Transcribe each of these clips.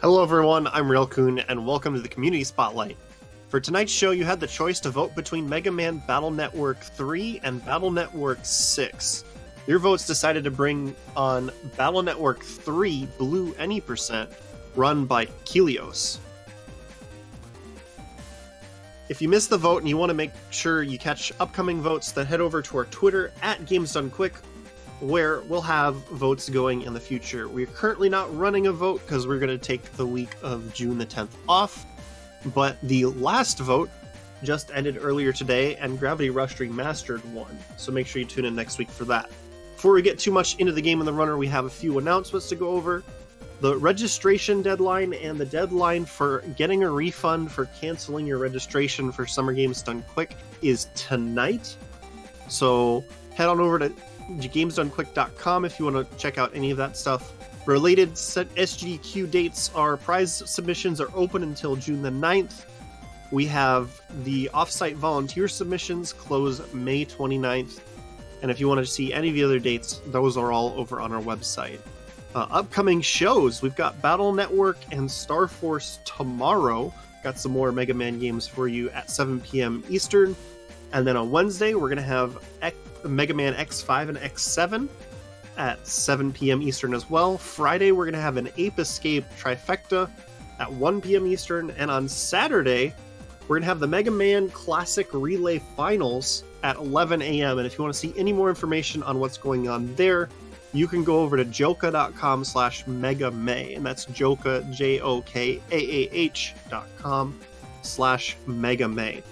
Hello everyone, I'm Railcoon, and welcome to the Community Spotlight. For tonight's show, you had the choice to vote between Mega Man Battle Network 3 and Battle Network 6. Your votes decided to bring on Battle Network 3 Blue Any Percent, run by Kelios. If you missed the vote and you want to make sure you catch upcoming votes, then head over to our Twitter at GamesDoneQuick, where we'll have votes going in the future. We're currently not running a vote because we're going to take the week of June the 10th off, but the last vote just ended earlier today and Gravity Rush Remastered won, so make sure you tune in next week for that. Before we get too much into the game and the runner, we have a few announcements to go over. The registration deadline and the deadline for getting a refund for canceling your registration for Summer Games Done Quick is tonight, so head on over to GamesDoneQuick.com if you want to check out any of that stuff. Related SGDQ dates are prize submissions are open until June the 9th. We have the offsite volunteer submissions close May 29th. And if you want to see any of the other dates, those are all over on our website. Upcoming shows, we've got Battle Network and Star Force tomorrow. Got some more Mega Man games for you at 7 p.m. Eastern. And then on Wednesday, we're going to have Mega Man X5 and X7 at 7 p.m. Eastern as well. Friday, we're going to have an Ape Escape Trifecta at 1 p.m. Eastern. And on Saturday, we're going to have the Mega Man Classic Relay Finals at 11 a.m. And if you want to see any more information on what's going on there, you can go over to joka.com/megamay. And that's joka, jokaah.com/megamay.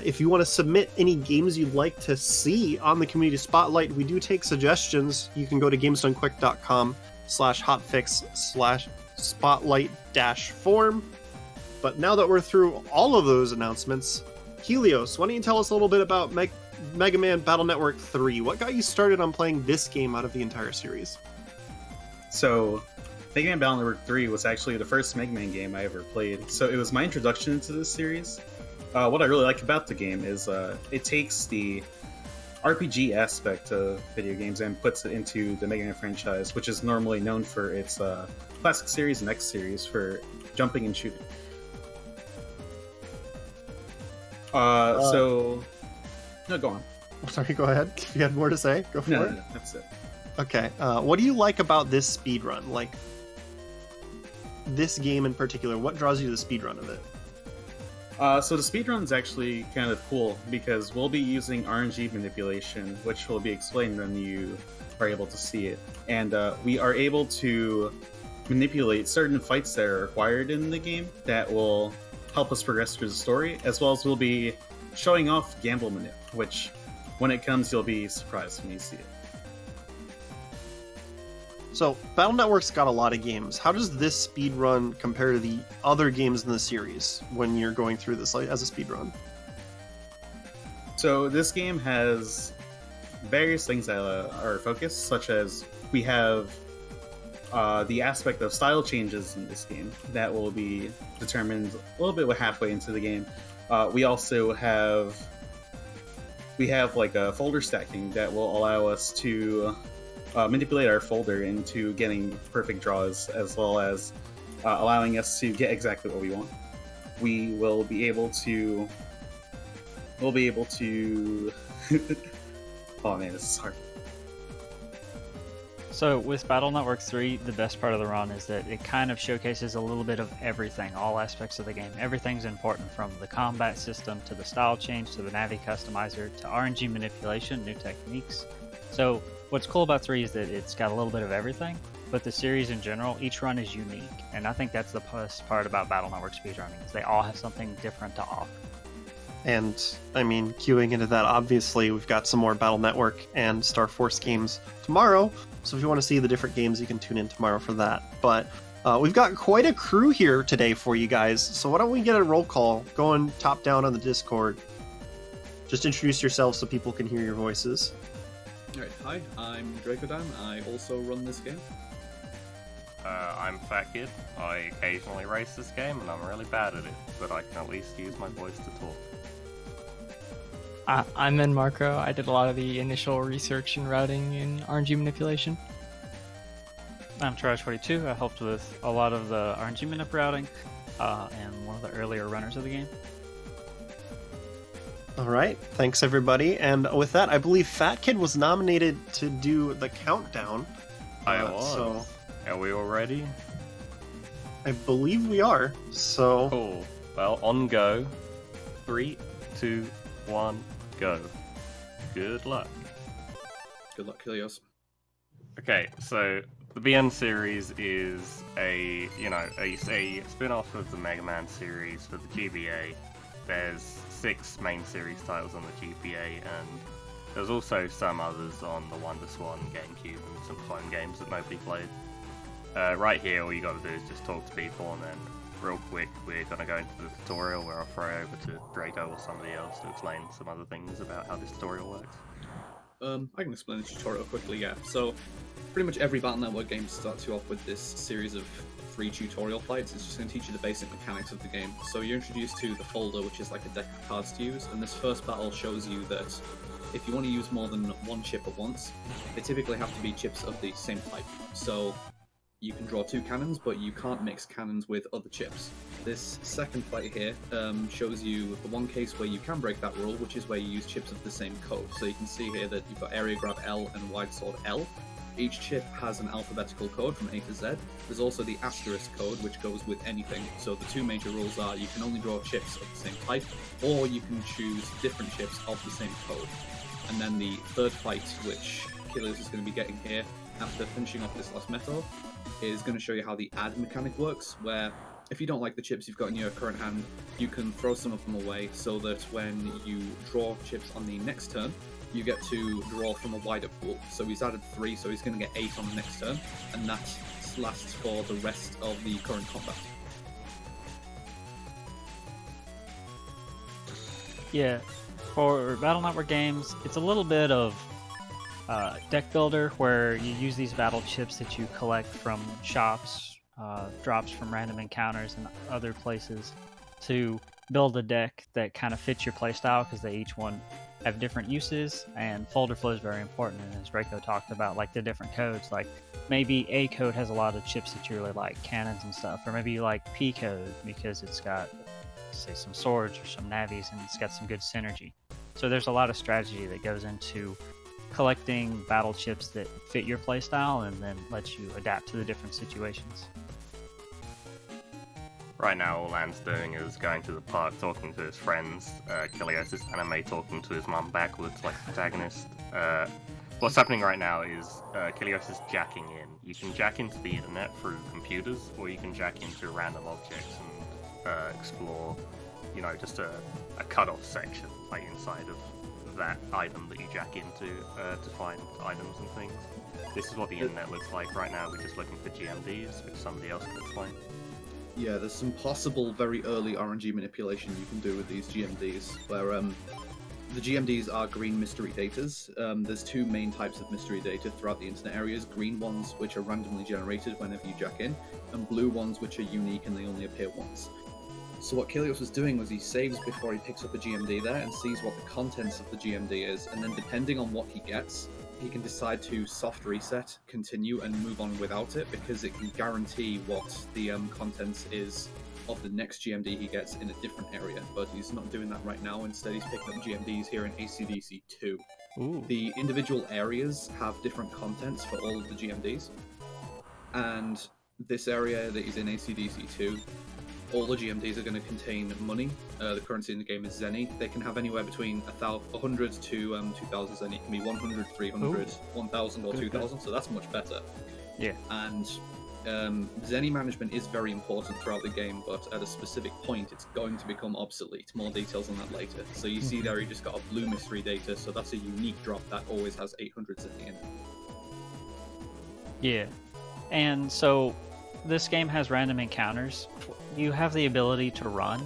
If you want to submit any games you'd like to see on the Community Spotlight, we do take suggestions. You can go to gamesdonequick.com/hotfix/spotlight-form. But now that we're through all of those announcements, Kelios, why don't you tell us a little bit about Mega Man Battle Network 3? What got you started on playing this game out of the entire series? So, Mega Man Battle Network 3 was actually the first Mega Man game I ever played, so it was my introduction to this series. What I really like about the game is it takes the RPG aspect of video games and puts it into the Mega Man franchise, which is normally known for its Classic Series and X Series for jumping and shooting. No, go on. Sorry, go ahead. If you had more to say, go for it. No, that's it. Okay. What do you like about this speedrun? Like, this game in particular, what draws you to the speedrun of it? So the speedrun is actually kind of cool because we'll be using RNG manipulation, which will be explained when you are able to see it. And we are able to manipulate certain fights that are required in the game that will help us progress through the story, as well as we'll be showing off Gamble Manip, which when it comes, you'll be surprised when you see it. So, Battle Network's got a lot of games. How does this speedrun compare to the other games in the series when you're going through this as a speedrun? So, this game has various things that are focused, such as we have the aspect of style changes in this game that will be determined a little bit halfway into the game. We also have like a folder stacking that will allow us to manipulate our folder into getting perfect draws, as well as allowing us to get exactly what we want. We will be able to. Oh man, this is hard. So with Battle Network 3, the best part of the run is that it kind of showcases a little bit of everything, all aspects of the game. Everything's important, from the combat system to the style change to the Navi customizer to RNG manipulation, new techniques. So what's cool about 3 is that it's got a little bit of everything, but the series in general, each run is unique. And I think that's the best part about Battle Network speedrunning, is they all have something different to offer. And, I mean, queuing into that, obviously, we've got some more Battle Network and Star Force games tomorrow. So if you want to see the different games, you can tune in tomorrow for that. But we've got quite a crew here today for you guys. So why don't we get a roll call going top down on the Discord? Just introduce yourself so people can hear your voices. Alright, hi, I'm Dracodan. I also run this game. I'm Fat Kid. I occasionally race this game and I'm really bad at it, but I can at least use my voice to talk. I'm in Marco. I did a lot of the initial research and routing in RNG manipulation. I'm Trash42. I helped with a lot of the RNG minute routing, and one of the earlier runners of the game. All right, thanks everybody. And with that, I believe Fat Kid was nominated to do the countdown. I was. So Are we all ready? I believe we are. So Cool. Well, on go. 3, 2, 1, go. Good luck. Good luck, Kilios. Okay, so the BN series is a spin-off of the Mega Man series for the GBA. There's 6 main series titles on the GBA, and there's also some others on the Wonder Swan, GameCube, and some phone games that nobody played. Right here, all you gotta do is just talk to people, and then real quick, we're gonna go into the tutorial where I'll throw over to Draco or somebody else to explain some other things about how this tutorial works. I can explain the tutorial quickly, yeah. So, pretty much every Battle Network game starts you off with this series of 3 tutorial fights. It's just going to teach you the basic mechanics of the game. So you're introduced to the folder, which is like a deck of cards to use, and this first battle shows you that if you want to use more than one chip at once, they typically have to be chips of the same type. So you can draw 2 cannons, but you can't mix cannons with other chips. This second fight here shows you the one case where you can break that rule, which is where you use chips of the same code. So you can see here that you've got Area Grab L and Wide Sword L. Each chip has an alphabetical code from A to Z. There's also the asterisk code, which goes with anything. So the 2 major rules are you can only draw chips of the same type, or you can choose different chips of the same code. And then the third fight, which Kilios is going to be getting here after finishing off this last method, is going to show you how the add mechanic works, where if you don't like the chips you've got in your current hand, you can throw some of them away so that when you draw chips on the next turn, you get to draw from a wider pool. So he's added 3, so he's going to get 8 on the next turn, and that lasts for the rest of the current combat. Yeah, for Battle Network games, it's a little bit of deck builder where you use these battle chips that you collect from shops, drops from random encounters and other places to build a deck that kind of fits your playstyle, because they each one have different uses, and folder flow is very important. And as Draco talked about, like the different codes, like maybe A code has a lot of chips that you really like, cannons and stuff, or maybe you like P code because it's got, say, some swords or some navies and it's got some good synergy. So there's a lot of strategy that goes into collecting battle chips that fit your playstyle and then lets you adapt to the different situations. Right now, all Lan's doing is going to the park, talking to his friends. Kilios is anime talking to his mum backwards, like the protagonist. What's happening right now is Kilios is jacking in. You can jack into the internet through computers, or you can jack into random objects and explore, just a cut-off section, like inside of that item that you jack into to find items and things. This is what the internet looks like right now. We're just looking for GMDs, which somebody else can explain. Yeah, there's some possible very early RNG manipulation you can do with these GMDs, where the GMDs are green mystery datas. There's 2 main types of mystery data throughout the internet areas: green ones, which are randomly generated whenever you jack in, and blue ones, which are unique and they only appear once. So what Kilios was doing was he saves before he picks up a GMD there and sees what the contents of the GMD is, and then depending on what he gets, he can decide to soft reset, continue, and move on without it, because it can guarantee what the contents is of the next GMD he gets in a different area. But he's not doing that right now. Instead, he's picking up GMDs here in ACDC 2. Ooh. The individual areas have different contents for all of the GMDs. And this area that is in ACDC 2, all the GMDs are going to contain money. The currency in the game is Zenny. They can have anywhere between 100 to 2,000 Zenny. It can be 100, 300, 1,000 or 2,000, so that's much better. Yeah. And Zenny management is very important throughout the game, but at a specific point it's going to become obsolete. More details on that later. So you see there you just got a blue mystery data, so that's a unique drop that always has 800 Zenny in it. Yeah. And so this game has random encounters. You have the ability to run,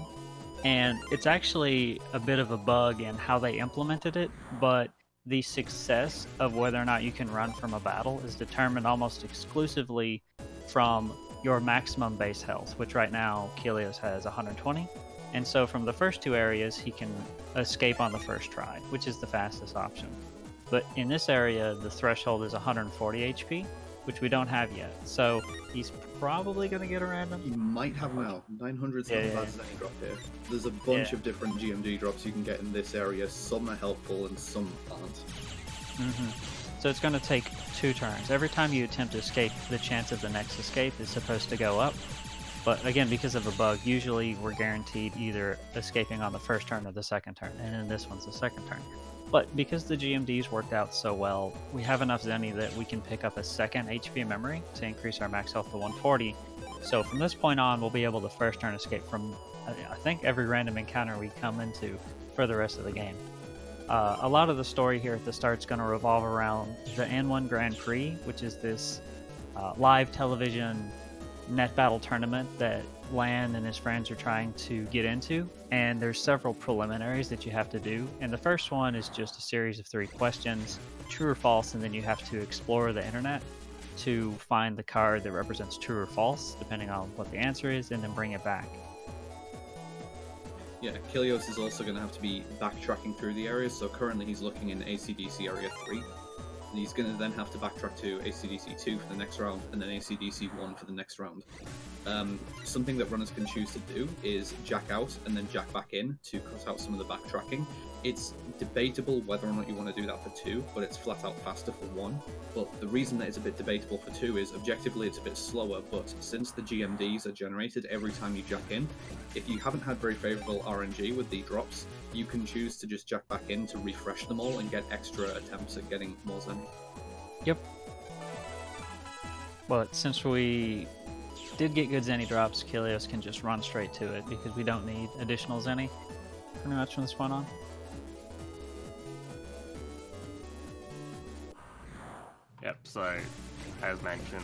and it's actually a bit of a bug in how they implemented it, but the success of whether or not you can run from a battle is determined almost exclusively from your maximum base health, which right now Kilios has 120. And so from the first 2 areas, he can escape on the first try, which is the fastest option. But in this area, the threshold is 140 HP. which we don't have yet. So he's probably going to get a random. You might have now. 900's not as bad as any drop here. There's a bunch of different GMD drops you can get in this area. Some are helpful and some aren't. So it's going to take 2 turns. Every time you attempt to escape, the chance of the next escape is supposed to go up. But again, because of a bug, usually we're guaranteed either escaping on the first turn or the second turn, and in this one's the second turn. But because the GMDs worked out so well, we have enough Zenny that we can pick up a second HP memory to increase our max health to 140. So from this point on, we'll be able to first turn escape from, I think, every random encounter we come into for the rest of the game. A lot of the story here at the start is going to revolve around the N1 Grand Prix, which is this live television net battle tournament that Lan and his friends are trying to get into, and there's several preliminaries that you have to do. And the first one is just a series of 3 questions, true or false, and then you have to explore the internet to find the card that represents true or false, depending on what the answer is, and then bring it back. Yeah, Kilios is also going to have to be backtracking through the areas, so currently he's looking in ACDC Area 3. And he's going to then have to backtrack to ACDC 2 for the next round, and then ACDC 1 for the next round. Something that runners can choose to do is jack out and then jack back in to cut out some of the backtracking. It's debatable whether or not you want to do that for 2, but it's flat out faster for 1. But the reason that it's a bit debatable for 2 is objectively it's a bit slower, but since the GMDs are generated every time you jack in, if you haven't had very favourable RNG with the drops, you can choose to just jack back in to refresh them all and get extra attempts at getting more Zenny. Yep. But since we did get good Zenny drops, Kilios can just run straight to it because we don't need additional Zenny pretty much from this point on. Yep, so as mentioned,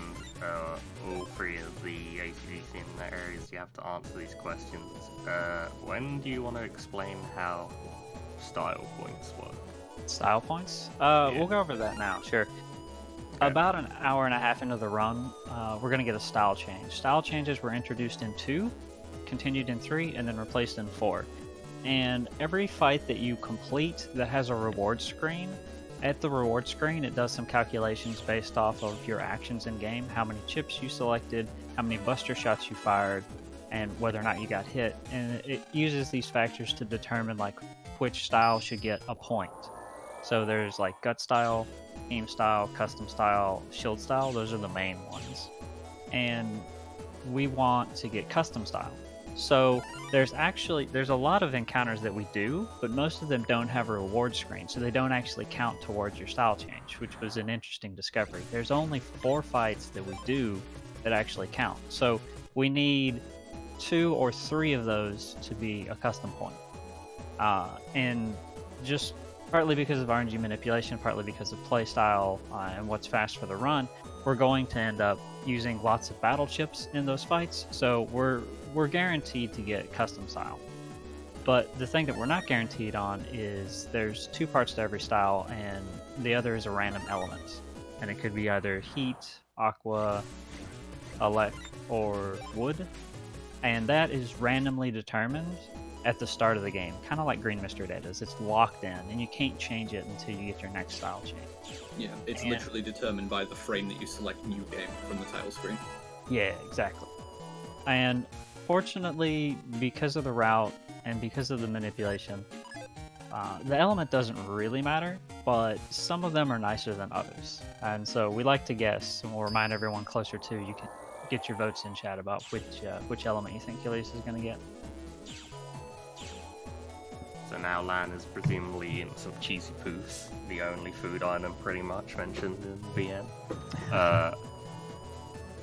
all 3 of the ACDC in the areas you have to answer these questions. When do you want to explain how style points work? Style points? We'll go over that now, sure. Okay. About an hour and a half into the run, we're going to get a style change. Style changes were introduced in 2, continued in 3, and then replaced in 4. And every fight that you complete that has a reward screen, at the reward screen, it does some calculations based off of your actions in game, how many chips you selected, how many buster shots you fired, and whether or not you got hit. And it uses these factors to determine like which style should get a point. So there's like gut style, team style, custom style, shield style. Those are the main ones. And we want to get custom style. So there's a lot of encounters that we do, but most of them don't have a reward screen, so they don't actually count towards your style change, which was an interesting discovery. There's only 4 fights that we do that actually count. So we need 2 or 3 of those to be a custom point. And just partly because of RNG manipulation, partly because of playstyle and what's fast for the run, we're going to end up using lots of battle chips in those fights, so we're guaranteed to get custom style. But the thing that we're not guaranteed on is there's 2 parts to every style, and the other is a random element. And it could be either heat, aqua, elect, or wood. And that is randomly determined at the start of the game, kind of like Green Mr. Dead is. It's locked in, and you can't change it until you get your next style change. Yeah, it's literally determined by the frame that you select new game from the title screen. Yeah, exactly. And fortunately, because of the route and because of the manipulation, the element doesn't really matter, but some of them are nicer than others. And so we like to guess, and we'll remind everyone closer to, you can get your votes in chat about which element you think Kilios is going to get. So now Lan is presumably in some cheesy poofs, the only food item pretty much mentioned in VN.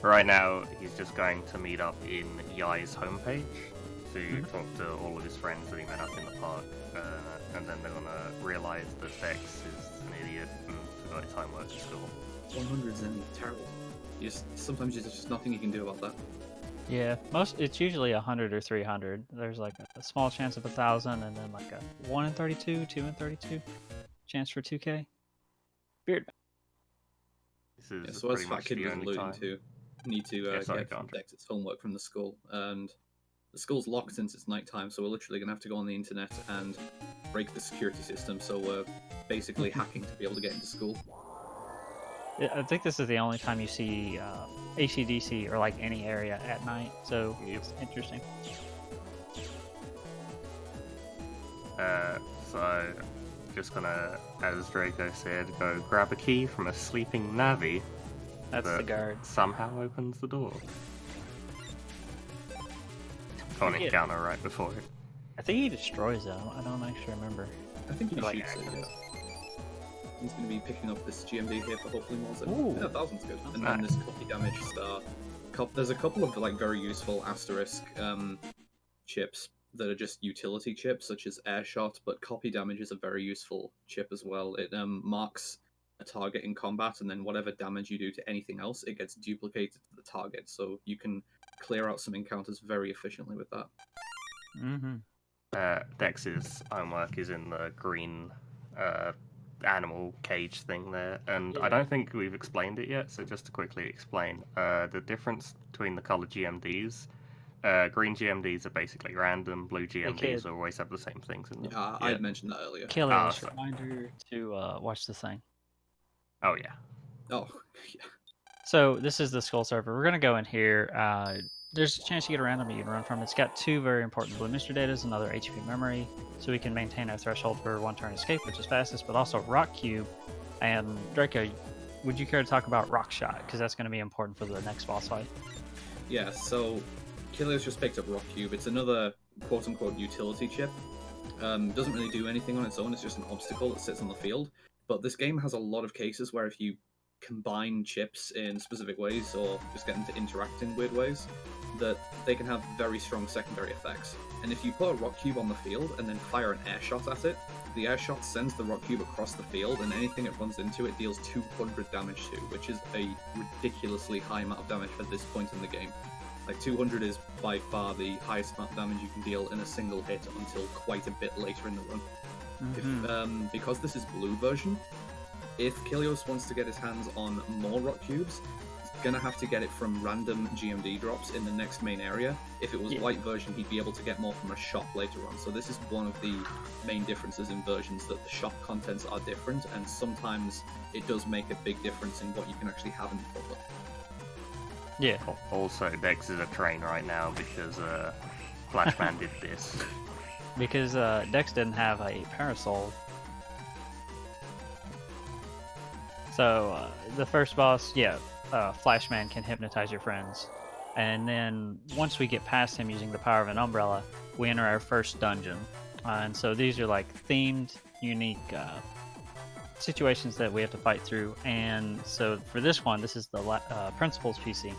Right now, he's just going to meet up in Yai's homepage to talk to all of his friends that he met up in the park, and then they're gonna realize that Dex is an idiot and forgot his homework at school. 100 Zenny, terrible. Sometimes there's just nothing you can do about that. Yeah, it's usually 100 or 300. There's like a small chance of 1,000, and then like a 1 in 32, 2 in 32 chance for 2K. Weird. So as Fat Kid was alluding to, need to get Dex's homework from the school, and the school's locked since it's nighttime, so we're literally going to have to go on the internet and break the security system, so we're basically hacking to be able to get into school. I think this is the only time you see ACDC or like any area at night, so it's interesting. So, just gonna, as Draco said, go grab a key from a sleeping Navi That's the that guard. somehow opens the door. Got an Yeah. encounter right before it. I think he destroys it. I don't actually remember. I think he Like shoots it, yeah. He's going to be picking up this GMD here for hopefully more than... Ooh. Yeah, 1000's good. And Nice. then this copy damage star. There's a couple of like very useful asterisk chips that are just utility chips, such as air shot, but copy damage is a very useful chip as well. It marks a target in combat, and then whatever damage you do to anything else, it gets duplicated to the target, so you can clear out some encounters very efficiently with that. Mm-hmm. Dex's homework is in the green animal cage thing there, and I Yeah. don't think we've explained it yet, so just to quickly explain, the difference between the color GMDs, green GMDs are basically random, blue GMDs kid. always have the same things in them. I had mentioned that earlier. Killian, so- reminder to watch the thing. Oh yeah. Oh, yeah. So this is the skull server. We're gonna go in here. There's a chance you get a random you can run from. It's got two very important blue mystery datas, another HP memory, so we can maintain our threshold for one turn escape, which is fastest, but also rock cube. And Draco, would you care to talk about rock shot? Because that's going to be important for the next boss fight. Yeah, so Kilios just picked up Rock Cube. It's another quote-unquote utility chip. Doesn't really do anything on its own. It's just an obstacle that sits on the field. But this game has a lot of cases where if you combine chips in specific ways or just get them to interact in weird ways, that they can have very strong secondary effects. And if you put a rock cube on the field and then fire an air shot at it, the air shot sends the rock cube across the field, and anything it runs into it deals 200 damage to, which is a ridiculously high amount of damage at this point in the game. Like 200 is by far the highest amount of damage you can deal in a single hit until quite a bit later in the run. If, because this is blue version, if Kilios wants to get his hands on more rock cubes, he's gonna have to get it from random GMD drops in the next main area. If it was white version, he'd be able to get more from a shop later on. So this is one of the main differences in versions, that the shop contents are different, and sometimes it does make a big difference in what you can actually have in the public. Yeah. Also, Dex is a train right now because Flashman did this. Because Dex didn't have a parasol. So the first boss, Flashman can hypnotize your friends. And then once we get past him using the power of an umbrella, we enter our first dungeon. And so these are like themed, unique situations that we have to fight through. And so for this one, this is the Principal's PC.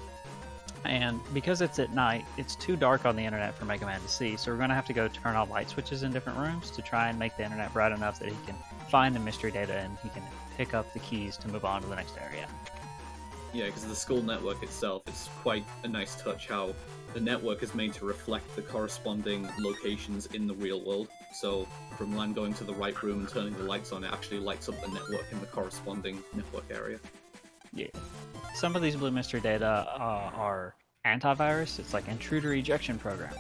And because it's at night, it's too dark on the internet for Mega Man to see. So we're going to have to go turn on light switches in different rooms to try and make the internet bright enough that he can find the mystery data and he can pick up the keys to move on to the next area. Yeah, because the school network itself, it's quite a nice touch how the network is made to reflect the corresponding locations in the real world. So from LAN going to the right room and turning the lights on, it actually lights up the network in the corresponding network area. Yeah. Some of these blue mystery data are antivirus. It's like intruder ejection program.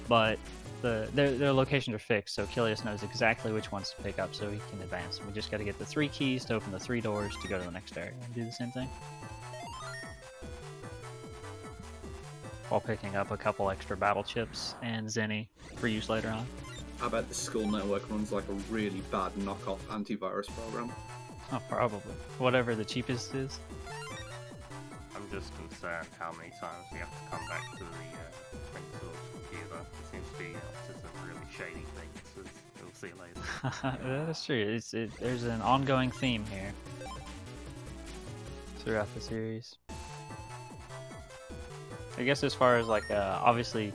But their locations are fixed, so Kilios knows exactly which ones to pick up so he can advance. We just got to get the 3 keys to open the 3 doors to go to the next area and do the same thing. While picking up a couple extra battle chips and Zenny for use later on. I bet the school network runs like a really bad knockoff antivirus program. Oh, probably. Whatever the cheapest is. I'm just concerned how many times we have to come back to the principal's computer. It seems to be up to some really shady things, as we'll see later. That's true. There's an ongoing theme here throughout the series. I guess as far as like obviously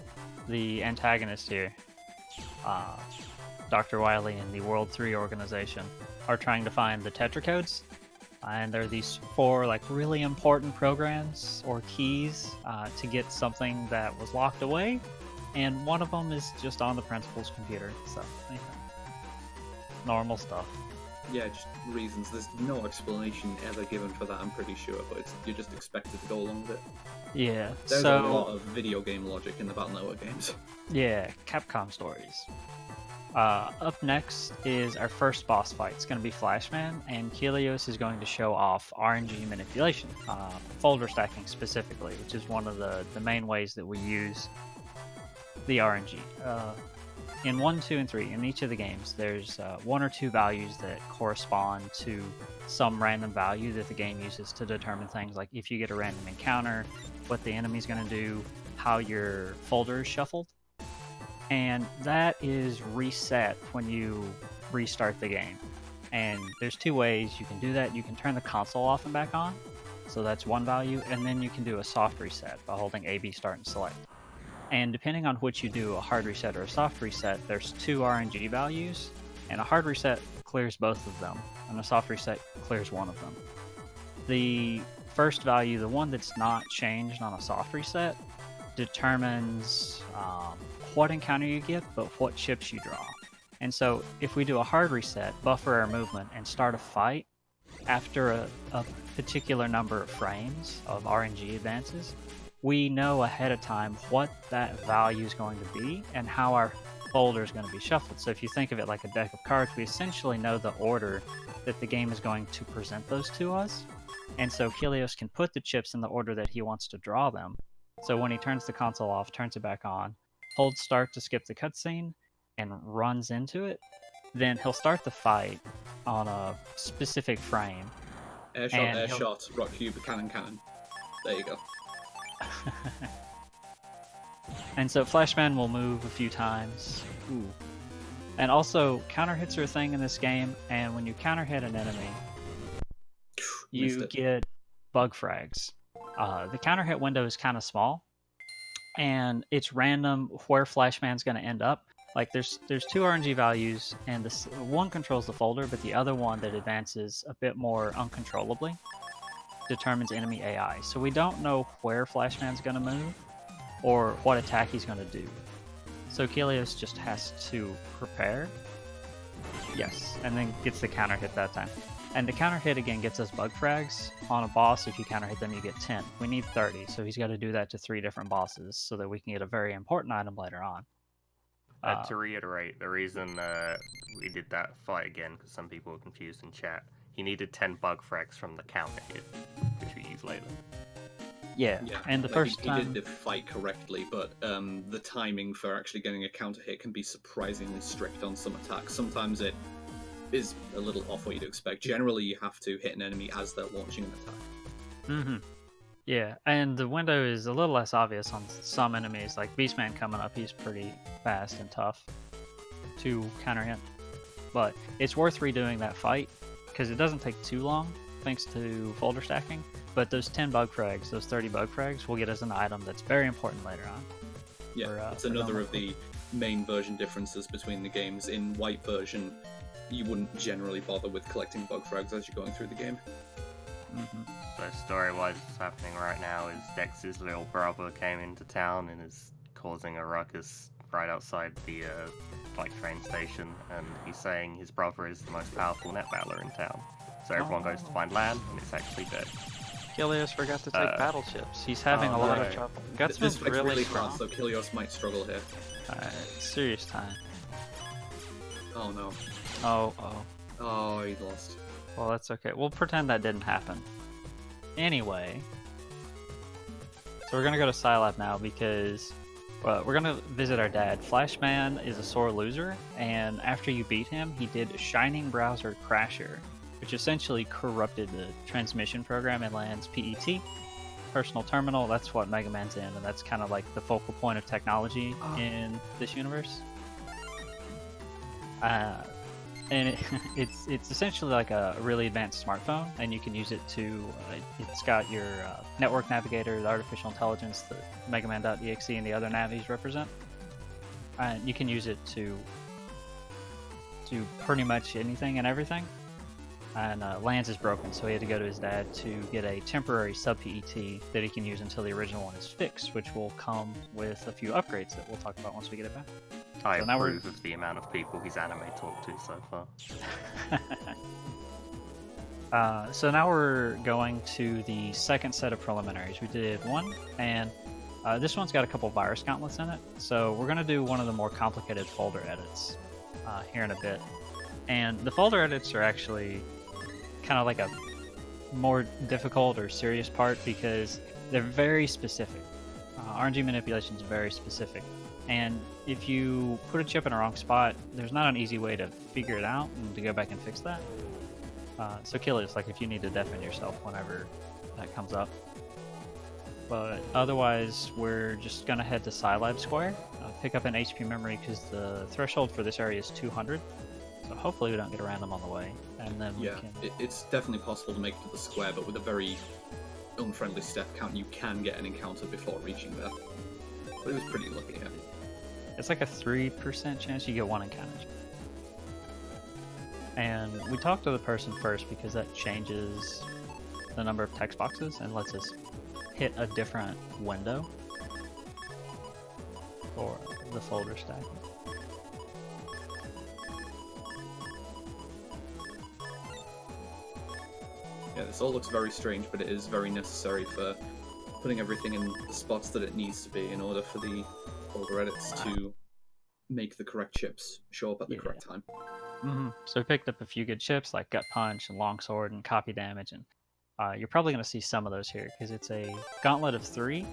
the antagonist here, Dr. Wily and the World 3 organization are trying to find the Tetra codes, and there are these 4 like really important programs or keys to get something that was locked away, and one of them is just on the principal's computer. So normal stuff. Yeah, just reasons. There's no explanation ever given for that, I'm pretty sure, but you're just expected to go along with it. Yeah. There's so a lot of video game logic in the Battle Network games. yeah, Capcom stories. Up next is our first boss fight. It's going to be Flashman, and Helios is going to show off RNG manipulation, folder stacking specifically, which is one of the main ways that we use the RNG. In 1, 2, and 3, in each of the games, there's 1 or 2 values that correspond to some random value that the game uses to determine things like if you get a random encounter, what the enemy's going to do, how your folder is shuffled. And that is reset when you restart the game. And there's 2 ways you can do that. You can turn the console off and back on, so that's one value, and then you can do a soft reset by holding A, B, start, and select. And depending on which you do, a hard reset or a soft reset, there's 2 RNG values, and a hard reset clears both of them, and a soft reset clears one of them. The first value, the one that's not changed on a soft reset, determines what encounter you get, but what chips you draw. And so if we do a hard reset, buffer our movement, and start a fight after a particular number of frames of RNG advances, we know ahead of time what that value is going to be and how our folder is going to be shuffled. So if you think of it like a deck of cards, we essentially know the order that the game is going to present those to us. And so Helios can put the chips in the order that he wants to draw them. So when he turns the console off, turns it back on, holds start to skip the cutscene, and runs into it, then he'll start the fight on a specific frame. Air shot, rock cube, cannon. There you go. And so Flashman will move a few times. Ooh. And also, counter hits are a thing in this game, and when you counter hit an enemy, you get bug frags. The counter hit window is kind of small, and it's random where Flashman's going to end up. Like there's 2 RNG values, and this one controls the folder, but the other one that advances a bit more uncontrollably determines enemy AI. So we don't know where Flashman's going to move or what attack he's going to do. So Helios just has to prepare. Yes, and then gets the counter hit that time. And the counter hit again gets us bug frags. On a boss, if you counter hit them, you get 10. We need 30, so he's got to do that to 3 different bosses so that we can get a very important item later on. To reiterate, the reason we did that fight again, because some people were confused in chat, he needed 10 bug frags from the counter hit, which we use later. Yeah, and the first he time... did the fight correctly, but the timing for actually getting a counter hit can be surprisingly strict on some attacks. Sometimes it is a little off what you'd expect. Generally, you have to hit an enemy as they're launching an attack. Mm-hmm. Yeah, and the window is a little less obvious on some enemies, like Beastman coming up. He's pretty fast and tough to counter hit. But it's worth redoing that fight, because it doesn't take too long, thanks to folder stacking. But those 10 bug frags, those 30 bug frags, will get us an item that's very important later on. Yeah, it's another of the main version differences between the games. In White version, you wouldn't generally bother with collecting bug frags as you're going through the game. Mm-hmm. So story-wise, what's happening right now is Dex's little brother came into town and is causing a ruckus right outside the train station, and he's saying his brother is the most powerful net battler in town. So everyone goes to find land, and it's actually dead. Helios forgot to take battle chips. He's having a lot of trouble. This fight's really fast, so Helios might struggle here. Alright, serious time. Oh no. Oh, he lost. Well, that's okay. We'll pretend that didn't happen. Anyway, so we're gonna go to Scilab now because we're gonna visit our dad. Flashman is a sore loser, and after you beat him, he did Shining Browser Crasher, which essentially corrupted the transmission program in LAN's PET, personal terminal. That's what Mega Man's in, and that's kind of like the focal point of technology in this universe. And it's essentially like a really advanced smartphone, and you can use it to. It's got your network navigator, the artificial intelligence that Mega Man.exe and the other Navis represent, and you can use it to pretty much anything and everything. And Lance is broken, so he had to go to his dad to get a temporary sub-PET that he can use until the original one is fixed, which will come with a few upgrades that we'll talk about once we get it back. I approve of the amount of people his anime talked to so far. So now we're going to the second set of preliminaries. We did one, and this one's got a couple virus gauntlets in it, so we're going to do one of the more complicated folder edits. here in a bit. And the folder edits are actually kind of like a more difficult or serious part because they're very specific. RNG manipulation is very specific. And if you put a chip in a wrong spot, there's not an easy way to figure it out and to go back and fix that. So Kilios, like if you need to deafen yourself whenever that comes up. But otherwise, we're just going to head to Scilab Square, pick up an HP memory because the threshold for this area is 200. So hopefully we don't get a random on the way. And then we can... it's definitely possible to make it to the square, but with a very unfriendly step count, you can get an encounter before reaching there. But it was pretty lucky, yeah. It's like a 3% chance you get one encounter. And we talk to the person first because that changes the number of text boxes and lets us hit a different window for the folder stack. Yeah, this all looks very strange, but it is very necessary for putting everything in the spots that it needs to be in order for the folder edits to make the correct chips show up at the correct time. So we picked up a few good chips like Gut Punch and Longsword and Copy Damage, and you're probably going to see some of those here because it's a gauntlet of 3.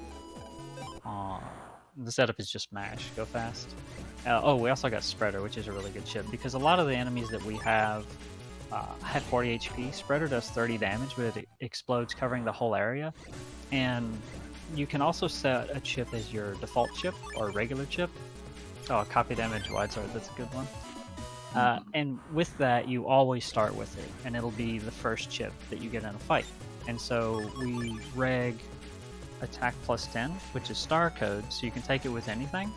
The setup is just mash, go fast. We also got Spreader, which is a really good chip because a lot of the enemies that we have 40 HP. Spreader does 30 damage, but it explodes covering the whole area. And you can also set a chip as your default chip or regular chip. Oh, Copy Damage Wide Sword, that's a good one. And with that, you always start with it, and it'll be the first chip that you get in a fight. And so we reg attack plus 10, which is star code, so you can take it with anything.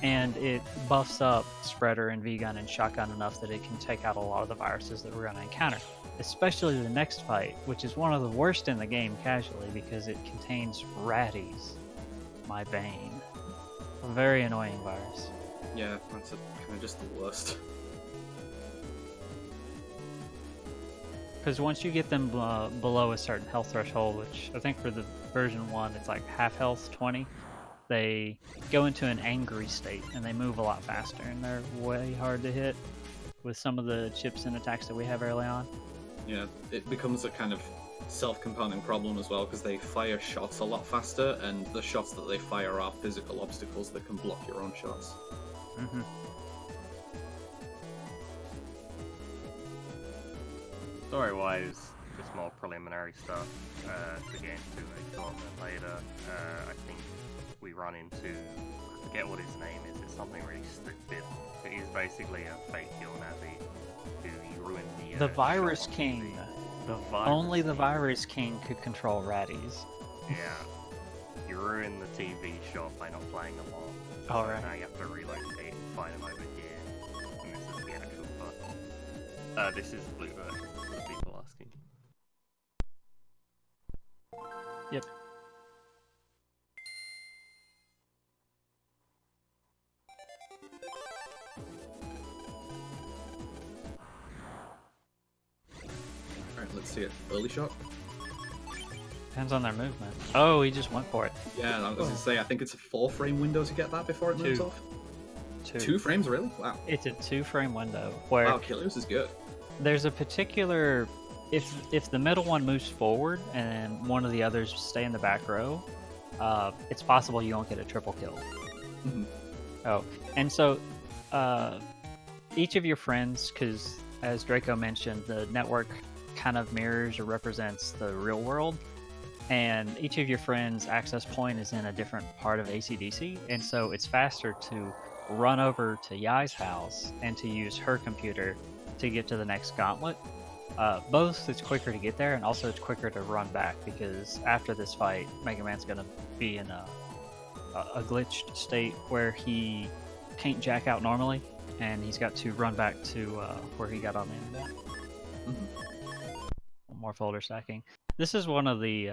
And it buffs up Spreader and V-Gun and Shotgun enough that it can take out a lot of the viruses that we're going to encounter. Especially the next fight, which is one of the worst in the game casually because it contains Ratties, my bane. A very annoying virus. Yeah, that's kind of just the worst. Because once you get them below a certain health threshold, which I think for the version 1 it's like half health, 20, they go into an angry state and they move a lot faster and they're way hard to hit with some of the chips and attacks that we have early on. Yeah, it becomes a kind of self-compounding problem as well because they fire shots a lot faster and the shots that they fire are physical obstacles that can block your own shots. Story-wise, just more preliminary stuff to get into a tournament later. I think we run into, I forget what his name is, it's something really stupid. It is basically a fake heal Navi who you ruin the Virus shop King. Only the Virus King could control Ratties. Yeah. You ruin the TV shop by not playing along. Alright. Now you have to relocate and find him over here. And this is the actual button. This is the blue version, for the people asking. Yep. Alright, let's see it. Early shot? Depends on their movement. Oh, he just went for it. Yeah, I was going to say, I think it's a 4-frame window to get that before it moves 2. off. 2. 2 frames, really? Wow. It's a 2-frame window where Wow, Kilios is good. there's a particular... If the middle one moves forward and one of the others stay in the back row, it's possible you won't get a triple kill. Oh, and so each of your friends, because as Draco mentioned, the network kind of mirrors or represents the real world, and each of your friends' access point is in a different part of ACDC, and so it's faster to run over to Yai's house and to use her computer to get to the next gauntlet. Both it's quicker to get there, and also it's quicker to run back, because after this fight, Mega Man's going to be in a glitched state where he can't jack out normally, and he's got to run back to where he got on the internet. More folder stacking. This is one of the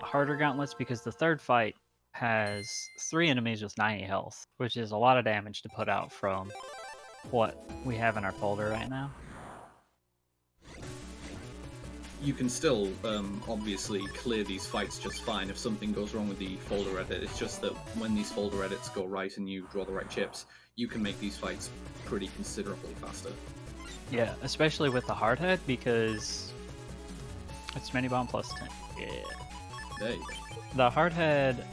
harder gauntlets because the third fight has 3 enemies with 90 health, which is a lot of damage to put out from what we have in our folder right now. you can still obviously clear these fights just fine if something goes wrong with the folder edit. It's just that when these folder edits go right and you draw the right chips, you can make these fights pretty considerably faster. Yeah, especially with the hardhead, because it's mini bomb plus 10. Yeah. There you go. The hardhead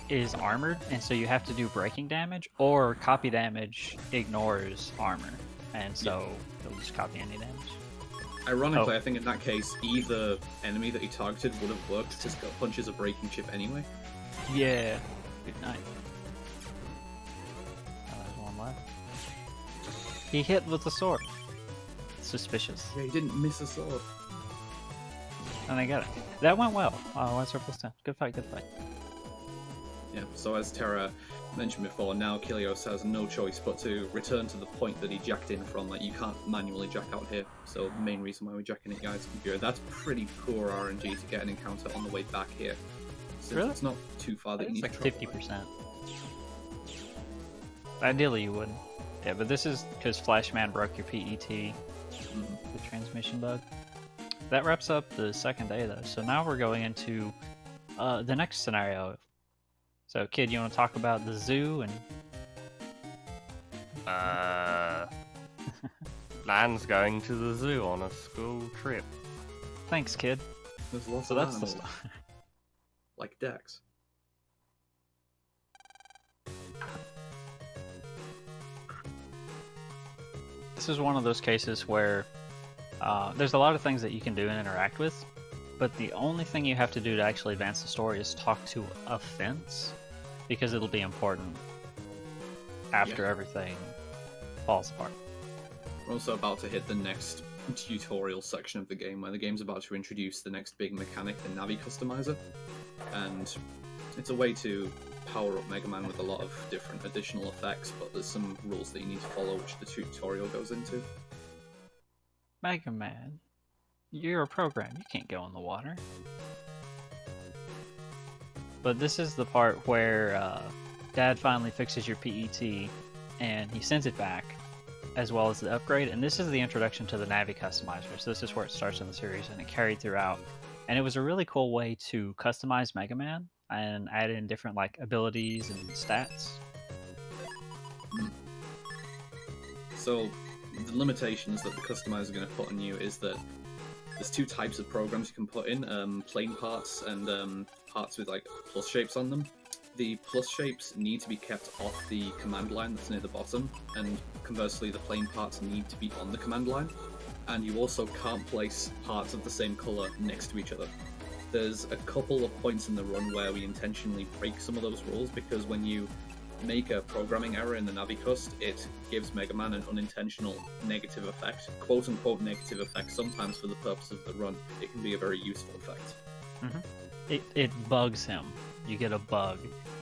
is armored, and so you have to do breaking damage, or copy damage ignores armor, and so it'll just copy any damage. Ironically, I think in that case, either enemy that he targeted would have worked because punches a breaking chip anyway. Yeah. Good night. Oh, there's one left. He hit with the sword. Suspicious. Yeah, he didn't miss a sword. And I got it. That went well. Oh, that's our plus 10. Good fight, good fight. Yeah, so as Terra mentioned before, now Kilios has no choice but to return to the point that he jacked in from. Like, you can't manually jack out here. So the main reason why we're jacking it, guys, computer. That's pretty poor RNG to get an encounter on the way back here. Since Really? it's not too far that you It's need like to travel. 50%. Ideally, you wouldn't. Yeah, but this is because Flashman broke your PET, the transmission bug. That wraps up the second day, though. So now we're going into the next scenario. So, Kid, you want to talk about the zoo and Lan's going to the zoo on a school trip. thanks, Kid. There's lots So of that's the animals, like Dex. This is one of those cases where there's a lot of things that you can do and interact with, but the only thing you have to do to actually advance the story is talk to a fence, because it'll be important after everything falls apart. We're also about to hit the next tutorial section of the game, where the game's about to introduce the next big mechanic, the Navi customizer, and it's a way to power up Mega Man with a lot of different additional effects, but there's some rules that you need to follow, which the tutorial goes into. Mega Man, you're a program. You can't go in the water. But this is the part where Dad finally fixes your PET, and he sends it back, as well as the upgrade. And this is the introduction to the Navi customizer. So this is where it starts in the series, and it carried throughout. And it was a really cool way to customize Mega Man and add in different like abilities and stats. So the limitations that the customizer is going to put on you is that there's two types of programs you can put in, plain parts and parts with like plus shapes on them. The plus shapes need to be kept off the command line that's near the bottom, and conversely the plain parts need to be on the command line. And you also can't place parts of the same color next to each other. There's a couple of points in the run where we intentionally break some of those rules, because when you make a programming error in the Navi cust, it gives Mega Man an unintentional negative effect, quote-unquote negative effect. Sometimes for the purpose of the run, it can be a very useful effect. It bugs him. You get a bug,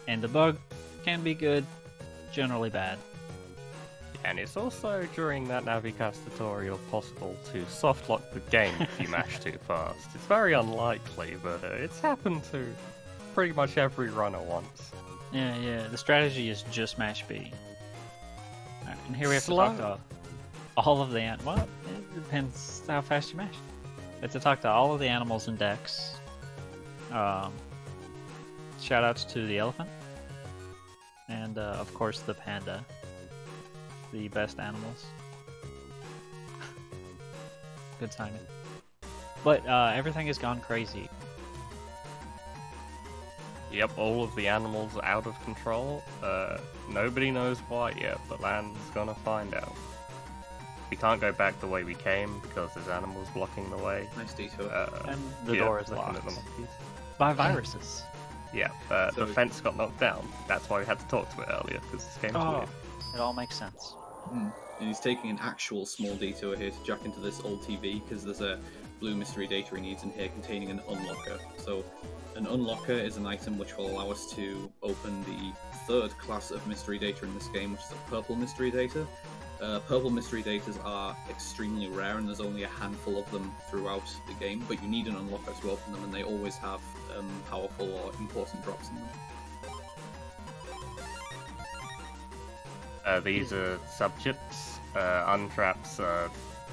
and the bug can be good, generally bad. And it's also during that Navicast tutorial possible to softlock the game if you mash too fast. It's very unlikely, but it's happened to pretty much every runner once. Yeah. The strategy is just mash B. Alright, and here we have Slow. to talk to all of the well, it depends how fast you mash. We have to talk to all of the animals in Dex. Shout outs to the elephant. And of course the panda. The best animals. Good timing. But everything has gone crazy. Yep, all of the animals are out of control. Nobody knows why yet, but Land's gonna find out. We can't go back the way we came because there's animals blocking the way. Nice detail. And the door is looking locked. at the monkeys. By viruses. Yeah, So- the fence got knocked down. That's why we had to talk to it earlier, because this game's Oh, weird. it all makes sense. And he's taking an actual small detour here to jack into this old TV, because there's a blue mystery data he needs in here containing an unlocker. So an unlocker is an item which will allow us to open the third class of mystery data in this game, which is a purple mystery data. Purple mystery datas are extremely rare, and there's only a handful of them throughout the game, but you need an unlocker to open them, and they always have powerful or important drops in them. These are subchips. Untraps are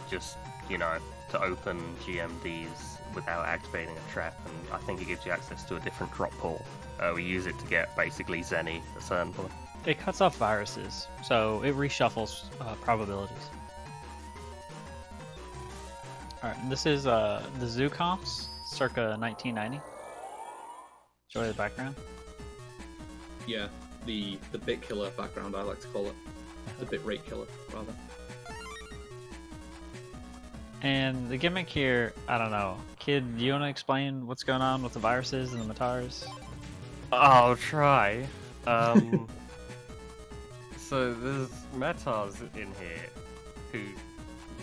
just, to open GMDs without activating a trap, and I think it gives you access to a different drop pool. We use it to get basically Zenny at a certain point. It cuts off viruses, so it reshuffles probabilities. Alright, this is the Zoo Comps, circa 1990. Enjoy the background. Yeah, the bit killer background, I like to call it. The bit rate killer, rather. And the gimmick here, I don't know. Kid, do you want to explain what's going on with the viruses and the Matars? I'll try. So there's Metars in here who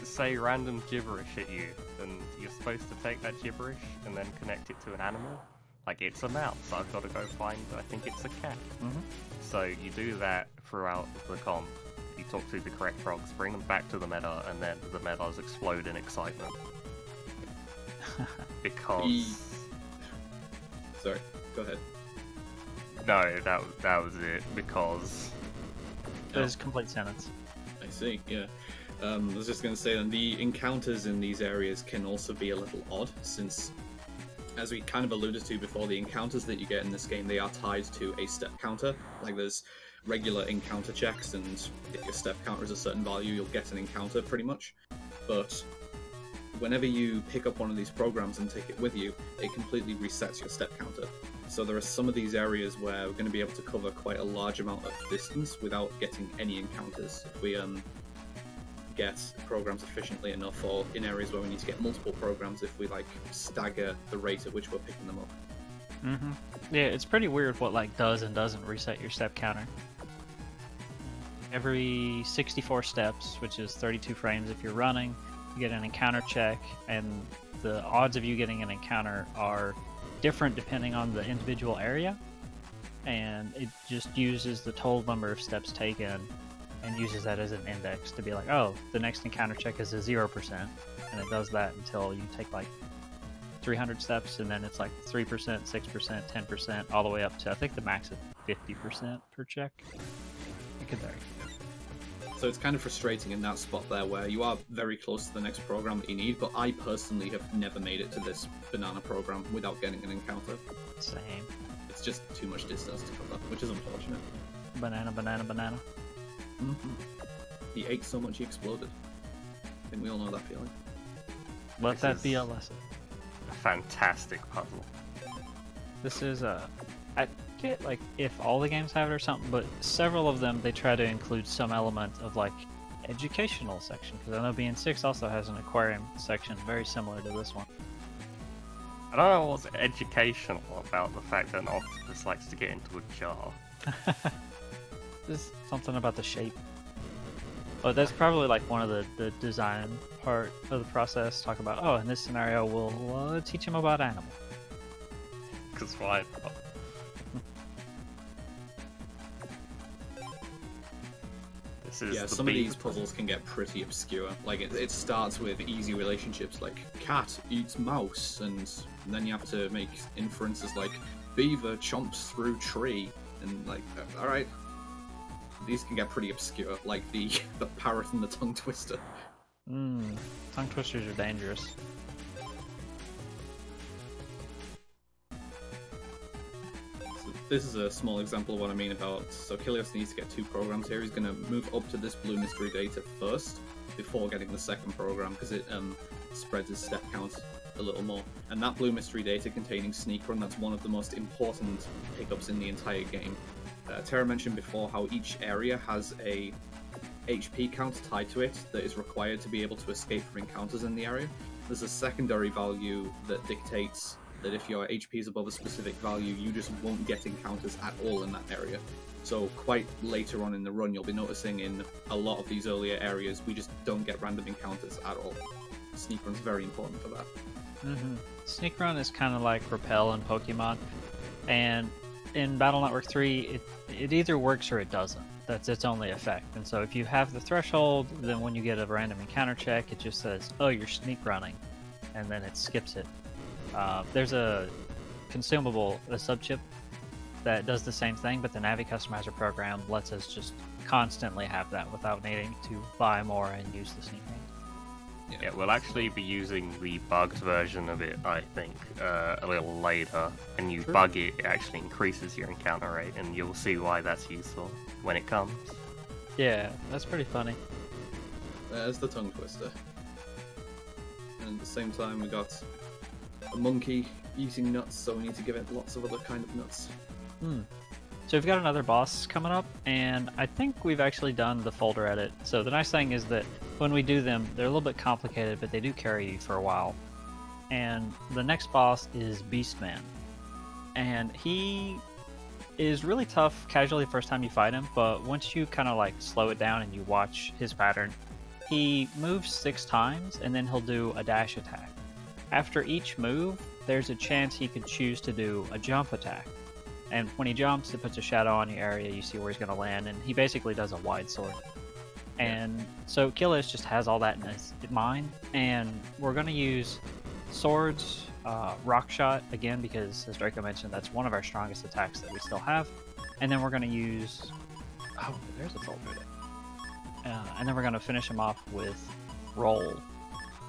say random gibberish at you, and you're supposed to take that gibberish and then connect it to an animal. Like, it's a mouse, so I've got to go find, I think it's a cat. Mm-hmm. So you do that throughout the comp. You talk to the correct frogs, bring them back to the meta, and then the metas explode in excitement. Because... Sorry, go ahead. No, that was it, because... That is a complete sentence. I see, yeah. I was just going to say that the encounters in these areas can also be a little odd, since, as we kind of alluded to before, the encounters that you get in this game, they are tied to a step counter. Like, there's regular encounter checks, and if your step counter is a certain value, you'll get an encounter, pretty much. But whenever you pick up one of these programs and take it with you, it completely resets your step counter. So there are some of these areas where we're going to be able to cover quite a large amount of distance without getting any encounters. If we get programs efficiently enough, or in areas where we need to get multiple programs, if we like stagger the rate at which we're picking them up. Mm-hmm. Yeah, it's pretty weird what like does and doesn't reset your step counter. Every 64 steps, which is 32 frames if you're running, you get an encounter check, and the odds of you getting an encounter are different depending on the individual area, and it just uses the total number of steps taken and uses that as an index to be like, oh, the next encounter check is a 0%, and it does that until you take like 300 steps, and then it's like 3%, 6%, 10%, all the way up to, I think the max is 50% per check. It could vary. So it's kind of frustrating in that spot there where you are very close to the next program that you need, but I personally have never made it to this banana program without getting an encounter. Same. It's just too much distance to cover, which is unfortunate. Banana, banana, banana. Mm-hmm. He ate so much he exploded. I think we all know that feeling. Let that be a lesson. A fantastic puzzle. This is I get like if all the games have it or something, but several of them they try to include some element of like educational section, because I know BN6 also has an aquarium section very similar to this one. I don't know what's educational about the fact that an octopus likes to get into a jar. There's something about the shape. Oh, that's probably like one of the design part of the process. Talk about, oh, in this scenario we'll teach him about animals. Because why not? Yeah, some of these puzzles can get pretty obscure. Like, it starts with easy relationships like cat eats mouse, and then you have to make inferences like beaver chomps through tree, and like, alright. These can get pretty obscure, like the parrot and the tongue twister. Tongue twisters are dangerous. This is a small example of what I mean about, so Kilios needs to get 2 programs here. He's going to move up to this blue mystery data first, before getting the second program, because it spreads his step count a little more. And that blue mystery data containing Sneak Run, that's one of the most important pickups in the entire game. Tara mentioned before how each area has a HP count tied to it that is required to be able to escape from encounters in the area. There's a secondary value that dictates that if your HP is above a specific value, you just won't get encounters at all in that area. So quite later on in the run, you'll be noticing in a lot of these earlier areas, we just don't get random encounters at all. Sneak Run's very important for that. Mm-hmm. Sneak Run is kind of like Repel in Pokemon, and in Battle Network 3, it either works or it doesn't. That's its only effect. And so if you have the threshold, then when you get a random encounter check, it just says, oh, you're sneak running, and then it skips it. There's a consumable, a subchip, that does the same thing, but the Navi Customizer program lets us just constantly have that without needing to buy more and use the sneak run. Yeah, we'll actually be using the bugged version of it, I think, a little later. And you bug it, it actually increases your encounter rate, and you'll see why that's useful when it comes. Yeah, that's pretty funny. There's the tongue twister. And at the same time, we got a monkey eating nuts, so we need to give it lots of other kind of nuts. So we've got another boss coming up, and I think we've actually done the folder edit. So the nice thing is that when we do them, they're a little bit complicated, but they do carry you for a while. And the next boss is Beastman. And he is really tough casually the first time you fight him, but once you kind of like slow it down and you watch his pattern, he moves 6 times and then he'll do a dash attack. After each move, there's a chance he could choose to do a jump attack. And when he jumps, it puts a shadow on the area, you see where he's going to land, and he basically does a wide sword. And so Kilios just has all that in his mind, and we're going to use swords, rock shot, again, because as Draco mentioned, that's one of our strongest attacks that we still have. And then we're going to use... Oh, there's a folder there. And then we're going to finish him off with roll.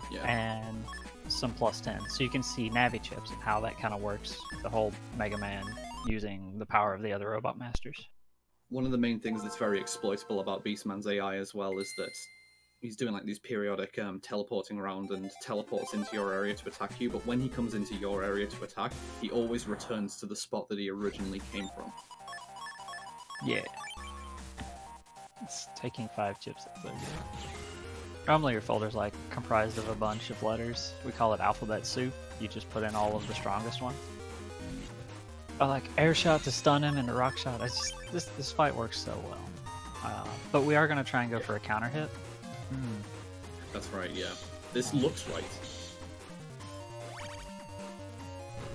Yeah. And some +10. So you can see Navi chips and how that kind of works, the whole Mega Man using the power of the other robot masters. One of the main things that's very exploitable about Beastman's AI as well is that he's doing like these periodic teleporting around and teleports into your area to attack you, but when he comes into your area to attack, he always returns to the spot that he originally came from. Yeah. It's taking 5 chips, that's so good. Normally your folder's like comprised of a bunch of letters. We call it alphabet soup. You just put in all of the strongest ones. I like air shot to stun him and a rock shot. This fight works so well. But we are going to try and go for a counter hit. That's right, yeah. This looks right.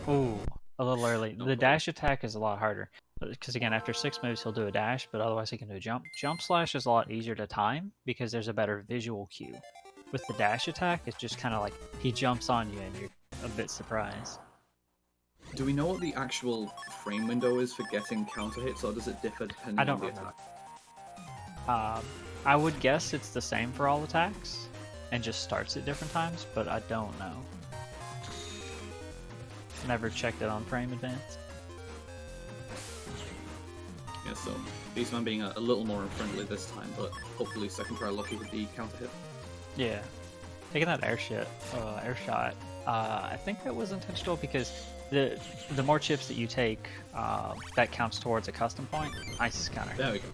Ooh, a little early. The dash attack is a lot harder. Because again, after 6 moves, he'll do a dash, but otherwise he can do a jump. Jump slash is a lot easier to time because there's a better visual cue. With the dash attack, it's just kind of like he jumps on you and you're a bit surprised. Do we know what the actual frame window is for getting counter hits, or does it differ depending I don't on the remember. attack? I would guess it's the same for all attacks and just starts at different times, but I don't know. Never checked it on frame advance. Yeah, so Beastman being a little more unfriendly this time, but hopefully second try lucky with the counter hit. Yeah. Taking that air shot, I think that was intentional because the more chips that you take, that counts towards a custom point. Isis counter. There we go.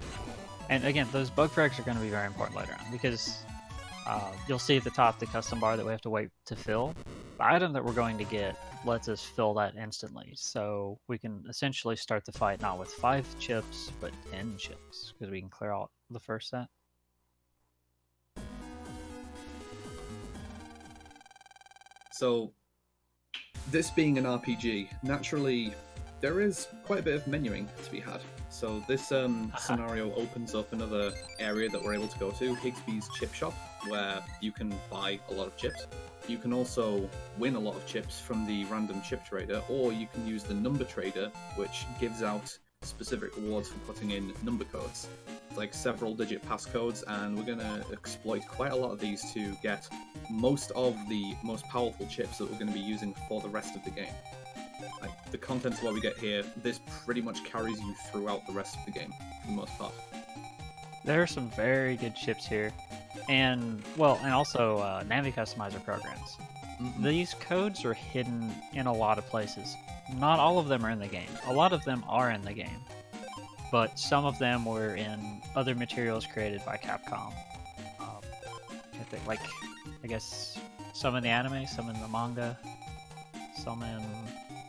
And again, those bug frags are going to be very important later on because you'll see at the top the custom bar that we have to wait to fill. The item that we're going to get lets us fill that instantly, so we can essentially start the fight not with 5 chips, but 10 chips, because we can clear out the first set. So, this being an RPG, naturally, there is quite a bit of menuing to be had. So this scenario opens up another area that we're able to go to, Higsby's Chip Shop, where you can buy a lot of chips. You can also win a lot of chips from the random chip trader, or you can use the number trader, which gives out specific rewards for putting in number codes. It's like several digit passcodes, and we're going to exploit quite a lot of these to get most of the most powerful chips that we're going to be using for the rest of the game. Like, the contents of what we get here, this pretty much carries you throughout the rest of the game, for the most part. There are some very good chips here, and also Navi customizer programs. Mm-hmm. These codes are hidden in a lot of places. Not all of them are in the game. A lot of them are in the game, but some of them were in other materials created by Capcom. I guess some in the anime, some in the manga, some in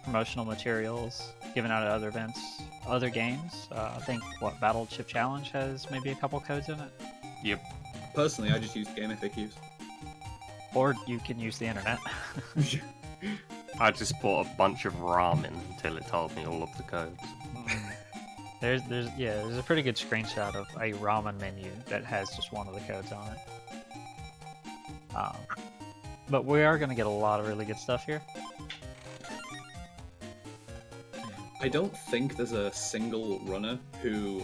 promotional materials given out at other events, other games. I think Battle Chip Challenge has maybe a couple codes in it. Yep. Personally, I just use game FAQs. Or you can use the internet. I just bought a bunch of ramen until it told me all of the codes. There's a pretty good screenshot of a ramen menu that has just one of the codes on it. But we are going to get a lot of really good stuff here. I don't think there's a single runner who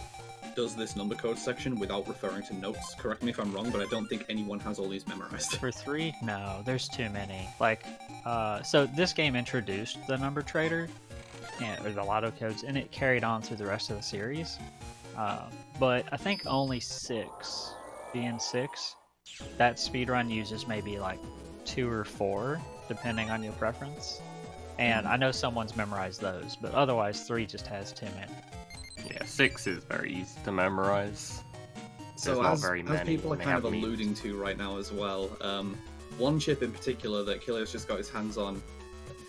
does this number code section without referring to notes. Correct me if I'm wrong, but I don't think anyone has all these memorized. For 3, no, there's too many. Like, so this game introduced the number trader, or the lotto codes, and it carried on through the rest of the series. But I think only 6, being 6, that speedrun uses maybe like 2 or 4, depending on your preference. And I know someone's memorized those, but otherwise 3 just has too many. Yeah, 6 is very easy to memorize. So There's not as, very as many, people are and they kind of have memes. alluding to right now as well, one chip in particular that Kilios just got his hands on,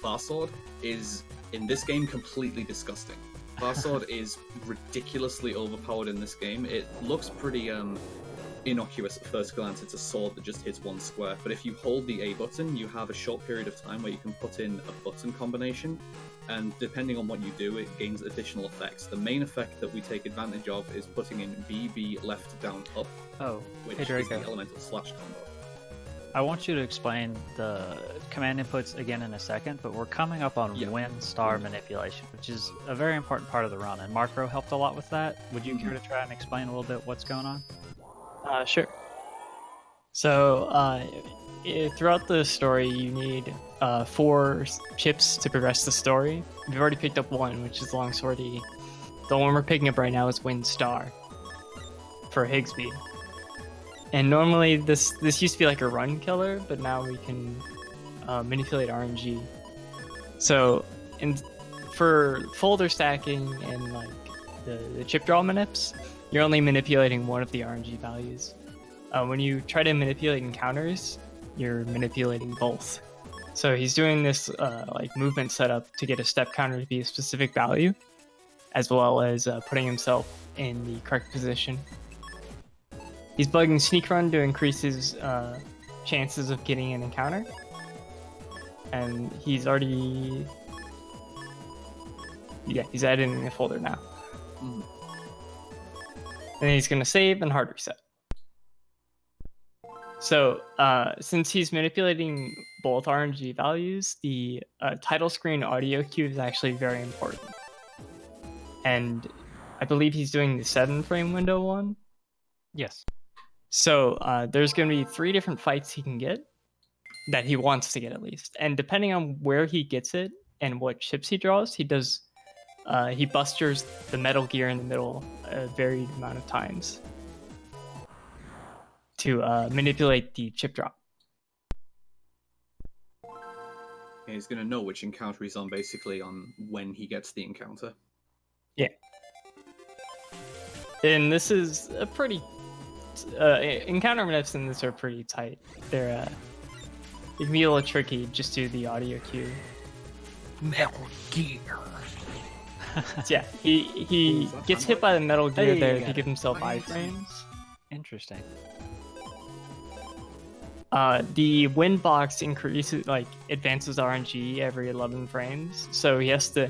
Farsword, is in this game completely disgusting. Farsword is ridiculously overpowered in this game. It looks pretty innocuous at first glance. It's a sword that just hits one square, but if you hold the A button, you have a short period of time where you can put in a button combination, and depending on what you do, it gains additional effects. The main effect that we take advantage of is putting in B, left, down, up, Oh, which hey is the Draco. elemental slash combo. I want you to explain the command inputs again in a second, but we're coming up on Yeah. win star manipulation, which is a very important part of the run, and Macro helped a lot with that. Would you care to try and explain a little bit what's going on? Sure. So, throughout the story, you need 4 chips to progress the story. We've already picked up 1, which is Longsword E. The one we're picking up right now is Wind Star for Higsby. And normally this used to be like a run killer, but now we can manipulate RNG. So, for folder stacking and like the chip draw manips, you're only manipulating one of the RNG values. When you try to manipulate encounters, you're manipulating both. So he's doing this like movement setup to get a step counter to be a specific value, as well as putting himself in the correct position. He's bugging Sneak Run to increase his chances of getting an encounter. And he's already... Yeah, he's added in the folder now. Mhm. And he's going to save and hard reset. So, since he's manipulating both RNG values, the title screen audio cue is actually very important. And I believe he's doing the 7-frame window one. Yes. So, there's going to be 3 different fights he can get, that he wants to get at least. And depending on where he gets it and what chips he draws, he busters the Metal Gear in the middle a varied amount of times to manipulate the chip drop. Yeah, he's going to know which encounter he's on basically on when he gets the encounter. And this is a pretty... encounter manips in this are pretty tight. They're it can be a little tricky just due to the audio cue. Metal Gear. Yeah, he Is that gets fanboy? hit by the Metal Gear Hey, there you to got give it. himself Right. iframes. Interesting. The wind box increases, like, advances RNG every 11 frames, so he has to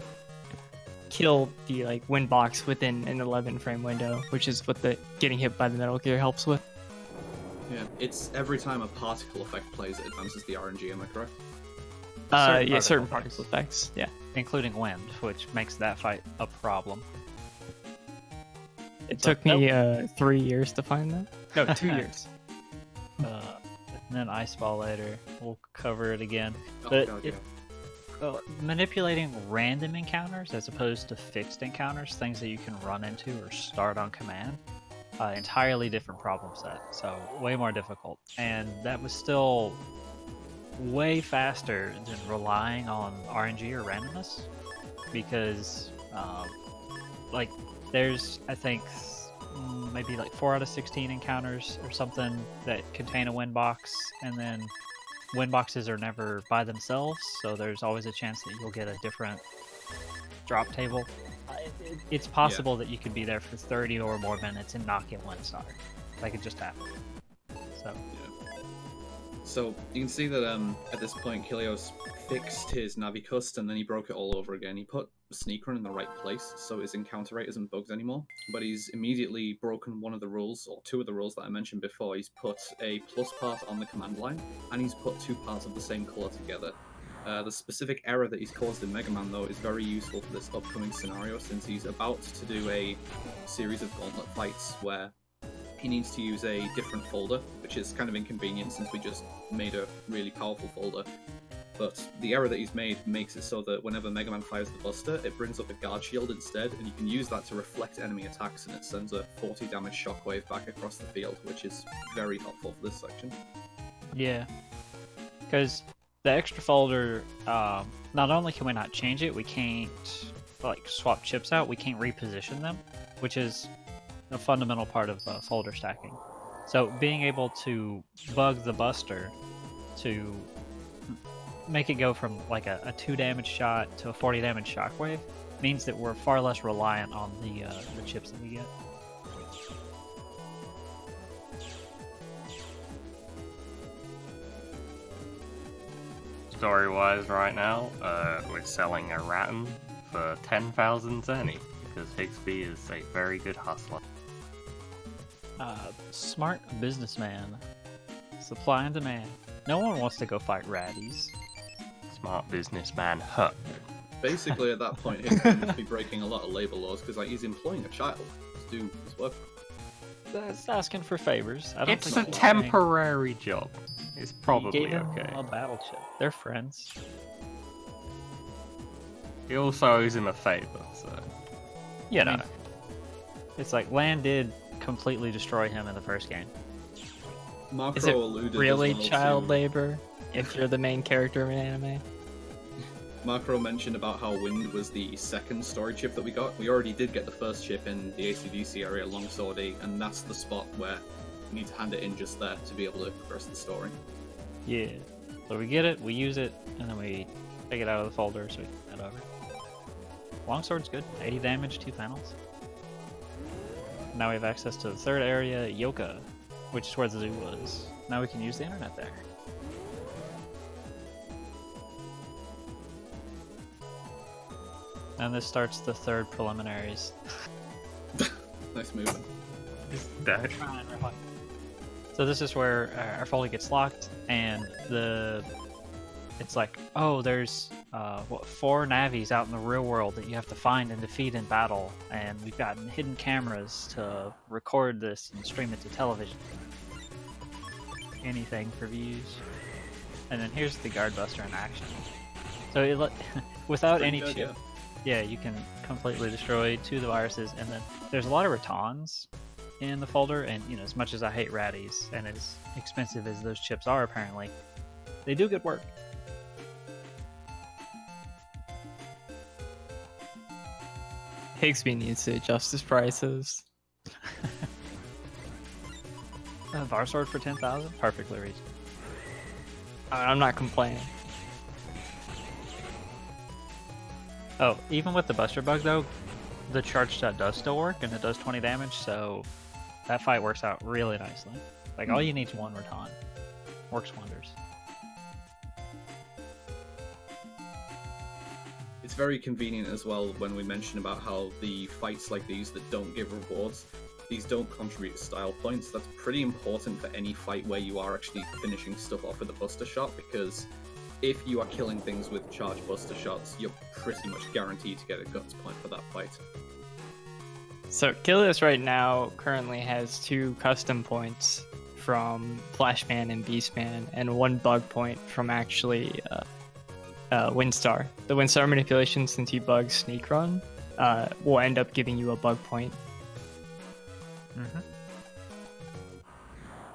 kill the like wind box within an 11 frame window, which is what the getting hit by the Metal Gear helps with. Yeah, it's every time a particle effect plays, it advances the RNG, am I correct? Certain particle particle effects. Yeah, Including wind, which makes that fight a problem. it took me 3 years to find that. No, 2 years. And then Ice Ball later. We'll cover it again. Oh, But God, it- manipulating random encounters as opposed to fixed encounters, things that you can run into or start on command, entirely different problem set. So way more difficult. And that was still way faster than relying on RNG or randomness, because like there's I think maybe like 4 out of 16 encounters or something that contain a win box, and then win boxes are never by themselves, so there's always a chance that you'll get a different drop table. It's possible that you could be there for 30 or more minutes and not get 1 star. That could just happen. So So you can see that at this point, Kilios fixed his Navi cust and then he broke it all over again. He put Sneak Run in the right place, so his encounter rate isn't bugged anymore. But he's immediately broken one of the rules, or 2 of the rules that I mentioned before. He's put a plus part on the command line, and he's put 2 parts of the same color together. The specific error that he's caused in Mega Man, though, is very useful for this upcoming scenario, since he's about to do a series of gauntlet fights where he needs to use a different folder, which is kind of inconvenient since we just made a really powerful folder. But the error that he's made makes it so that whenever Mega Man fires the Buster, it brings up a guard shield instead, and you can use that to reflect enemy attacks, and it sends a 40 damage shockwave back across the field, which is very helpful for this section. Yeah, because the extra folder, not only can we not change it, we can't like swap chips out, we can't reposition them, which is a fundamental part of folder stacking. So being able to bug the Buster to make it go from like a 2 damage shot to a 40 damage shockwave means that we're far less reliant on the chips that we get. Story-wise, right now, we're selling a Rattan for 10,000 Zenny, because Higsby is a very good hustler. Smart businessman. Supply and demand. No one wants to go fight raddies. Smart businessman, huh? Basically, at that point, he must be breaking a lot of labor laws, because like, he's employing a child to do his work. That's asking for favors. I don't It's a think he's temporary job. It's saying- probably He gave him okay. a battle chip. They're friends. He also owes him a favor, so... You know. It's like Land did completely destroy him in the first game. Macro Is it alluded really as well child to... labor if you're the main character of an anime? Macro mentioned about how Wind was the second story chip that we got. We already did get the first chip in the ACDC area, Longsword E, and that's the spot where we need to hand it in just there to be able to progress the story. Yeah. So we get it, we use it, and then we take it out of the folder so we can head over. Longsword's good. 80 damage, 2 panels. Now we have access to the third area, Yoka, which is where the zoo was. Now we can use the internet there. And this starts the third preliminaries. Nice movement. That- So this is where our folder gets locked, and it's like, oh, there's 4 Navis out in the real world that you have to find and defeat in battle, and we've gotten hidden cameras to record this and stream it to television. Anything for views. And then here's the Guard Buster in action. So without Pretty any good, chip, yeah, you can completely destroy 2 of the viruses, and then there's a lot of ratans in the folder, and you know, as much as I hate raddies, and as expensive as those chips are apparently, they do good work. Higsby needs to adjust his prices. Var sword for 10,000, perfectly reasonable. I'm not complaining. Oh, even with the Buster bug though, the charge shot does still work, and it does 20 damage, so that fight works out really nicely. Like all you need is 1 Ratan. Works wonders. It's very convenient as well when we mention about how the fights like these that don't give rewards, these don't contribute to style points. That's pretty important for any fight where you are actually finishing stuff off with a Buster Shot, because if you are killing things with charge Buster Shots, you're pretty much guaranteed to get a Guts point for that fight. So Kilius right now currently has 2 custom points from Flashman and Beastman, and 1 bug point from actually Windstar. The Windstar manipulation, since you bug Sneak Run, will end up giving you a bug point. Mm-hmm.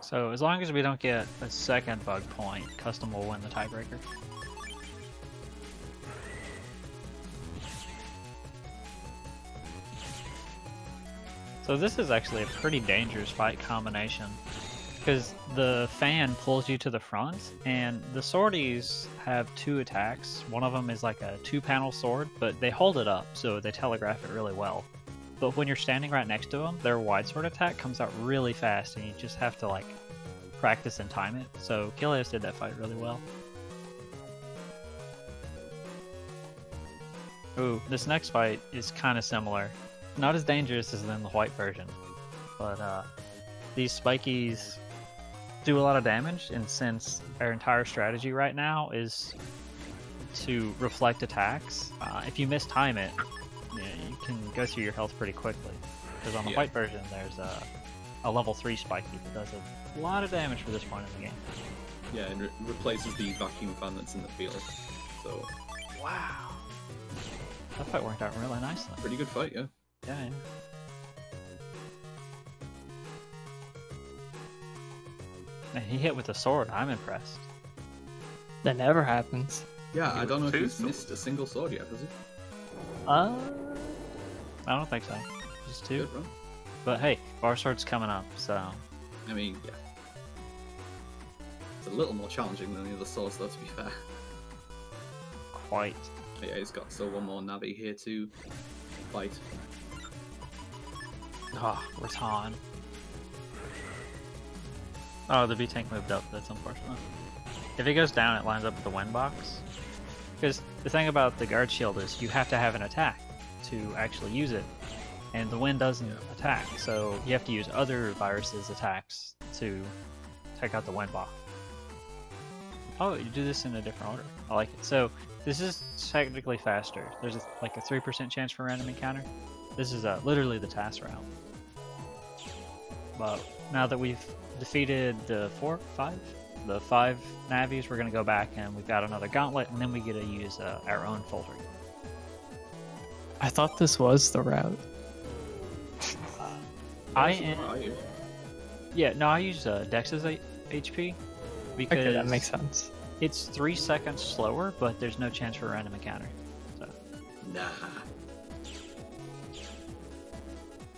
So as long as we don't get a second bug point, Custom will win the tiebreaker. So this is actually a pretty dangerous fight combination, because the fan pulls you to the front, and the swordies have 2 attacks. One of them is like a 2-panel sword, but they hold it up, so they telegraph it really well. But when you're standing right next to them, their wide sword attack comes out really fast, and you just have to like practice and time it. So Kilius did that fight really well. Ooh, this next fight is kind of similar. Not as dangerous as in the white version, but these spikies do a lot of damage, and since our entire strategy right now is to reflect attacks. If you mistime it, you can go through your health pretty quickly. Because on the white version, there's a level 3 spiky that does a lot of damage for this point in the game. Yeah, and it replaces the vacuum fan that's in the field. So, Wow. That fight worked out really nicely. pretty good fight, yeah. Yeah, yeah. Man, he hit with a sword. I'm impressed. That never happens. Yeah, I don't know if two he's swords. missed a single sword yet, has he? I don't think so. Just two. Good run. But hey, Bar Sword's coming up, so I mean, yeah. It's a little more challenging than the other swords, though, to be fair. quite. But yeah, he's got still one more Navi here to fight. Ah, Rattan. Oh, the V-Tank moved up. That's unfortunate. If it goes down, it lines up with the wind box. Because the thing about the guard shield is you have to have an attack to actually use it. And the wind doesn't attack, so you have to use other viruses' attacks to take out the wind box. Oh, you do this in a different order. I like it. So this is technically faster. There's like a 3% chance for random encounter. This is literally the task round. But now that we've defeated the five Navis, we're gonna go back and we've got another gauntlet, and then we get to use our own folder. I thought this was the route. I use Dex's HP because Okay, that makes sense. it's 3 seconds slower, but there's no chance for a random encounter. So Nah.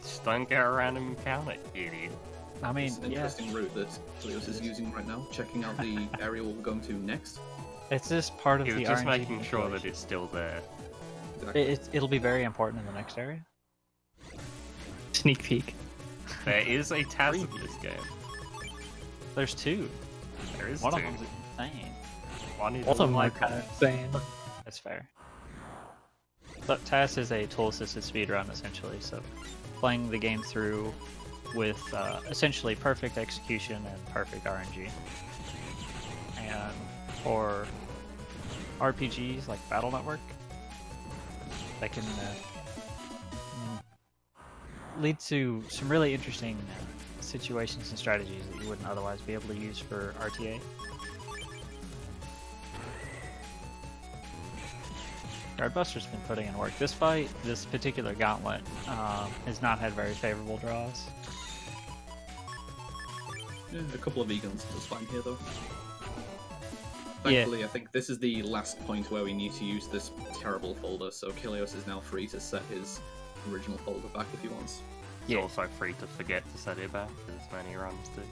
Just don't get a random encounter, idiot. I mean, It's an yeah, interesting route that Cleos is using right now. Checking out the area we're going to next. it's just part of He was the just RNG making sure that manipulation. it's still there. Exactly. It'll be very important in the next area. Sneak peek. There is a Taz in this game. There's two. There is One two. of them's insane. One is Both of them are like kind of insane. That's fair. But TAS is a tool-assisted speedrun, essentially, so playing the game through with essentially perfect execution and perfect RNG. And for RPGs like Battle Network, that can lead to some really interesting situations and strategies that you wouldn't otherwise be able to use for RTA. Guardbuster's been putting in work. This fight, this particular gauntlet, has not had very favorable draws. Yeah, a couple of vegans was fine here though. Yeah. Thankfully, I think this is the last point where we need to use this terrible folder, so Kilios is now free to set his original folder back if he wants. He's also free to forget to set it back, as many runs do.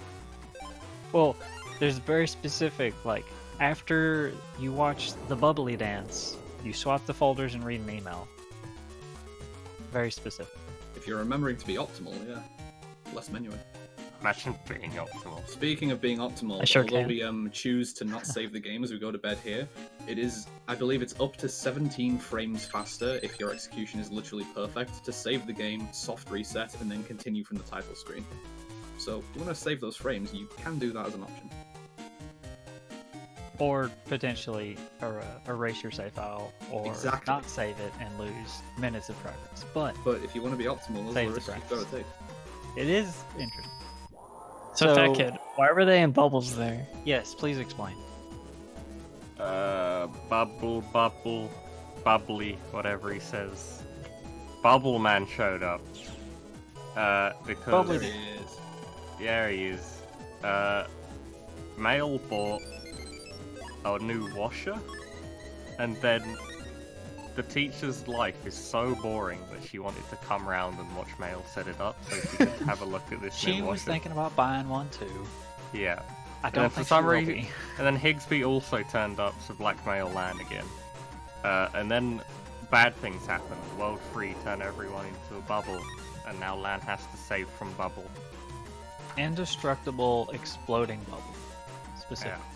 Well, there's very specific, like, after you watch the bubbly dance, you swap the folders and read an email. Very specific. If you're remembering to be optimal, yeah. Less menuing. Imagine being optimal. Speaking of being optimal, I sure although can. we choose to not save the game as we go to bed here, it is, I believe it's up to 17 frames faster if your execution is literally perfect to save the game, soft reset, and then continue from the title screen. So if you want to save those frames, you can do that as an option. Or potentially erase your save file, or Exactly. not save it and lose minutes of progress. But But if you want to be optimal, those Save are the the risks you've got to take. it is interesting. So, Fat Kid, why were they in bubbles there? Yes, please explain. Bubbly, whatever he says. Bubble Man showed up. Because Bubbly There he is. yeah, he is. Mail bought a new washer, and then the teacher's life is so boring that she wanted to come round and watch Mail set it up so she could have a look at this She new was washer. thinking about buying one too. Yeah. I then don't for think some she will reason- be. And then Higsby also turned up to blackmail Lan again. And then bad things happened. World 3 turned everyone into a bubble, and now Lan has to save from bubble. Indestructible exploding bubble. Specific. Yeah.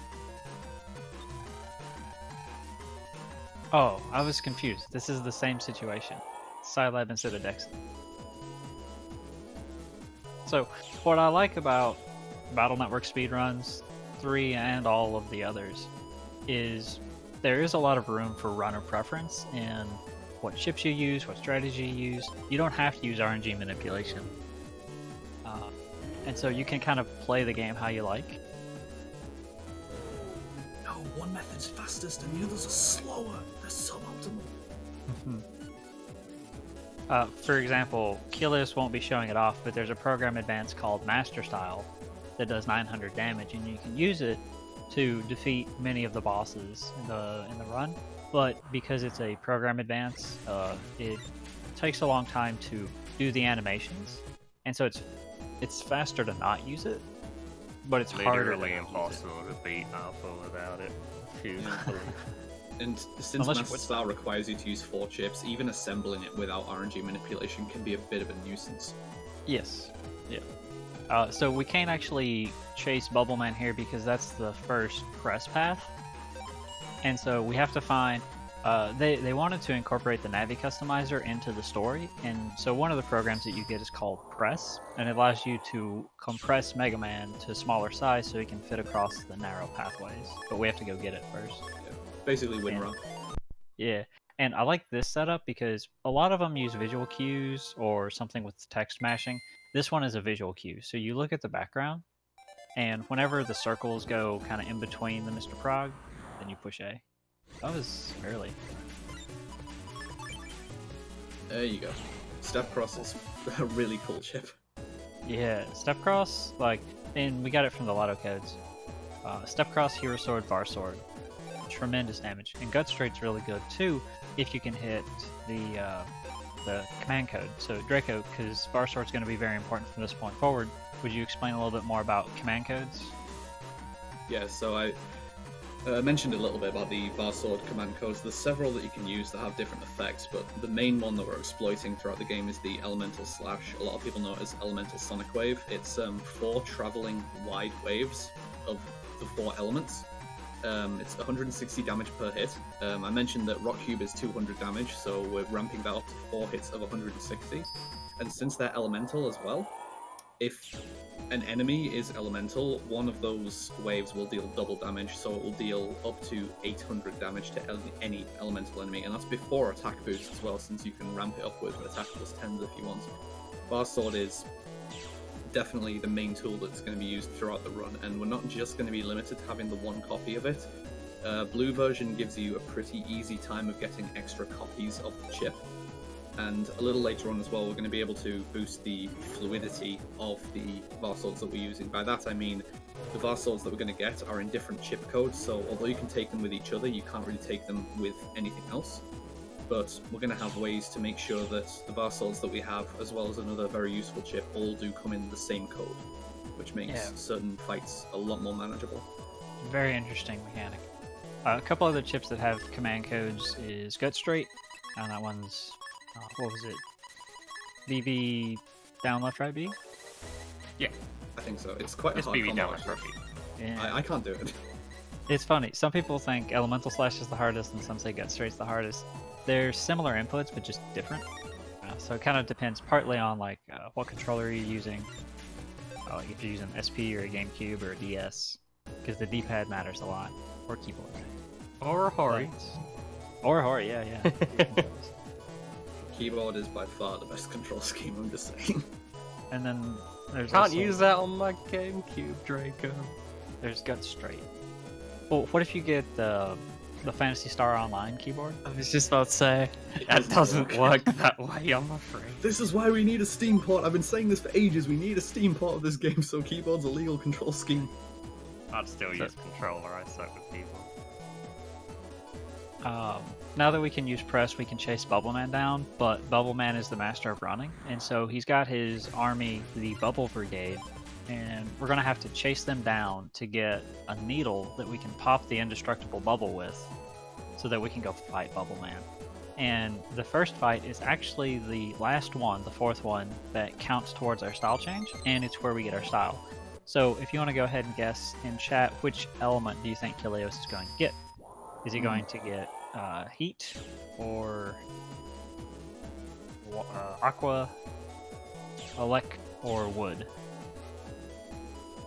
Oh, I was confused. This is the same situation. Scilab instead of Dex. So, what I like about Battle Network speedruns, 3 and all of the others, is there is a lot of room for runner preference in what chips you use, what strategy you use. You don't have to use RNG manipulation. And so you can kind of play the game how you like. No, one method's fastest and the others are slower. They're suboptimal. For example, Kilios won't be showing it off, but there's a program advance called Master Style that does 900 damage, and you can use it to defeat many of the bosses in the run. But because it's a program advance, it takes a long time to do the animations, and so it's faster to not use it, but it's harder to Literally not use it. impossible to beat Alpha without it. And since Unless you Master put- Style requires you to use 4 chips, even assembling it without RNG manipulation can be a bit of a nuisance. Yes. Yeah. So we can't actually chase Bubbleman here because that's the first press path. And so we have to find... they wanted to incorporate the Navi customizer into the story, and so one of the programs that you get is called Press, and it allows you to compress Mega Man to smaller size so he can fit across the narrow pathways. But we have to go get it first. Basically win Yeah. run. Yeah, and I like this setup because a lot of them use visual cues or something with text mashing. This one is a visual cue. So you look at the background, and whenever the circles go kind of in between the Mr. Prog, then you push A. That was early. There you go. Step Cross is a really cool chip. Yeah, Step Cross, like, and we got it from the Lotto codes. Step Cross, Hero Sword, Bar Sword. Tremendous damage. And Gut Straight's really good too if you can hit the command code. So Draco, because Bar Sword's going to be very important from this point forward, would you explain a little bit more about command codes? Yeah, so I mentioned a little bit about the Bar Sword command codes. There's several that you can use that have different effects, but the main one that we're exploiting throughout the game is the Elemental Slash. A lot of people know it as Elemental Sonic Wave. It's 4 traveling wide waves of the 4 elements. It's 160 damage per hit. I mentioned that Rock Cube is 200 damage, so we're ramping that up to 4 hits of 160. And since they're elemental as well, if an enemy is elemental, one of those waves will deal double damage, so it will deal up to 800 damage to any elemental enemy, and that's before attack boost as well, since you can ramp it up with attack plus 10s if you want. Bar Sword is definitely the main tool that's going to be used throughout the run, and we're not just going to be limited to having the 1 copy of it. Blue version gives you a pretty easy time of getting extra copies of the chip, and a little later on as well we're going to be able to boost the fluidity of the Var Swords that we're using. By that I mean the Var Swords that we're going to get are in different chip codes, so although you can take them with each other, you can't really take them with anything else. But we're going to have ways to make sure that the Var Swords that we have, as well as another very useful chip, all do come in the same code, which makes certain fights a lot more manageable. Very interesting mechanic. A couple other chips that have command codes is Gut Straight, and that one's, what was it? BB down, left, right, B? I think so. It's quite a It's hard BB combo, down actually. trophy. Yeah. I can't do it. It's funny. Some people think Elemental Slash is the hardest, and some say Gut Straight's the hardest. They're similar inputs, but just different. So it kind of depends partly on like what controller you're using. Like if you're using SP or a GameCube or a DS, because the D-pad matters a lot, or keyboard. Or a Hori. Or a Hori, yeah. Keyboard is by far the best control scheme, I'm just saying. And then there's Can't also, use that on my GameCube, Draco. There's Gut Straight. Well, what if you get the Phantasy Star Online keyboard? I was just about to say. That doesn't work that way, I'm afraid. This is why we need a Steam port. I've been saying this for ages. We need a Steam port of this game so keyboard's a legal control scheme. I'd still use controller, I suck with keyboard. Now that we can use press, we can chase Bubbleman down, but Bubbleman is the master of running, and so he's got his army, the Bubble Brigade, and we're going to have to chase them down to get a needle that we can pop the indestructible bubble with, so that we can go fight Bubbleman. And the first fight is actually the last one, the 4th one, that counts towards our style change, and it's where we get our style. So if you want to go ahead and guess in chat, which element do you think Kilios is going to get? Is he going to get heat, or aqua, elec, or wood?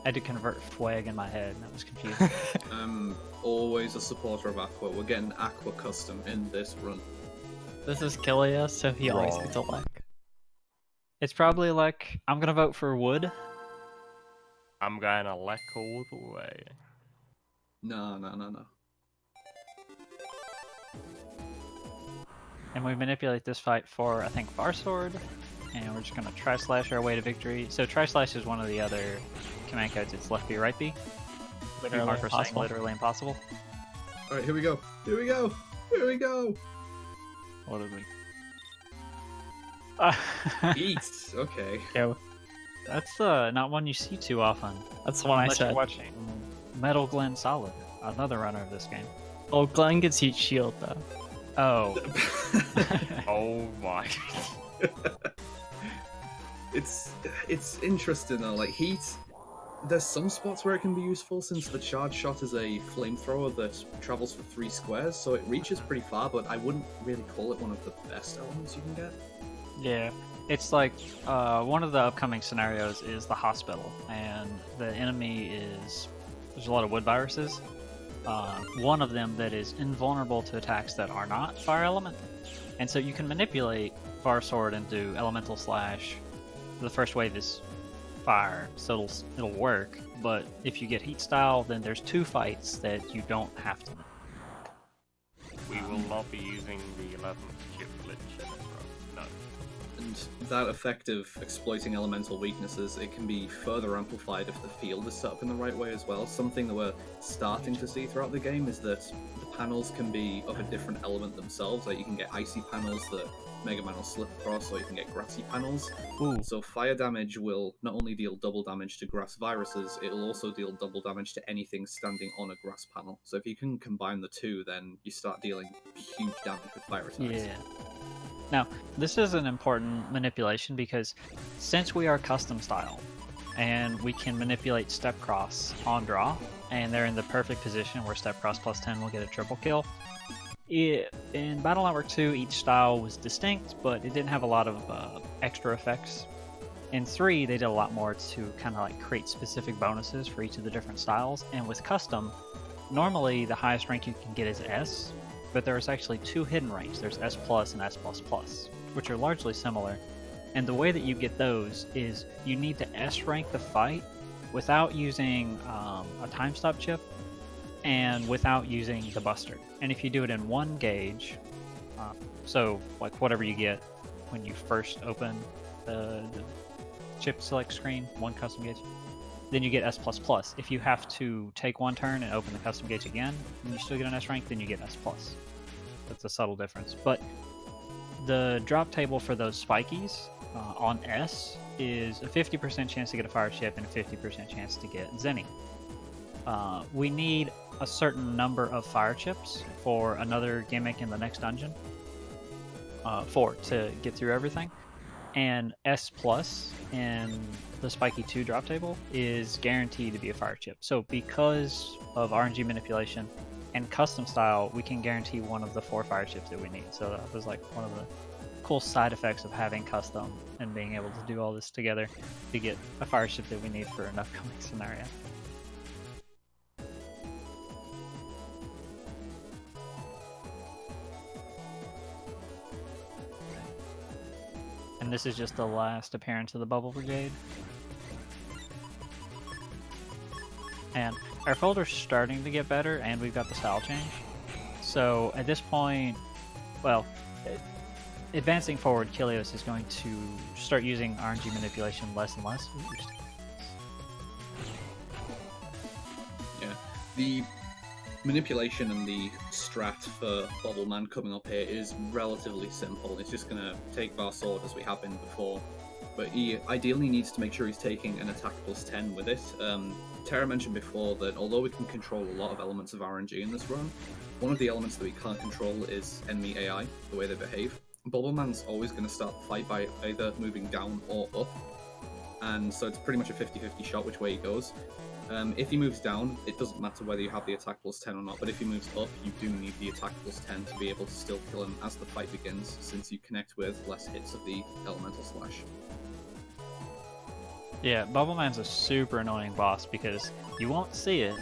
I had to convert Fwag in my head, and that was confusing. I'm always a supporter of Aqua. We're getting Aqua custom in this run. This is Killia, so he always Wrong. gets a luck. It's probably like, I'm gonna vote for Wood. I'm going to Lek all the way. No. And we manipulate this fight for, I think, Varsword. And we're just gonna Tri-Slash our way to victory. So Tri-Slash is one of the other command codes. It's left B, right B. Literally Mark was saying impossible. literally impossible. All right, here we go. What did we? Eat. Okay. Go. That's not one you see too often. That's the one I Unless you're said. watching Metal Glen Solid, another runner of this game. Oh, Glenn gets heat shield though. Oh, Oh my. It's interesting though. Like heat, there's some spots where it can be useful since the charge shot is a flamethrower that travels for 3 squares, so it reaches pretty far. But I wouldn't really call it one of the best elements you can get. yeah. It's like one of the upcoming scenarios is the hospital, and the enemy is there's a lot of wood viruses. One of them that is invulnerable to attacks that are not fire element, and so you can manipulate Varsword and do elemental slash. The first wave is fire, so it'll work. But if you get heat style, then there's 2 fights that you don't have to. We will not be using the 11th chip glitch. No. And that effect of exploiting elemental weaknesses, it can be further amplified if the field is set up in the right way as well. Something that we're starting to see throughout the game is that the panels can be of a different element themselves. Like you can get icy panels that Mega Man will slip across, or you can get grassy panels. Ooh. So fire damage will not only deal double damage to grass viruses, it'll also deal double damage to anything standing on a grass panel. So if you can combine the two, then you start dealing huge damage with fire attacks. Yeah. Now, this is an important manipulation because since we are custom style and we can manipulate step cross on draw, and they're in the perfect position where step cross plus 10 will get a triple kill. In Battle Network 2, each style was distinct, but it didn't have a lot of extra effects. In 3, they did a lot more to kind of like create specific bonuses for each of the different styles. And with custom, normally the highest rank you can get is S, but there's actually 2 hidden ranks. There's S plus and S plus plus, which are largely similar. And the way that you get those is you need to S rank the fight without using a time stop chip and without using the buster. And if you do it in 1 gauge, so like whatever you get when you first open the chip select screen, 1 custom gauge, then you get S++. If you have to take 1 turn and open the custom gauge again, and you still get an S rank, then you get S+. That's a subtle difference. But the drop table for those spikies on S is a 50% chance to get a fire chip and a 50% chance to get Zenny. We need a certain number of fire chips for another gimmick in the next dungeon, 4 to get through everything. And S plus in the Spiky 2 drop table is guaranteed to be a fire chip. So because of RNG manipulation and custom style, we can guarantee one of the 4 fire chips that we need. So that was like one of the cool side effects of having custom and being able to do all this together to get a fire chip that we need for an upcoming scenario. And this is just the last appearance of the Bubble Brigade. And our folder's starting to get better, and we've got the style change. So at this point, well, advancing forward, Kilios is going to start using RNG manipulation less and less. Yeah, the manipulation and the strat for Bobbleman coming up here is relatively simple. It's just going to take Varsword as we have been before, but he ideally needs to make sure he's taking an attack plus 10 with it. Tara mentioned before that although we can control a lot of elements of RNG in this run, one of the elements that we can't control is enemy AI, the way they behave. Bobbleman's always going to start the fight by either moving down or up, and so it's pretty much a 50-50 shot which way he goes. If he moves down, it doesn't matter whether you have the attack plus 10 or not, but if he moves up, you do need the attack plus 10 to be able to still kill him as the fight begins, since you connect with less hits of the elemental slash. Yeah, Bubble Man's a super annoying boss because you won't see it,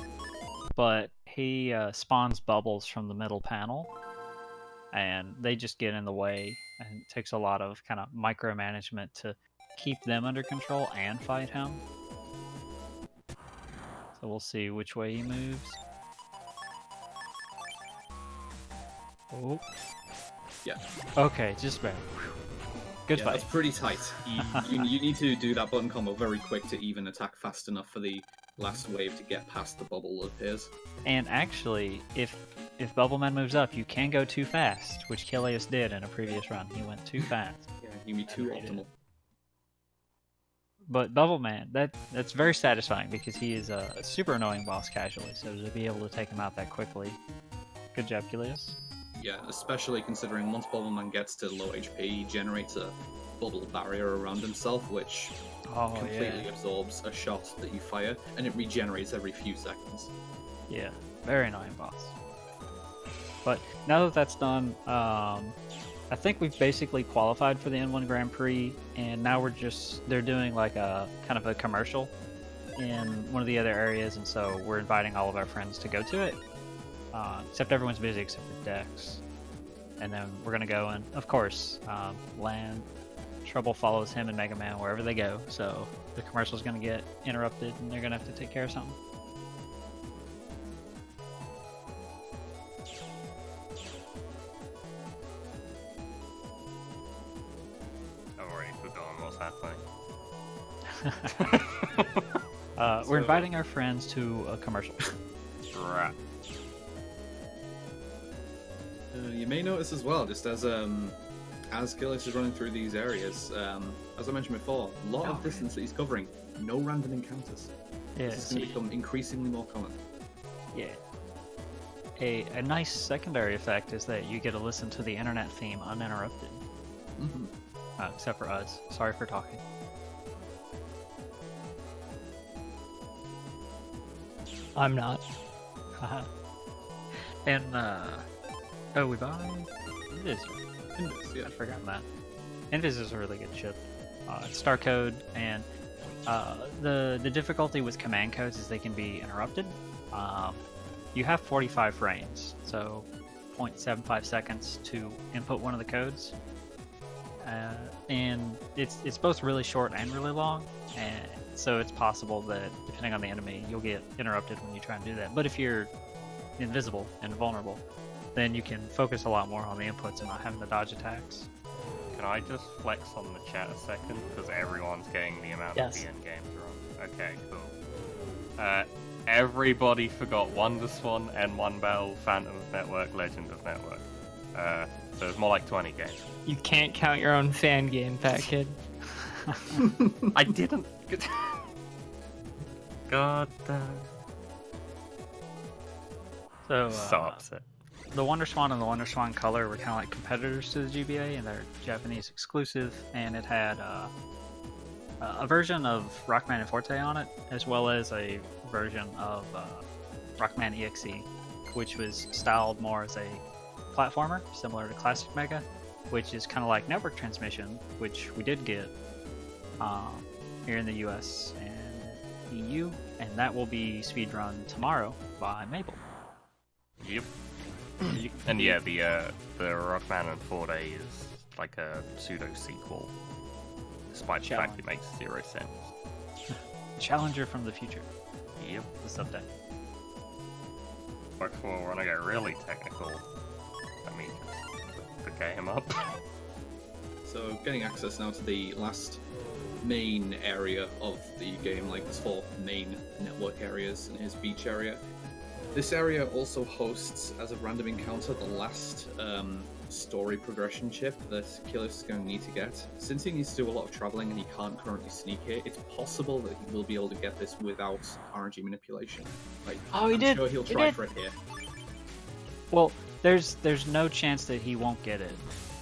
but he spawns bubbles from the middle panel, and they just get in the way, and it takes a lot of kind of micromanagement to keep them under control and fight him. So we'll see which way he moves. Oh. Yeah. Okay, just barely. Good Yeah, fight. that's pretty tight. You need to do that button combo very quick to even attack fast enough for the last wave to get past the bubble that appears. And actually, if Bubbleman moves up, you can go too fast, which Kilius did in a previous run. He went too fast. Yeah, you can be too optimal. But Bubbleman, that's very satisfying because he is a super annoying boss casually, so to be able to take him out that quickly, good job, Kilius. Yeah, especially considering once Bubbleman gets to low HP, he generates a bubble barrier around himself, which completely absorbs a shot that you fire, and it regenerates every few seconds. Yeah, very annoying boss. But now that that's done, I think we've basically qualified for the N1 Grand Prix, and now they're doing like a kind of a commercial in one of the other areas, and so we're inviting all of our friends to go to it. Except everyone's busy except for Dex. And then we're gonna go and, of course, land. Trouble follows him and Mega Man wherever they go, so the commercial's gonna get interrupted and they're gonna have to take care of something. I've already forgotten what's happening. We're inviting our friends to a commercial. Right. You may notice as well, just as Kilius is running through these areas, as I mentioned before, a lot of distance that he's covering, no random encounters. Yeah, This is going to become increasingly more common. Yeah. A nice secondary effect is that you get to listen to the internet theme uninterrupted. Mm-hmm. Except for us. Sorry for talking. I'm not. And, oh, we buy Invis. Yeah. I forgot that. Invis is a really good ship. It's star code, and the difficulty with command codes is they can be interrupted. You have 45 frames, so 0.75 seconds to input one of the codes. And it's both really short and really long, and so it's possible that depending on the enemy, you'll get interrupted when you try and do that. But if you're invisible and vulnerable, then you can focus a lot more on the inputs and not having to dodge attacks. Can I just flex on the chat a second? Because everyone's getting the amount Yes. of the Endgames wrong. Okay, cool. Everybody forgot WonderSwan, N1 Battle, Phantom's Network, Legend of Network. So it's more like 20 games. You can't count your own fan game, fat kid. I didn't. God damn. So, So upset. the WonderSwan and the WonderSwan Color were kind of like competitors to the GBA, and they're Japanese exclusive, and it had a version of Rockman and Forte on it, as well as a version of Rockman EXE, which was styled more as a platformer, similar to Classic Mega, which is kind of like Network Transmission, which we did get here in the US and EU, and that will be speedrun tomorrow by Mabel. Yep. And yeah, the Rockman and Forte is like a pseudo sequel, despite the fact it makes 0 sense. Challenger from the future, Yep. the subtitle. But when I get really technical, I mean, just the game up. So getting access now to the last main area of the game, like there's 4 main network areas in his beach area. This area also hosts, as a random encounter, the last story progression chip that Kilius is going to need to get. Since he needs to do a lot of traveling and he can't currently sneak here, it's possible that he will be able to get this without RNG manipulation. Like, I'm sure he'll try for it here. Well, there's no chance that he won't get it,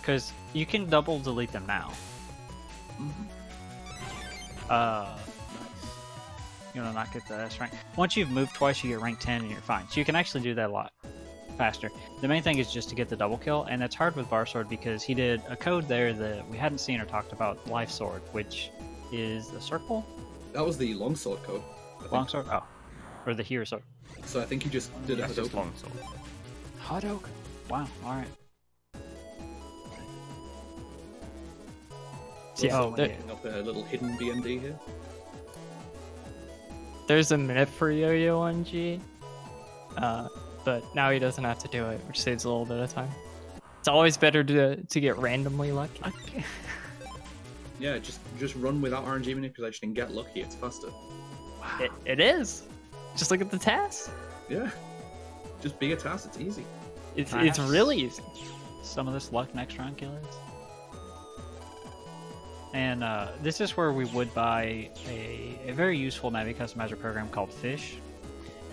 because you can double delete them now. You know, not get the S rank. Once you've moved twice, you get rank 10 and you're fine. So you can actually do that a lot faster. The main thing is just to get the double kill, and that's hard with Bar Sword because he did a code there that we hadn't seen or talked about, Life Sword, which is a circle. That was the longsword code. I think. Longsword? Oh. Or the hero sword. So I think you just did a That's just Hadouken. longsword. Hadouken. Wow, alright. See, Also, oh, there, making up a little hidden BMD here. there's a minute for Yo-Yo on G, but now he doesn't have to do it, which saves a little bit of time. It's always better to get randomly lucky. Yeah, just run without RNG manipulation and get lucky. It's faster. It is. Just look at the task. Yeah. Just be a task. It's easy. It's Nice. really easy. Some of this luck next round, killers. And this is where we would buy a very useful Navi customizer program called Fish.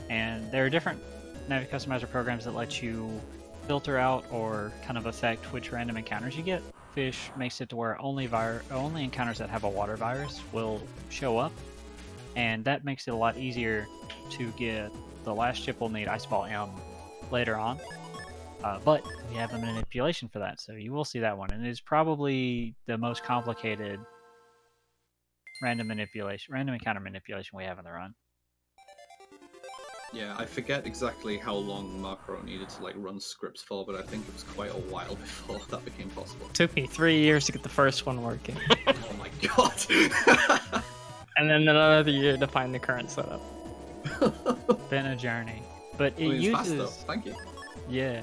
And there are different Navi customizer programs that let you filter out or kind of affect which random encounters you get. Fish makes it to where only encounters that have a water virus will show up, and that makes it a lot easier to get the last chip we'll need, Ice Ball M, later on. But we have a manipulation for that, so you will see that one, and it is probably the most complicated random encounter manipulation we have in the run. Yeah, I forget exactly how long Macro needed to like run scripts for, but I think it was quite a while before that became possible. Took me 3 years to get the first one working, Oh my god! and then another year to find the current setup. Been a journey, but it It's fast, though. uses Thank you. yeah,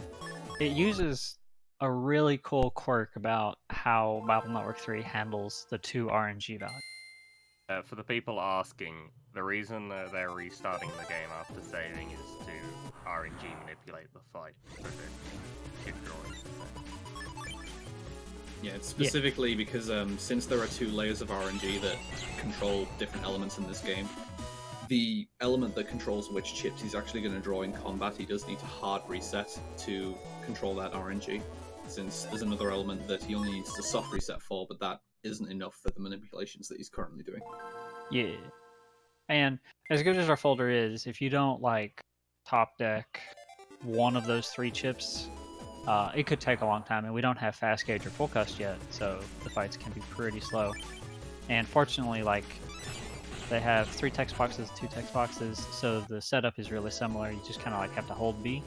it uses a really cool quirk about how Battle Network 3 handles the 2 RNG values. For the people asking, the reason they're restarting the game after saving is to RNG manipulate the fight. So that ship droids. Yeah, it's specifically because since there are 2 layers of RNG that control different elements in this game, the element that controls which chips he's actually going to draw in combat, he does need to hard reset to control that RNG, since there's another element that he only needs to soft reset for, but that isn't enough for the manipulations that he's currently doing. Yeah. And as good as our folder is, if you don't like top deck one of those 3 chips, it could take a long time, and we don't have fast gauge or full cust yet, so the fights can be pretty slow. And fortunately, like, they have 3 text boxes, 2 text boxes, so the setup is really similar. You just kind of like have to hold B,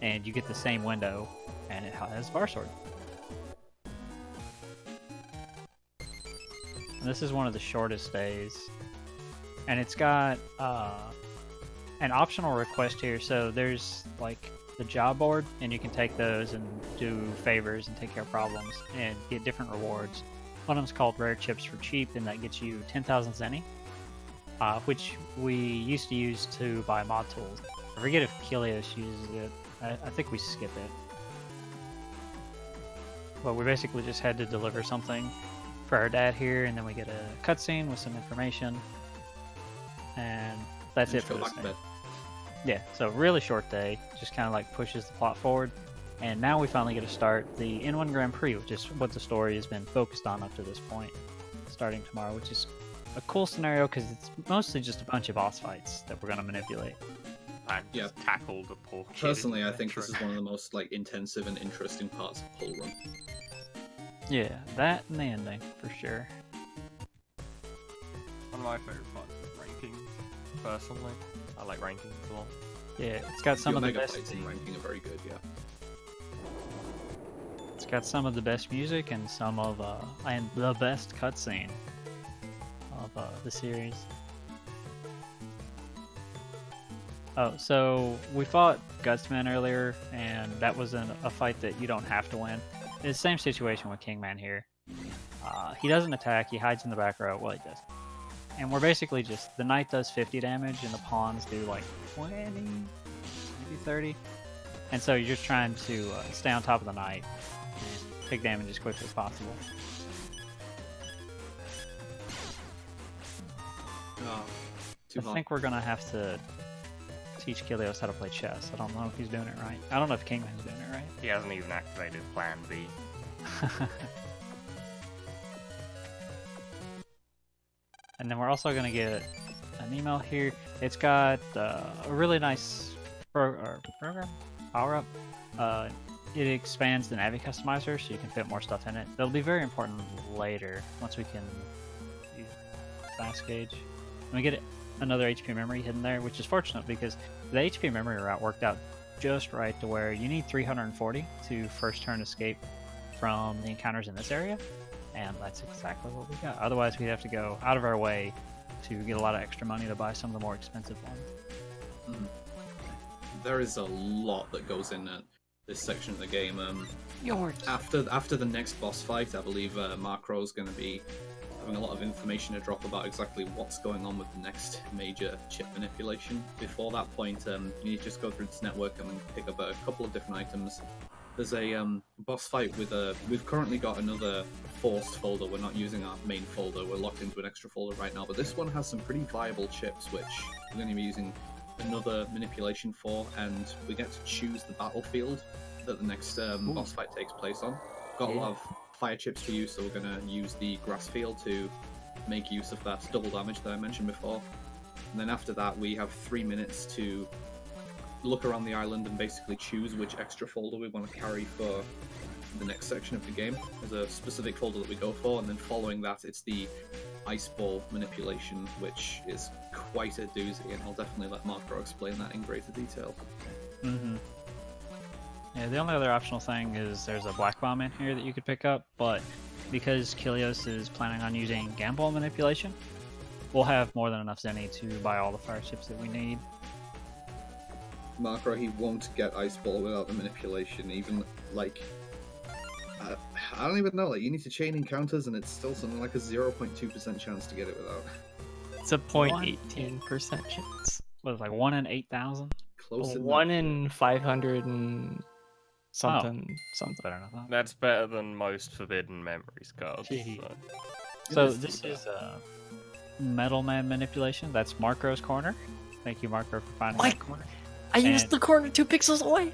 and you get the same window, and it has bar sword. And this is one of the shortest days. And it's got an optional request here. So there's like the job board, and you can take those and do favors and take care of problems and get different rewards. One of them's called Rare Chips for Cheap, and that gets you 10,000 Zenny, which we used to use to buy mod tools. I forget if Kilios uses it. I think we skip it. But we basically just had to deliver something for our dad here, and then we get a cutscene with some information, and that's And it just for go this back to day. bed. Yeah, so really short day, just kind of like pushes the plot forward, and now we finally get to start the N1 Grand Prix, which is what the story has been focused on up to this point, starting tomorrow, which is a cool scenario because it's mostly just a bunch of boss fights that we're going to manipulate. And Yeah. just tackle the poor kid. Personally, I think this is one of the most like intensive and interesting parts of Pull Run. Yeah, that and the ending, for sure. One of my favorite parts is rankings, personally. I like rankings a lot. Yeah, it's got some Your of the mega best fights in ranking are very good, yeah. It's got some of the best music and some of and the best cutscene of the series. Oh, so we fought Gutsman earlier, and that was a fight that you don't have to win. It's the same situation with Kingman here. He doesn't attack, he hides in the back row. Well, he does. And we're basically just, the knight does 50 damage, and the pawns do like 20, maybe 30. And so you're just trying to stay on top of the knight and take damage as quickly as possible. Oh, too I hot. think we're gonna have to teach Kilios how to play chess. I don't know if he's doing it right. I don't know if Kingman's doing it right. He hasn't even activated Plan B. And then we're also going to get an email here. It's got a really nice program, power-up. It expands the Navi customizer so you can fit more stuff in it. That'll be very important later once we can use fast gauge. And we get another HP memory hidden there, which is fortunate because the HP memory route worked out just right to where you need 340 to first turn escape from the encounters in this area, and that's exactly what we got. Otherwise, we'd have to go out of our way to get a lot of extra money to buy some of the more expensive ones. There is a lot that goes in this section of the game. Yours. After the next boss fight, I believe Markro's going to be having a lot of information to drop about exactly what's going on with the next major chip manipulation. Before that point, you need to just go through this network and pick up a couple of different items. There's a boss fight with we've currently got another forced folder. We're not using our main folder. We're locked into an extra folder right now, but this one has some pretty viable chips, which we're going to be using another manipulation for, and we get to choose the battlefield that the next boss fight takes place on. Got a lot of fire chips to use, so we're going to use the grass field to make use of that double damage that I mentioned before. And then after that, we have 3 minutes to look around the island and basically choose which extra folder we want to carry for the next section of the game. There's a specific folder that we go for, and then following that, it's the ice ball manipulation, which is quite a doozy, and I'll definitely let Marco explain that in greater detail. Yeah, the only other optional thing is there's a black bomb in here that you could pick up, but because Kilios is planning on using gamble manipulation, we'll have more than enough zenny to buy all the fire chips that we need. Marco, he won't get ice ball without the manipulation, even like I don't even know, like you need to chain encounters and it's still something like a 0.2% chance to get it without. It's a 0.18% chance. What, like 1 in 8,000? Close enough. 1 in 500 and something. Better than that. That's better than most Forbidden Memories cards. Gee. So. So this is Metal Man manipulation. That's Marco's corner. Thank you, Marco, for finding that corner. I used And- the corner 2 pixels away.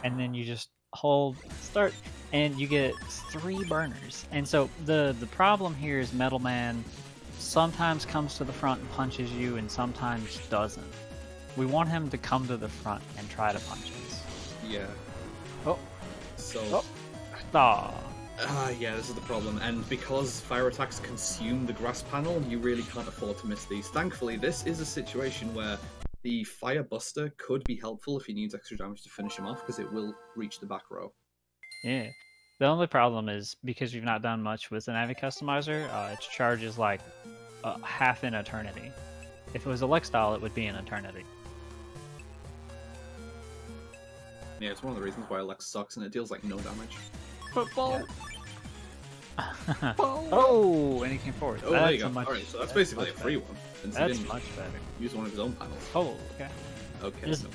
And then you just hold start, and you get 3 burners. And so the problem here is Metal Man sometimes comes to the front and punches you, and sometimes doesn't. We want him to come to the front and try to punch us. Yeah. Oh. So. Aw. Yeah, this is the problem, and because fire attacks consume the grass panel, you really can't afford to miss these. Thankfully, this is a situation where the Fire Buster could be helpful if he needs extra damage to finish him off, because it will reach the back row. Yeah. The only problem is because we've not done much with the Navi customizer, its charge is like half an eternity. If it was a Lex style, it would be an eternity. Yeah, it's one of the reasons why Lex sucks, and it deals like no damage. Football. Oh, and he came forward. Oh, there you go. Alright, so that's basically a much free better. one. Since he That's didn't much better. use one of his own panels. Oh, okay. Okay. Just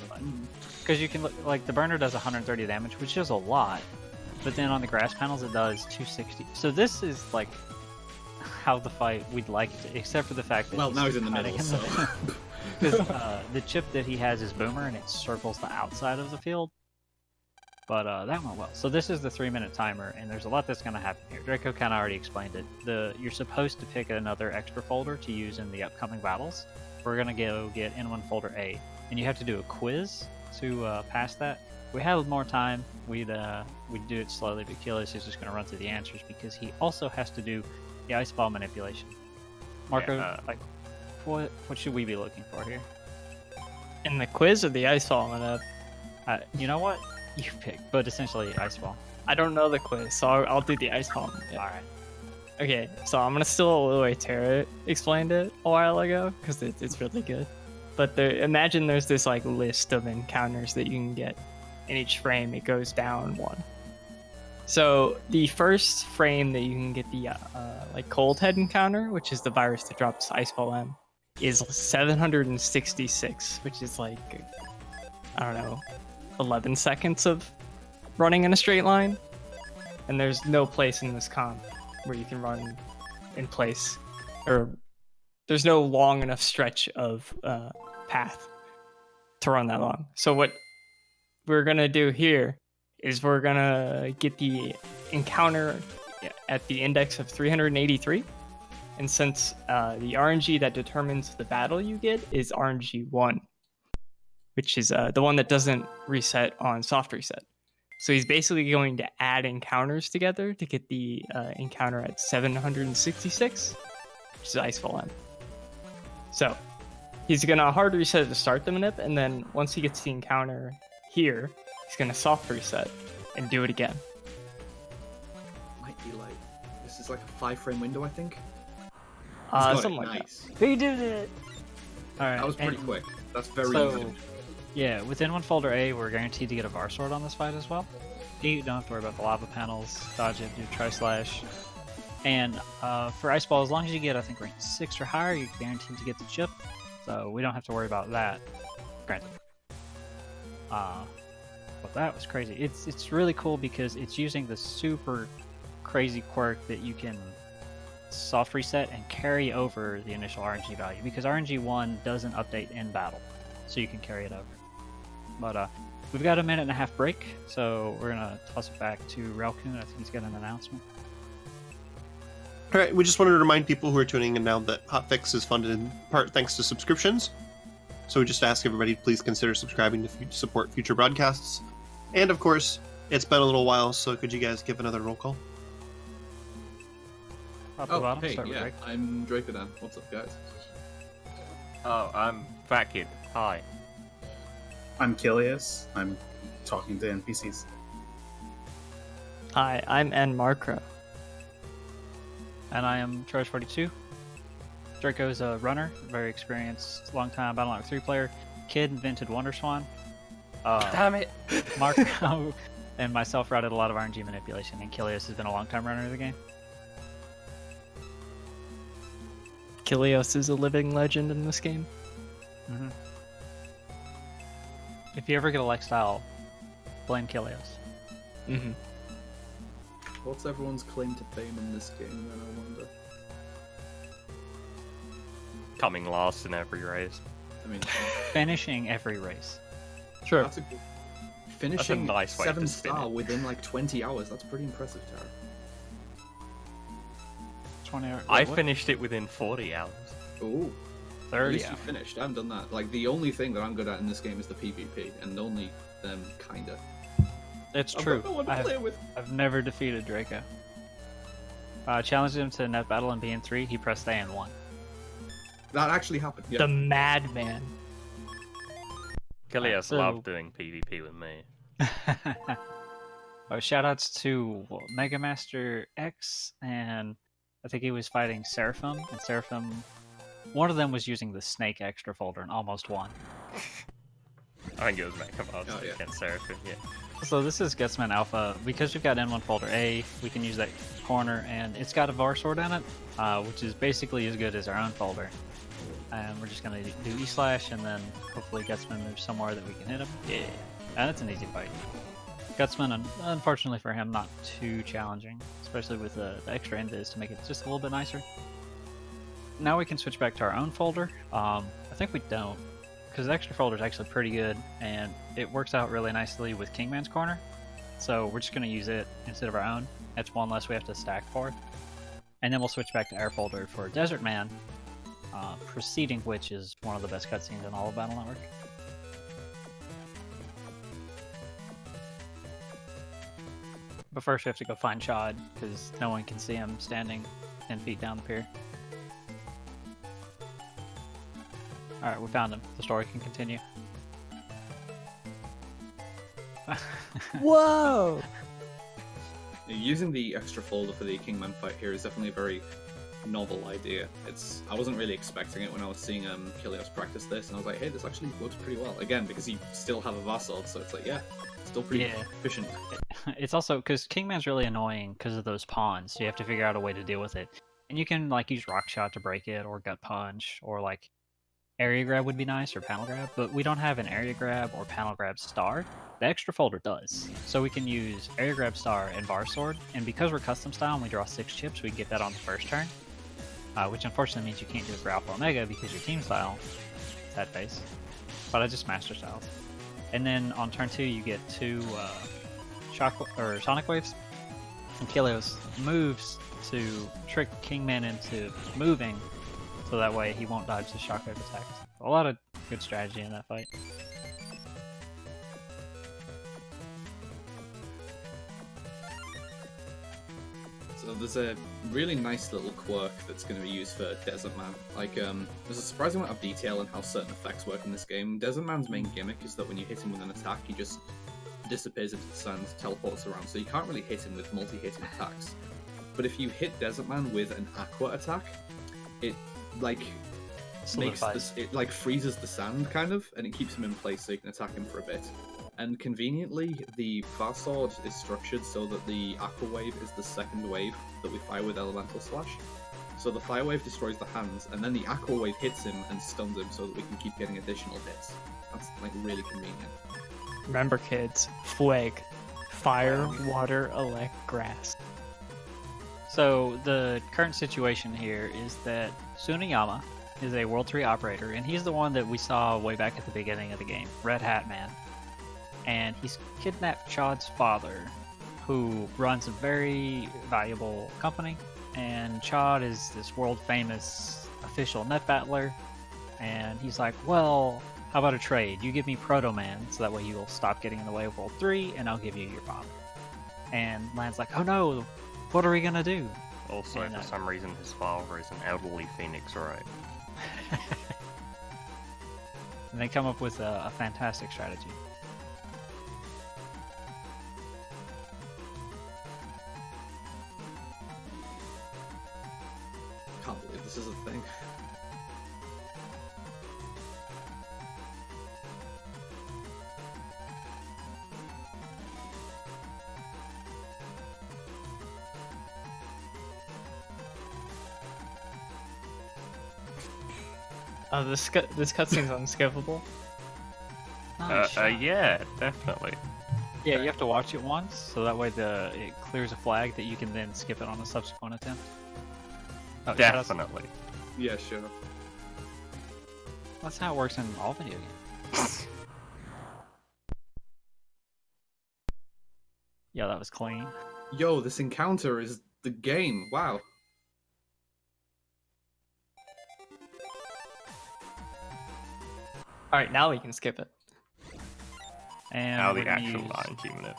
because you can look like the burner does 130 damage, which is a lot, but then on the grass panels it does 260. So this is like how the fight we'd like it to, except for the fact that Well, now he's in the middle, so. Because the chip that he has is Boomer, and it circles the outside of the field. But that went well. So this is the 3-minute timer, and there's a lot that's going to happen here. Draco kind of already explained it. You're supposed to pick another extra folder to use in the upcoming battles. We're going to go get N1 folder A, and you have to do a quiz to pass that. If we had more time, we'd do it slowly, but Kilios is just going to run through the answers because he also has to do the ice ball manipulation. Marco, what should we be looking for here? In the quiz or the ice ball? You know what? You pick, but essentially ice ball. I don't know the quiz, so I'll do the ice ball. Yeah. All right. Okay, so I'm gonna steal the way Tara explained it a while ago because it's really good. But imagine there's this like list of encounters that you can get. In each frame, it goes down 1. So the first frame that you can get the like cold head encounter, which is the virus that drops Ice Ball M, is 766, which is like I don't know, 11 seconds of running in a straight line. And there's no place in this comp where you can run in place, or there's no long enough stretch of path to run that long. So what we're gonna do here is we're gonna get the encounter at the index of 383, and since the RNG that determines the battle you get is RNG 1, which is the one that doesn't reset on soft reset. So he's basically going to add encounters together to get the encounter at 766, which is Icefall M. So he's gonna hard reset to start the manip, and then once he gets the encounter here, he's gonna soft reset and do it again. Might be like this is like a 5-frame window, I think. He's got Something it. like Nice. He did it! Alright. That was pretty quick. That's very So, easy. yeah, within one folder A, we're guaranteed to get a VAR sword on this fight as well. You don't have to worry about the lava panels, dodge it, do tri-slash. And for Ice Ball, as long as you get, I think, rank 6 or higher, you're guaranteed to get the chip. So we don't have to worry about that. Granted. But that was crazy. It's really cool because it's using the super crazy quirk that you can soft reset and carry over the initial RNG value, because RNG 1 doesn't update in battle, so you can carry it over. But we've got a 1.5-minute break, so we're gonna toss it back to Relcoon. I think he's got an announcement. All right, we just wanted to remind people who are tuning in now that Hotfix is funded in part thanks to subscriptions. So we just ask everybody to please consider subscribing to support future broadcasts. And of course, it's been a little while, so could you guys give another roll call? Top to Oh, bottom, hey, start with yeah, Drake. I'm Dracodan. What's up, guys? Oh, I'm Fat Kid. Hi. I'm Kilius. I'm talking to NPCs. Hi, I'm N Markro. And I am Charge42. Draco is a runner, very experienced, long-time Battle.net 3 player. Kid invented WonderSwan. Damn it! Marco and myself routed a lot of RNG manipulation, and Kilios has been a long-time runner of the game. Kilios is a living legend in this game. Mm-hmm. If you ever get a like style, blame Kilios. Mm-hmm. What's everyone's claim to fame in this game, then, I wonder? Coming last in every race. I mean, Finishing every race. Sure. that's a good... Finishing nice way to 7-star spin it. within like 20 hours, that's pretty impressive, Tara. 20 hours. I finished it within 40 hours. Ooh. At 30 least you hours. finished. I haven't done that. Like, the only thing that I'm good at in this game is the PvP, and only them, kinda. It's I've true. got no one to play with. I've never defeated Draco. Challenged him to net battle and be in 3. He pressed A and won. That actually happened, yeah. The madman. Kilias so- loved doing PvP with me. Shoutouts to Mega Master X, and I think he was fighting Seraphim, and Seraphim, one of them was using the Snake extra folder and almost won. I think it was Mecha Monster Oh, yeah. against Seraphim, yeah. So this is Gutsman Alpha. Because we've got N1 folder A, we can use that corner, and it's got a VAR sword in it, which is basically as good as our own folder. And we're just going to do E/, and then hopefully Gutsman moves somewhere that we can hit him. Yeah, and it's an easy fight. Gutsman, unfortunately for him, not too challenging, especially with the extra invis to make it just a little bit nicer. Now we can switch back to our own folder. I think we don't, because the extra folder is actually pretty good, and it works out really nicely with Kingman's Corner. So we're just going to use it instead of our own. That's one less we have to stack for. And then we'll switch back to our folder for Desert Man, preceding which is one of the best cutscenes in all of Battle Network. But first we have to go find Chod, because no one can see him standing 10 feet down the pier. Alright, we found him. The story can continue. Whoa! Using the extra folder for the Kingman fight here is definitely a very novel idea. I wasn't really expecting it when I was seeing Kilios practice this, and I was like, hey, this actually works pretty well. Again, because you still have a Vassal, so it's like, yeah, still pretty efficient. It's also because Kingman's really annoying because of those pawns, so you have to figure out a way to deal with it. And you can like use Rock Shot to break it, or Gut Punch, or like Area Grab would be nice, or Panel Grab, but we don't have an Area Grab or Panel Grab star. The extra folder does. So we can use Area Grab Star and Bar Sword, and because we're custom style and we draw 6 chips, we get that on the first turn. Which unfortunately means you can't do it for Alpha Omega because your team style is that base. But I just master styles. And then on turn 2 you get 2 Sonic Waves. And Kilios moves to trick Kingman into moving, so that way he won't dodge the Shockwave attacks. A lot of good strategy in that fight. So there's a really nice little quirk that's going to be used for Desert Man. Like, there's a surprising amount of detail in how certain effects work in this game. Desert Man's main gimmick is that when you hit him with an attack, he just disappears into the sand, teleports around, so you can't really hit him with multi-hitting attacks. But if you hit Desert Man with an aqua attack, it it freezes the sand kind of, and it keeps him in place so you can attack him for a bit. And conveniently, the fast sword is structured so that the aqua wave is the second wave that we fire with elemental slash. So the fire wave destroys the hands, and then the aqua wave hits him and stuns him so that we can keep getting additional hits. That's like really convenient. Remember, kids, Fueg. Fire, water, elect, grass. So the current situation here is that Tsuneyama is a World 3 operator, and he's the one that we saw way back at the beginning of the game, Red Hat Man. And he's kidnapped Chod's father, who runs a very valuable company. And Chod is this world-famous official net battler, and he's like, well, how about a trade? You give me Proto Man, so that way you will stop getting in the way of World 3, and I'll give you your father. And Lan's like, oh no, what are we gonna do? Also, And, for some reason, his father is an elderly phoenix, right? And they come up with a fantastic strategy. Can't believe this is a thing. This cutscene's unskippable. Yeah, definitely. Yeah, you have to watch it once, so that way it clears a flag that you can then skip it on a subsequent attempt. Oh, yeah, Definitely. Yeah, sure. That's how it works in all video games. Yeah, that was clean. Yo, this encounter is the game. Wow. Alright, now we can skip it. And Now we're the gonna actual use- Lion King minute.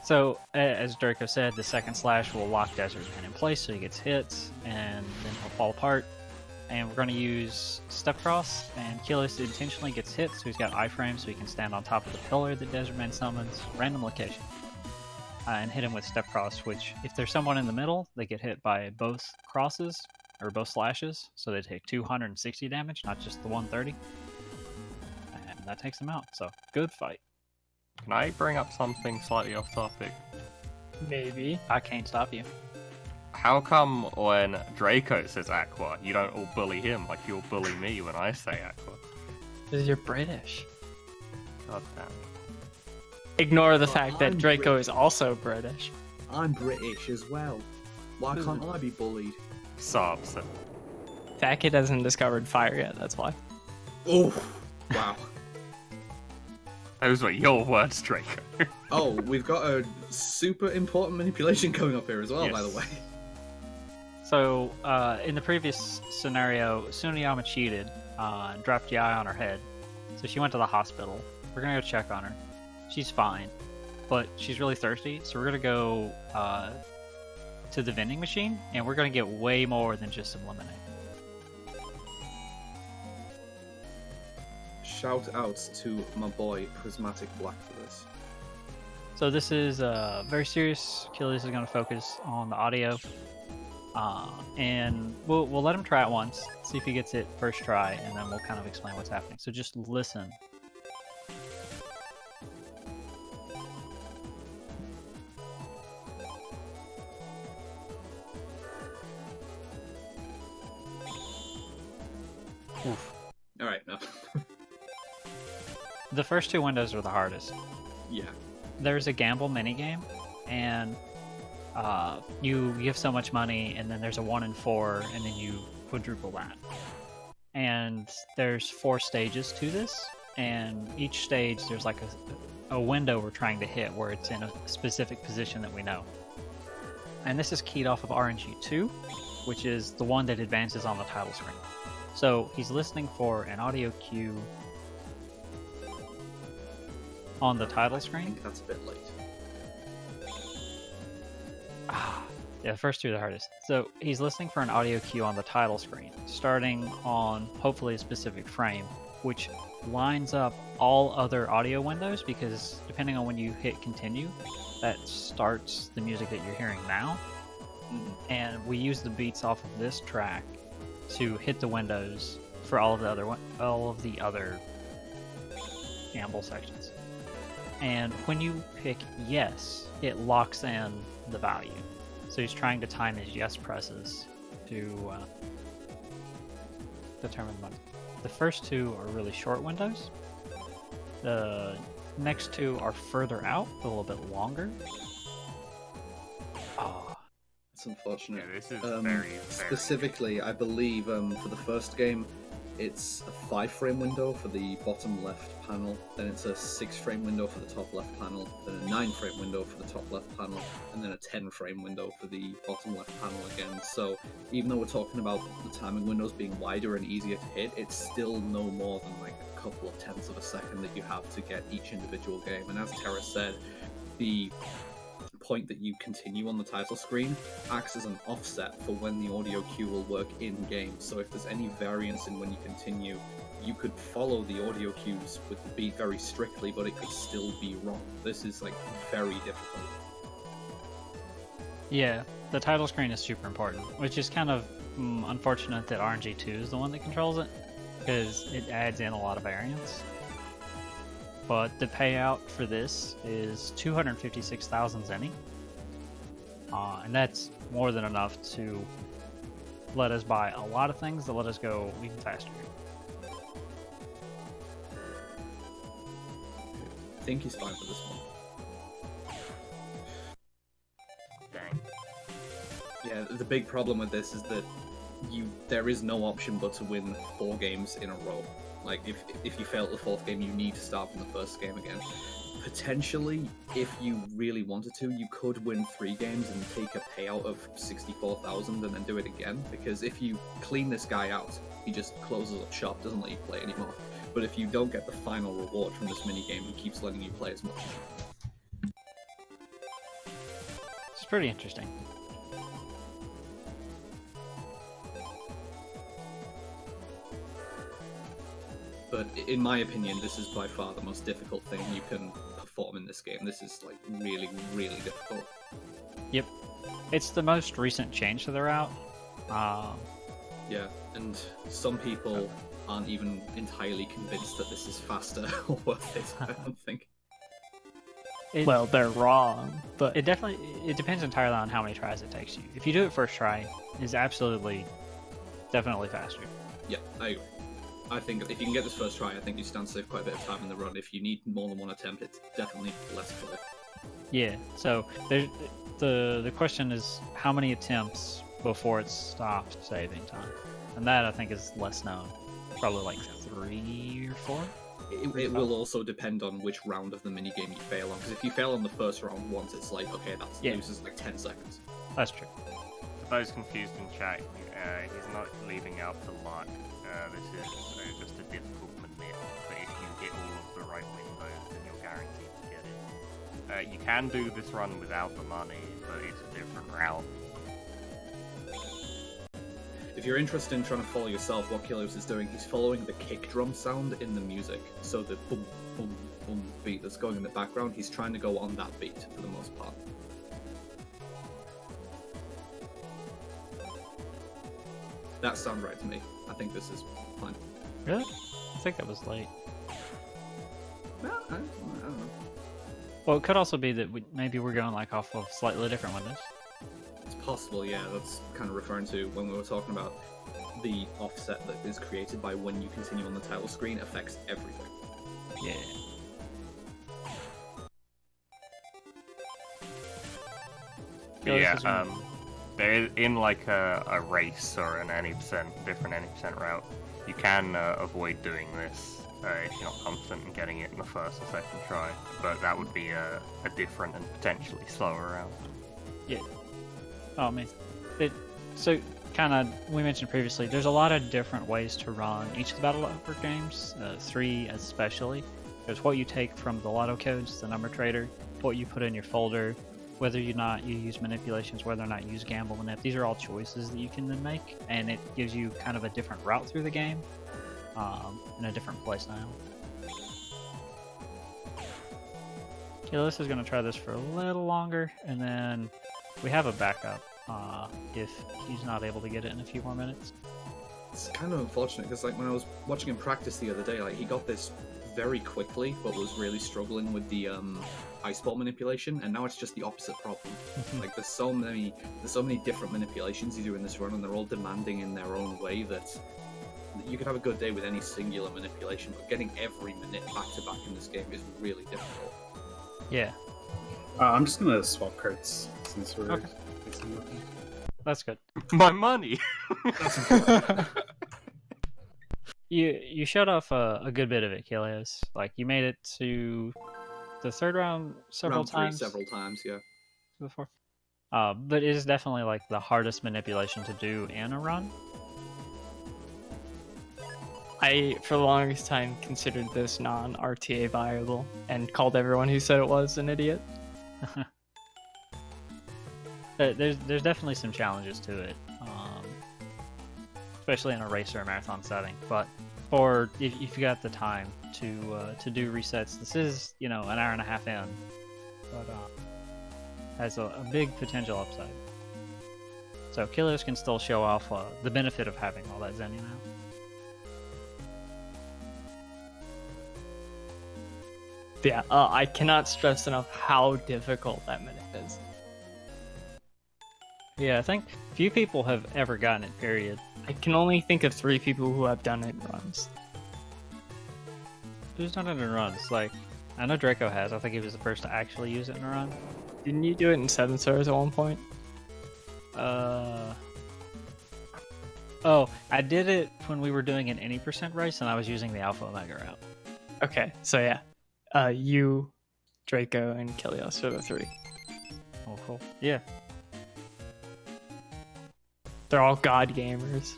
So, as Draco said, the second slash will lock Desert Man in place so he gets hits, and then he'll fall apart. And we're going to use Step Cross, and Keyless intentionally gets hit, so he's got iframe so he can stand on top of the pillar that Desert Man summons, random location. And hit him with Step Cross, which, if there's someone in the middle, they get hit by both crosses, or both slashes, so they take 260 damage, not just the 130. And that takes them out, so good fight. Can I bring up something slightly off topic? Maybe. I can't stop you. How come when Draco says Aqua, you don't all bully him like you'll bully me when I say Aqua? Because you're British. God damn. Ignore the But fact that I'm Draco British. is also British. I'm British as well. Why can't I be bullied? Sobs. That kid hasn't discovered fire yet, that's why. Oh, wow. Those were your words, Draco. Oh, we've got a super important manipulation coming up here as well, by the Yes. way. So, in the previous scenario, Tsuneyama cheated and dropped the eye on her head. So she went to the hospital. We're gonna go check on her. She's fine, but she's really thirsty, so we're gonna go to the vending machine, and we're gonna get way more than just some lemonade. Shout out to my boy Prismatic Black for this. So this is very serious. Achilles is gonna focus on the audio. And we'll let him try it once, see if he gets it first try, and then we'll kind of explain what's happening. So just listen. Oof. Alright, no. The first two windows are the hardest. Yeah. There's a gamble minigame, and you give so much money, and then there's a 1 in 4, and then you quadruple that. And there's 4 stages to this, and each stage there's like a window we're trying to hit where it's in a specific position that we know. And this is keyed off of RNG 2, which is the one that advances on the title screen. So he's listening for an audio cue on the title I screen. think that's a bit late. Yeah, the first two are the hardest. So he's listening for an audio cue on the title screen, starting on hopefully a specific frame, which lines up all other audio windows because depending on when you hit continue, that starts the music that you're hearing now. And we use the beats off of this track to hit the windows for all of the other gamble sections. And when you pick yes, it locks in the value. So he's trying to time his yes presses to determine the money. The first two are really short windows. The next two are further out, a little bit longer. Oh, It's unfortunate. Yeah, this is very Specifically, I believe for the first game, it's a 5-frame window for the bottom left panel, then it's a 6-frame window for the top left panel, then a 9-frame window for the top left panel, and then a 10-frame window for the bottom left panel again. So even though we're talking about the timing windows being wider and easier to hit, it's still no more than like a couple of tenths of a second that you have to get each individual game. And as Tara said, the point that you continue on the title screen acts as an offset for when the audio cue will work in game. So if there's any variance in when you continue, you could follow the audio cues with the beat very strictly, but it could still be wrong. This is like very difficult. yeah, the title screen is super important, which is kind of unfortunate that RNG2 is the one that controls it, because it adds in a lot of variance. But the payout for this is 256,000 zenny, and that's more than enough to let us buy a lot of things that let us go even faster. I think he's fine for this one. Dang. Yeah, the big problem with this is that there is no option but to win 4 games in a row. Like, if you fail at the 4th game, you need to start from the first game again. Potentially, if you really wanted to, you could win 3 games and take a payout of 64,000 and then do it again. Because if you clean this guy out, he just closes up shop, doesn't let you play anymore. But if you don't get the final reward from this minigame, he keeps letting you play as much as you want. It's pretty interesting. But in my opinion, this is by far the most difficult thing you can perform in this game. This is like really, really difficult. Yep. It's the most recent change to the route. Yeah, and some people aren't even entirely convinced that this is faster or worth it, I don't think. Well, they're wrong, but It depends entirely on how many tries it takes you. If you do it first try, it's definitely faster. Yeah, I agree. I think if you can get this first try, I think you stand to save quite a bit of time in the run. If you need more than one attempt, it's definitely less clear. Yeah. So the question is how many attempts before it stops saving time, and that I think is less known. Probably like 3 or 4. It will also depend on which round of the minigame you fail on, because if you fail on the first round once, it's like, okay, that loses like 10 seconds. That's true. For those confused in chat, he's not leaving out the luck. This is just a difficult minute, but if you hit all of the right windows, then you're guaranteed to get it. You can do this run without the money, but it's a different route. If you're interested in trying to follow yourself, what Kilios is doing, he's following the kick drum sound in the music. So the boom, boom, boom beat that's going in the background, he's trying to go on that beat for the most part. That sounds right to me. I think this is fine. Really? I think that was late. Well, I don't know. Well, it could also be that maybe we're going like off of slightly different windows. It's possible, yeah. That's kind of referring to when we were talking about the offset that is created by when you continue on the title screen affects everything. Yeah. But yeah, there is, in like a race or an different any percent route, you can avoid doing this if you're not confident in getting it in the first or second try, but that would be a different and potentially slower route. Yeah. Oh, amazing. So, kind of, we mentioned previously, there's a lot of different ways to run each of the Battle Network games, 3 especially. There's what you take from the lotto codes, the number trader, what you put in your folder, whether or not you use manipulations, whether or not you use gamble manip. These are all choices that you can then make, and it gives you kind of a different route through the game, and a different playstyle. Helios is going to try this for a little longer, and then we have a backup if he's not able to get it in a few more minutes. It's kind of unfortunate because, like, when I was watching him practice the other day, like, he got this very quickly, but was really struggling with the ice ball manipulation, and now it's just the opposite problem. Like, there's so many different manipulations you do in this run, and they're all demanding in their own way that you could have a good day with any singular manipulation, but getting every minute back to back in this game is really difficult. Yeah. I'm just gonna swap cards since we're. Okay. That's good. My money. You showed off a good bit of it, Helios. Like, you made it to the third round several times. Several times, yeah. Before. But it is definitely like the hardest manipulation to do in a run. I, for the longest time, considered this non-RTA viable and called everyone who said it was an idiot. There's definitely some challenges to it, especially in a race or a marathon setting. But for if you got the time to do resets, this is, you know, an hour and a half in, but has a big potential upside. So Kilios can still show off the benefit of having all that Zenny now. Yeah, I cannot stress enough how difficult that minute is. Yeah, I think few people have ever gotten it, period. I can only think of 3 people who have done it in runs. Who's done it in runs? Like, I know Draco has. I think he was the first to actually use it in a run. Didn't you do it in 7 stars at one point? Oh, I did it when we were doing an any % race, and I was using the Alpha Omega route. Okay, so yeah. You, Draco, and Kilios are the 3. Oh, cool. Yeah. They're all god gamers.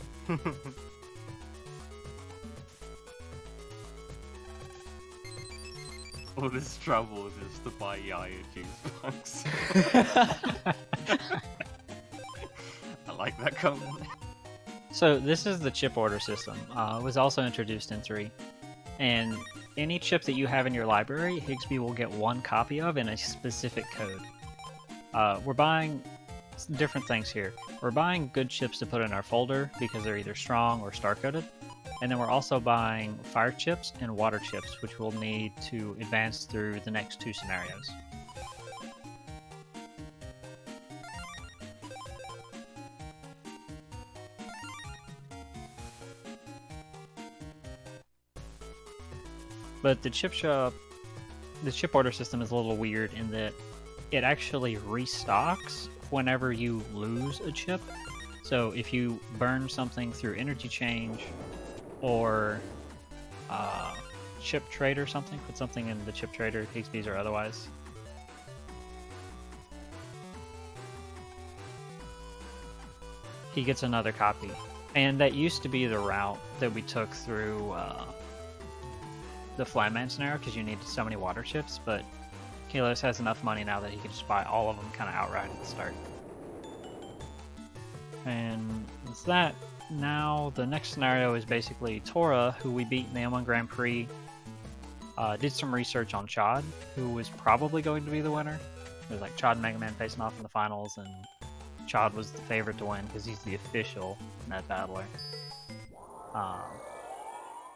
All this trouble just to buy Yaya juice box. I like that comment. So this is the chip order system. It was also introduced in 3. And any chip that you have in your library, Higsby will get 1 copy of in a specific code. We're buying different things here. We're buying good chips to put in our folder because they're either strong or star-coded. And then we're also buying fire chips and water chips, which we'll need to advance through the next 2 scenarios. But the chip order system is a little weird in that it actually restocks whenever you lose a chip. So if you burn something through energy change or chip trade or something, put something in the chip trader, Higsby's or otherwise. He gets another copy. And that used to be the route that we took through the Flatman scenario because you needed so many water chips, but Kalos has enough money now that he can just buy all of them kind of outright at the start. And it's that. Now the next scenario is basically Tora, who we beat in the M1 Grand Prix, did some research on Chad, who was probably going to be the winner. It was like Chad and Mega Man facing off in the finals, and Chad was the favorite to win because he's the official net battler.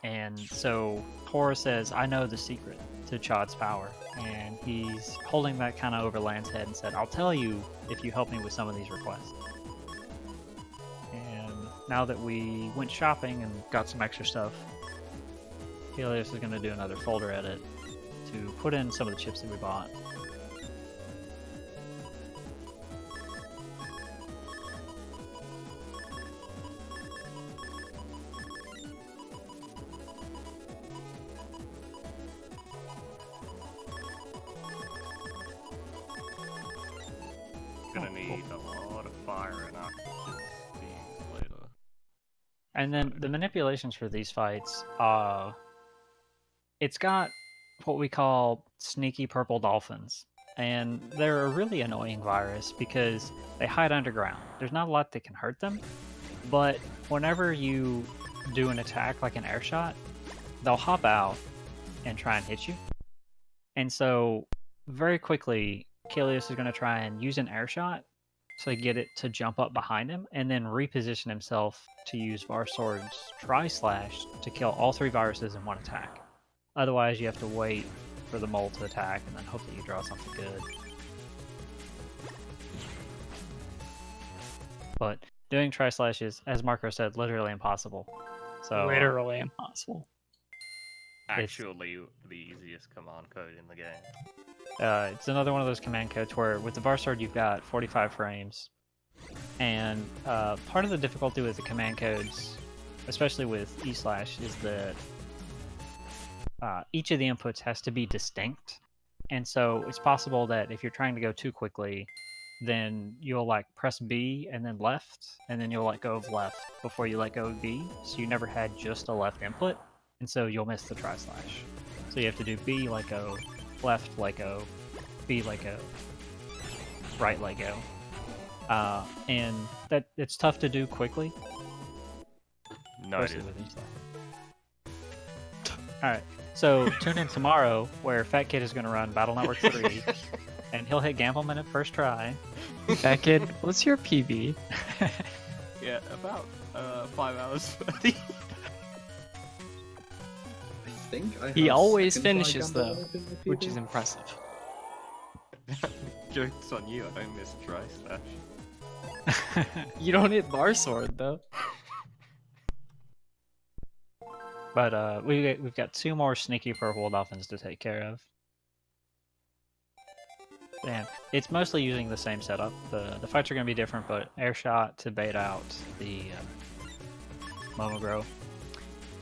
And so Tora says, I know the secret to Chad's power. And he's holding that kind of over Lan's head and said, I'll tell you if you help me with some of these requests. And now that we went shopping and got some extra stuff, Helios is going to do another folder edit to put in some of the chips that we bought. Gonna need a lot of fire and oxygen later. And then the manipulations for these fights, it's got what we call sneaky purple dolphins. and they're a really annoying virus because they hide underground. There's not a lot that can hurt them, but whenever you do an attack like an air shot, they'll hop out and try and hit you. And so very quickly, Kilios is going to try and use an air shot to get it to jump up behind him and then reposition himself to use Varsword's Tri-Slash to kill all 3 viruses in one attack. Otherwise, you have to wait for the mole to attack and then hope that you draw something good. But doing Tri-Slash is, as Marco said, literally impossible. So Literally impossible. Actually, the easiest command code in the game. It's another one of those command codes where with the Varsword you've got 45 frames. And part of the difficulty with the command codes, especially with E/, is that each of the inputs has to be distinct. And so it's possible that if you're trying to go too quickly, then you'll like press B and then left, and then you'll let go of left before you let go of B. So you never had just a left input, and so you'll miss the Tri-Slash. So you have to do B, let go, left, let go, B, let go, right, let go. And that it's tough to do quickly. No, it especially isn't. with E/. Alright, so tune in tomorrow where Fat Kid is going to run Battle Network 3, and he'll hit Gambleman at first try. That kid, what's your PB? Yeah, about 5 hours. 30. I think I He have always second try finishes gamble though, up in my which PB. is impressive. Joke's on you, I don't miss Tri-Slash. You don't hit bar sword though. But we've got 2 more sneaky purple dolphins to take care of. And it's mostly using the same setup. The fights are going to be different, but air shot to bait out the Momogro,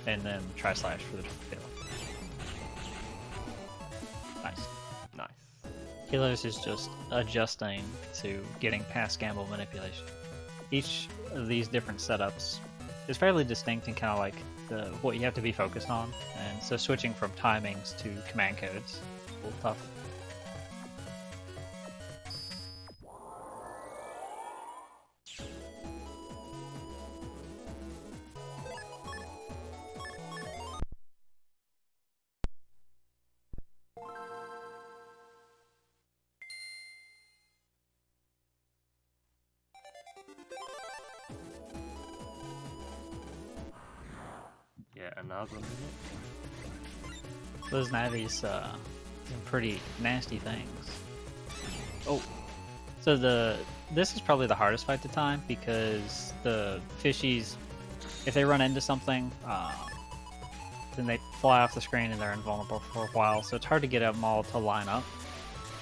and then Tri-Slash for the kill. Nice. Nice. Kilios is just adjusting to getting past gamble manipulation. Each of these different setups is fairly distinct and kind of like what you have to be focused on, and so switching from timings to command codes is a little tough. Yeah, another minute. Those Navi's some pretty nasty things. Oh, so this is probably the hardest fight to time because the fishies, if they run into something, then they fly off the screen and they're invulnerable for a while. So it's hard to get them all to line up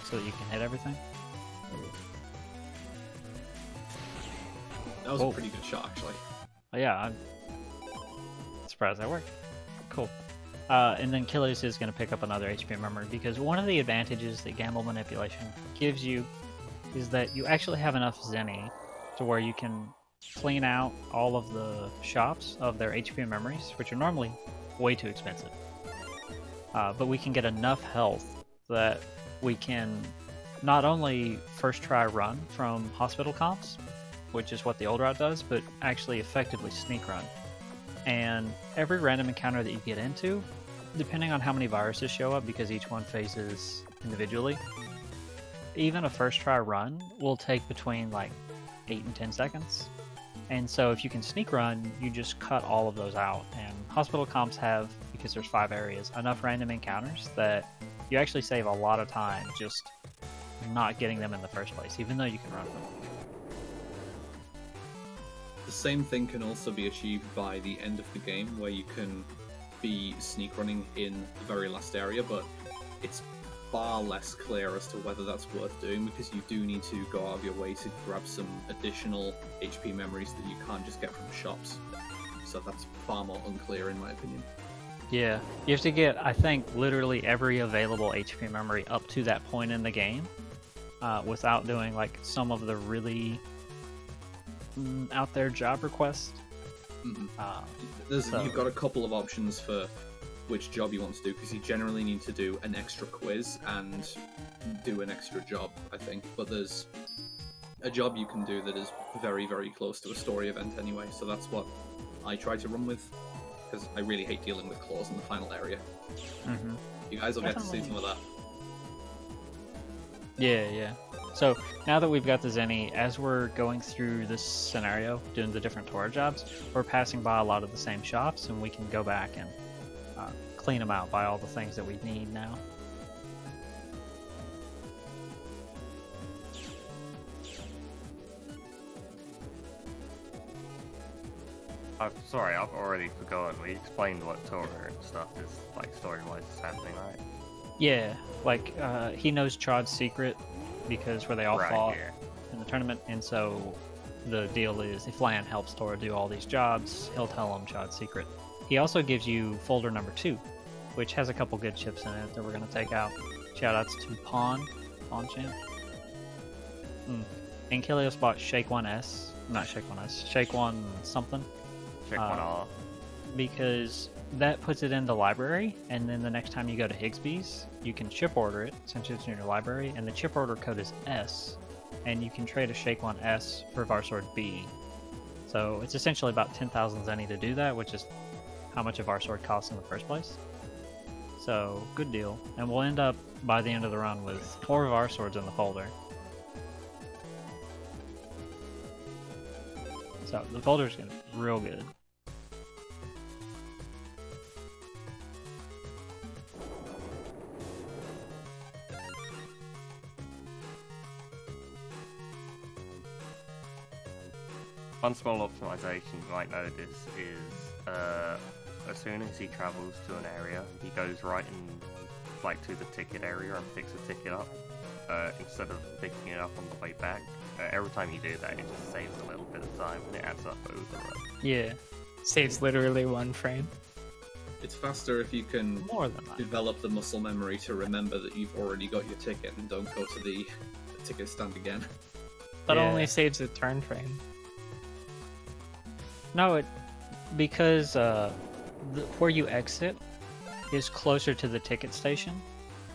so that you can hit everything. That was Whoa. a pretty good shot, actually. Oh, yeah, I'm surprised that worked. Cool. And then Kilios is going to pick up another HP memory because one of the advantages that gamble manipulation gives you is that you actually have enough Zenny to where you can clean out all of the shops of their HP memories, which are normally way too expensive. But we can get enough health that we can not only first try run from hospital comps, which is what the old route does, but actually effectively sneak run. And every random encounter that you get into, depending on how many viruses show up, because each one phases individually, even a first try run will take between like 8 and 10 seconds. And so if you can sneak run, you just cut all of those out. And hospital comps have, because there's 5 areas, enough random encounters that you actually save a lot of time just not getting them in the first place, even though you can run them. The same thing can also be achieved by the end of the game, where you can be sneak running in the very last area, but it's far less clear as to whether that's worth doing, because you do need to go out of your way to grab some additional HP memories that you can't just get from shops. So that's far more unclear in my opinion. Yeah, you have to get, I think, literally every available HP memory up to that point in the game without doing like some of the really out there job requests. You've got a couple of options for which job you want to do, because you generally need to do an extra quiz and do an extra job, I think, but there's a job you can do that is very, very close to a story event anyway, so that's what I try to run with, because I really hate dealing with claws in the final area. Mm-hmm. You guys will get to see some of that. Yeah. So now that we've got the Zenny, as we're going through this scenario, doing the different tour jobs, we're passing by a lot of the same shops, and we can go back and clean them out, buy all the things that we need now. I'm sorry, I've already forgotten. We explained what tour and stuff is, like, story-wise is happening, right? Yeah, like he knows Chod's secret because where they all Right, fought yeah. in the tournament, and so the deal is if Lan helps Tora do all these jobs, he'll tell him Chod's secret. He also gives you folder number 2, which has a couple good chips in it that we're gonna take out. Shoutouts to Pawn Champ. And Kilios bought Shake 1S, not Shake 1S, Shake 1 something. Check one off. Because that puts it in the library, and then the next time you go to Higsby's, you can chip order it since it's in your library, and the chip order code is S, and you can trade a Shake 1S for Varsword B. So it's essentially about 10,000 Zenny to do that, which is how much a Varsword costs in the first place. So, good deal. And we'll end up, by the end of the run, with 4 Varswords in the folder. So, the folder's gonna be real good. One small optimization you might notice is as soon as he travels to an area, he goes right in, like, to the ticket area and picks a ticket up instead of picking it up on the way back. Every time you do that, it just saves a little bit of time and it adds up over the run. Yeah. Saves literally 1 frame. It's faster if you can More than that. develop the muscle memory to remember that you've already got your ticket and don't go to the ticket stand again. But Yeah. only saves a turn frame. No, because where you exit is closer to the ticket station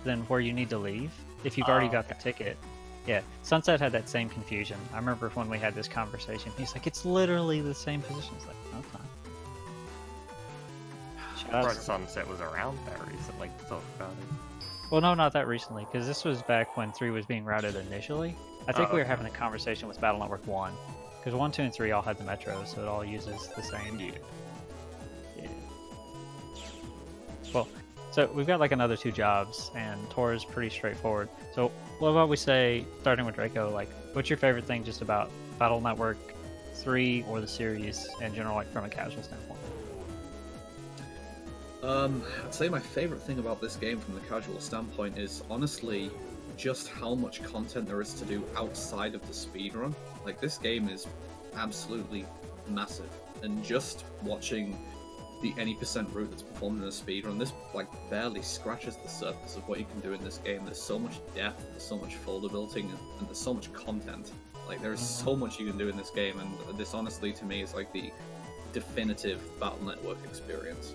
than where you need to leave. If you've already got the ticket. Yeah, Sunset had that same confusion. I remember when we had this conversation. He's like, it's literally the same position. It's like, no, it's not. Shout Right, out to- Sunset was around there recently to talk about it. Well, no, not that recently, because this was back when 3 was being routed initially. I think Oh, we were okay. having a conversation with Battle Network 1. Because 1, 2, and 3 all had the metros, so it all uses the same. Yeah. Yeah. Well, so we've got like another 2 jobs, and Tor is pretty straightforward. So what about we say, starting with Draco, like, what's your favorite thing just about Battle Network 3 or the series in general, like from a casual standpoint? I'd say my favorite thing about this game from the casual standpoint is honestly just how much content there is to do outside of the speedrun. Like, this game is absolutely massive, and just watching the any percent route that's performed in a speedrun, this like barely scratches the surface of what you can do in this game. There's so much depth, there's so much folder building, and there's so much content. Like, there is so much you can do in this game, and this honestly to me is like the definitive Battle Network experience.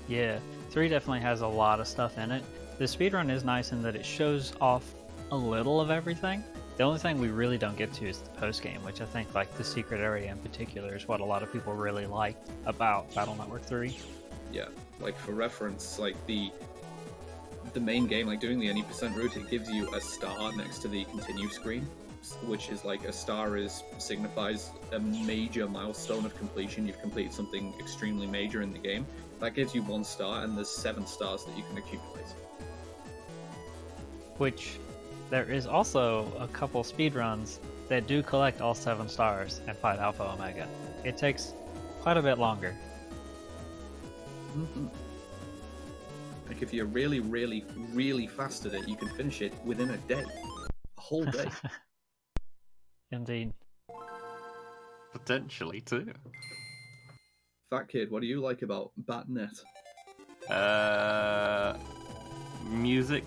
Yeah, 3 definitely has a lot of stuff in it. The speedrun is nice in that it shows off a little of everything. The only thing we really don't get to is the post game, which I think, like, the secret area in particular is what a lot of people really liked about Battle Network 3. Yeah, like for reference, like the main game, like doing the any percent route, it gives you a star next to the continue screen, which is like a star signifies a major milestone of completion. You've completed something extremely major in the game. That gives you 1 star, and there's 7 stars that you can accumulate. Which there is also a couple speedruns that do collect all 7 stars and fight Alpha Omega. It takes quite a bit longer. Mm-hmm. Like, if you're really, really, really fast at it, you can finish it within a day. A whole day. Indeed. Potentially, too. Fat Kid, what do you like about Batnet? Music,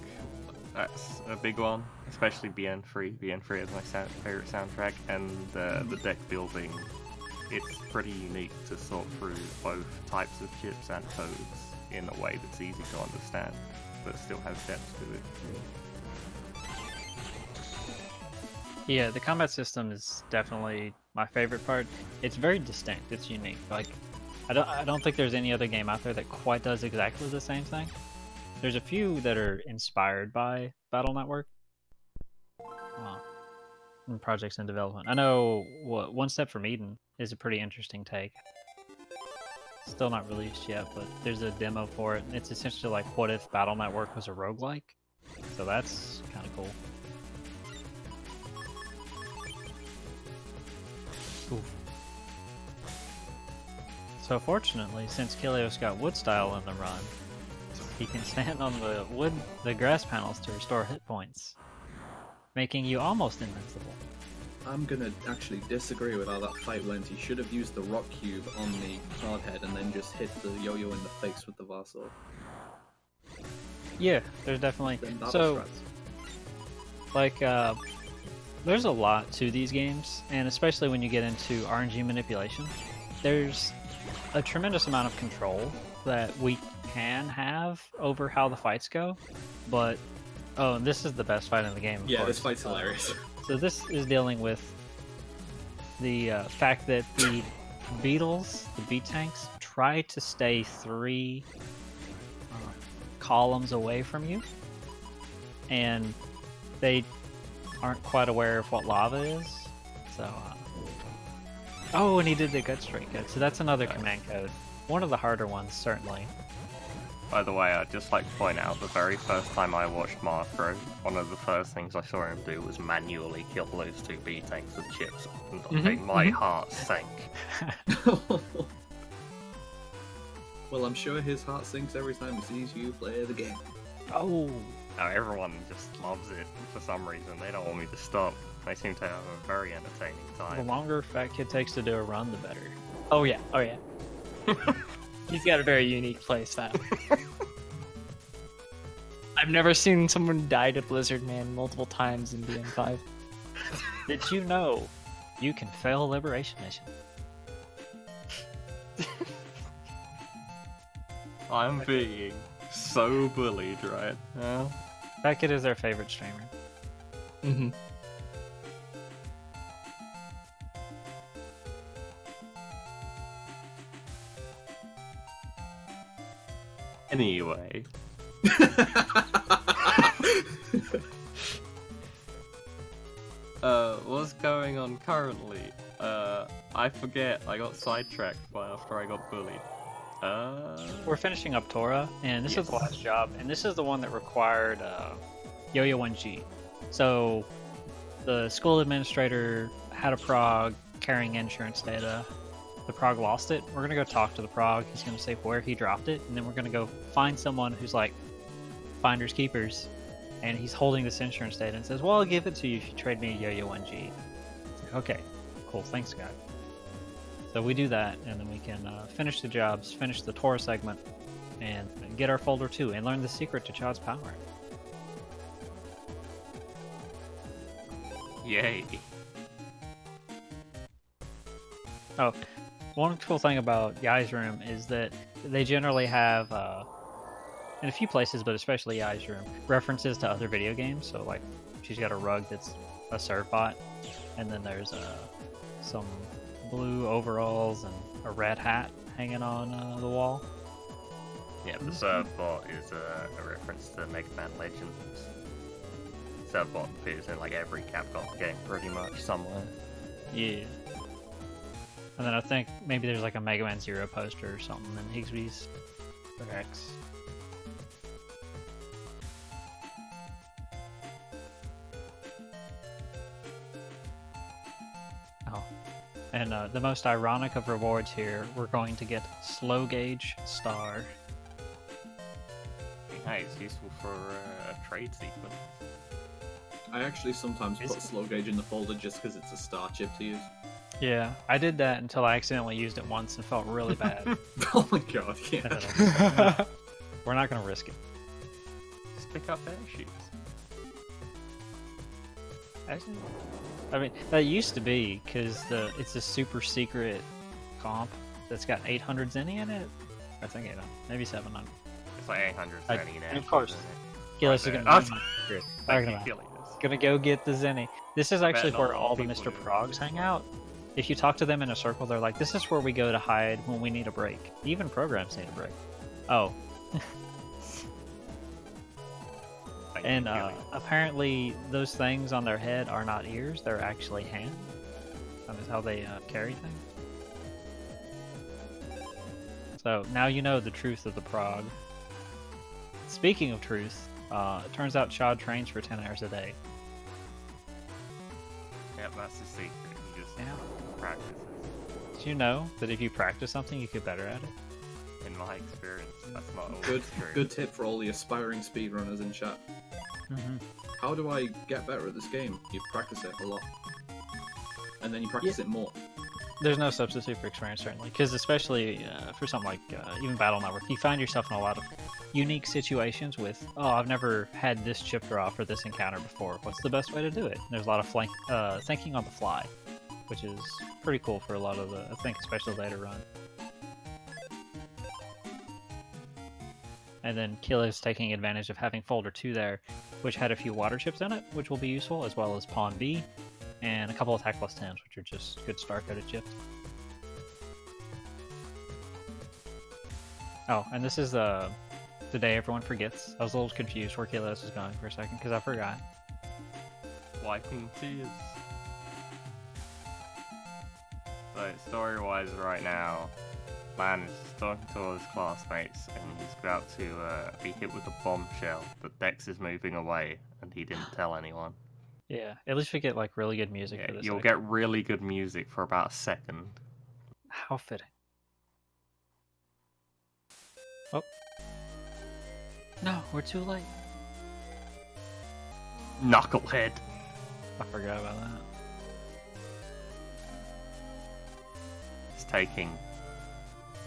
that's a big one, especially BN3. BN3 is my favorite soundtrack, and the deck building. It's pretty unique to sort through both types of chips and codes in a way that's easy to understand, but still has depth to it. Yeah, the combat system is definitely my favorite part. It's very distinct. It's unique. Like, I don't think there's any other game out there that quite does exactly the same thing. There's a few that are inspired by Battle Network. And projects in development. I know what One Step from Eden is a pretty interesting take. Still not released yet, but there's a demo for it. It's essentially like, what if Battle Network was a roguelike? So that's kind of cool. Oof. So fortunately, since Kilios got wood style in the run, he can stand on the grass panels to restore hit points, making you almost invincible. I'm gonna actually disagree with how that fight went. He should have used the rock cube on the card head and then just hit the yo-yo in the face with the Varsor. Yeah, there's definitely Then that so was like there's a lot to these games, and especially when you get into RNG manipulation, there's a tremendous amount of control that we can have over how the fights go. But oh, and this is the best fight in the game. Of yeah, course. this fight's hilarious. So this is dealing with the fact that the beetles, the beat tanks, try to stay 3 columns away from you, and they aren't quite aware of what lava is. So, oh, and he did the gut straight good. So that's another command code. One of the harder ones, certainly. By the way, I'd just like to point out the very first time I watched Marthro, one of the first things I saw him do was manually kill those 2 B-tanks with chips. And my heart sank. Well, I'm sure his heart sinks every time he sees you play the game. Oh, Now everyone just loves it for some reason. They don't want me to stop. They seem to have a very entertaining the time. longer Fat Kid takes to do a run, the better. Oh yeah, oh yeah. He's got a very unique play style. I've never seen someone die to Blizzard Man multiple times in BN5. Did you know you can fail a liberation mission? I'm being so bullied right now. Fat Kid is their favorite streamer. Mm-hmm. Anyway. What's going on currently? I forget. I got sidetracked after I got bullied. We're finishing up Torah, and this is the last job, and this is the one that required Yo-Yo 1G. So the school administrator had a prog carrying insurance data. The prog lost it. We're gonna go talk to the prog. He's gonna say where he dropped it, and then we're gonna go find someone who's like finders keepers, and he's holding this insurance data and says, "Well, I'll give it to you if you trade me a Yo-Yo 1G." It's like, okay, cool, thanks, guy. So we do that, and then we can finish the jobs, finish the Torah segment, and get our folder 2, and learn the secret to Chad's power. Yay. Oh, one cool thing about Yai's room is that they generally have, in a few places, but especially Yai's room, references to other video games. So, like, she's got a rug that's a Servbot, and then there's some blue overalls and a red hat hanging on the wall. Yeah, the Servbot is a reference to Mega Man Legends. Servbot appears in like every Capcom game pretty much somewhere. Yeah. And then I think maybe there's like a Mega Man Zero poster or something in Higsby's for X. Oh. And the most ironic of rewards here, we're going to get Slow Gauge Star. Hey, it's useful for a trade sequence. I actually sometimes put slow gauge in the folder just because it's a star chip to use. Yeah, I did that until I accidentally used it once and felt really bad. Oh my god, yeah. We're not going to risk it. Just pick up airships. Actually, I mean, that used to be because it's a super secret comp that's got 800 zenny in it. I think 800, maybe 700. It's like 800 zenny now. Of course. isn't it? Gillis is Right going there. to Thank you, Gillius. Gonna go get the Zenny. This is actually not where a lot all of the people Mr. do. Progs hang out. If you talk to them in a circle, they're like, this is where we go to hide when we need a break. Even programs need a break. Oh. Thank And you, Gilly. apparently those things on their head are not ears, they're actually hands. That is how they carry things. So now you know the truth of the Prog. Speaking of truth, it turns out Chad trains for 10 hours a day. Yep, that's the secret. You just Yeah. practice it. Did you know that if you practice something, you get better at it? In my experience, that's not always Good, true. good tip for all the aspiring speedrunners in chat. Mm-hmm. How do I get better at this game? You practice it a lot, and then you practice it more. There's no substitute for experience, certainly, because especially for something like even Battle Network, you find yourself in a lot of unique situations with, oh, I've never had this chip draw for this encounter before. What's the best way to do it? And there's a lot of thinking on the fly, which is pretty cool for a lot of the, I think, especially later run. And then Killa's taking advantage of having Folder 2 there, which had a few water chips in it, which will be useful, as well as Pawn B, and a couple of Tactless 10s, which are just good star-coded chips. Oh, and this is the day everyone forgets. I was a little confused where Killa was going for a second, because I forgot. Wiping tears. So, story-wise right now, Man is talking to all his classmates, and he's about to be hit with a bombshell, but Dex is moving away, and he didn't tell anyone. Yeah, at least we get like really good music Yeah, for this. you'll section. get really good music for about a second. How fitting. Oh. No, we're too late. Knucklehead! I forgot about that. It's taking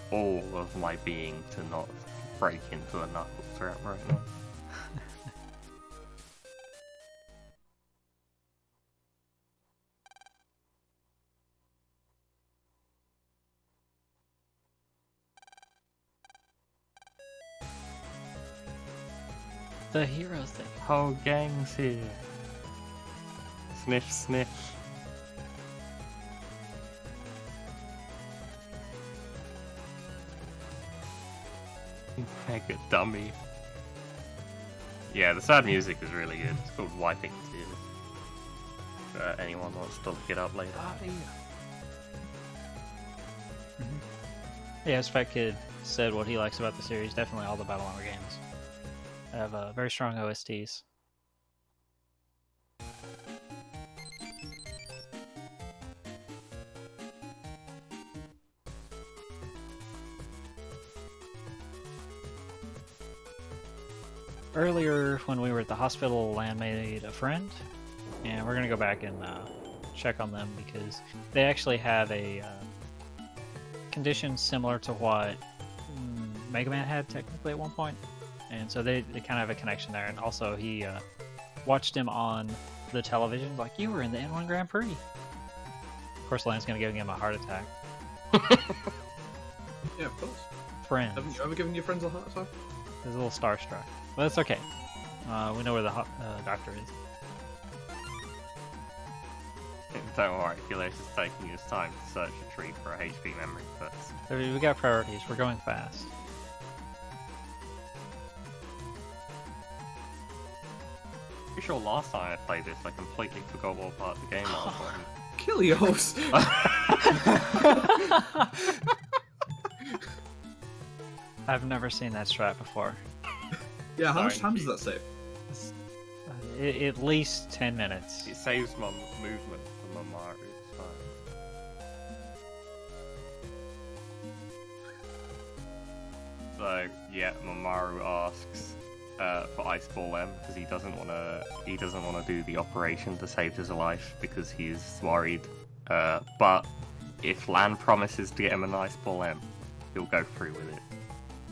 all of my being to not break into a knuckle threat right now. The hero thing. Whole gang's here. Sniff, sniff. Mega dummy. Yeah, the sad music is really good. It's called Wiping Tears. Anyone wants to look it up later. Yeah, Spec Kid said what he likes about the series. Definitely all the Battle Armor games have very strong OSTs. Earlier, when we were at the hospital, Lan made a friend, and we're gonna go back and check on them because they actually have a condition similar to what Mega Man had technically at one point, and so they kind of have a connection there. And also, he watched him on the television, like, you were in the N1 Grand Prix. Of course, Lan's gonna give him a heart attack. Yeah, of course. Friends. Haven't you ever given your friends a heart attack? He's a little starstruck. But that's okay. We know where the doctor is. Don't worry, Gilles is taking his time to search a tree for a HP memory first. So we got priorities. We're going fast. Pretty sure last time I played this, I completely forgot what part of the game I was on. Kilios! I've never seen that strat before. Yeah, how much Sorry, time does Keith. that save? At least 10 minutes. It saves my movement for Mamaru, it's fine. So yeah, Mamaru asks for Ice Ball M because he doesn't want to do the operation to save his life because he's worried. But if Lan promises to get him an Ice Ball M, he'll go through with it.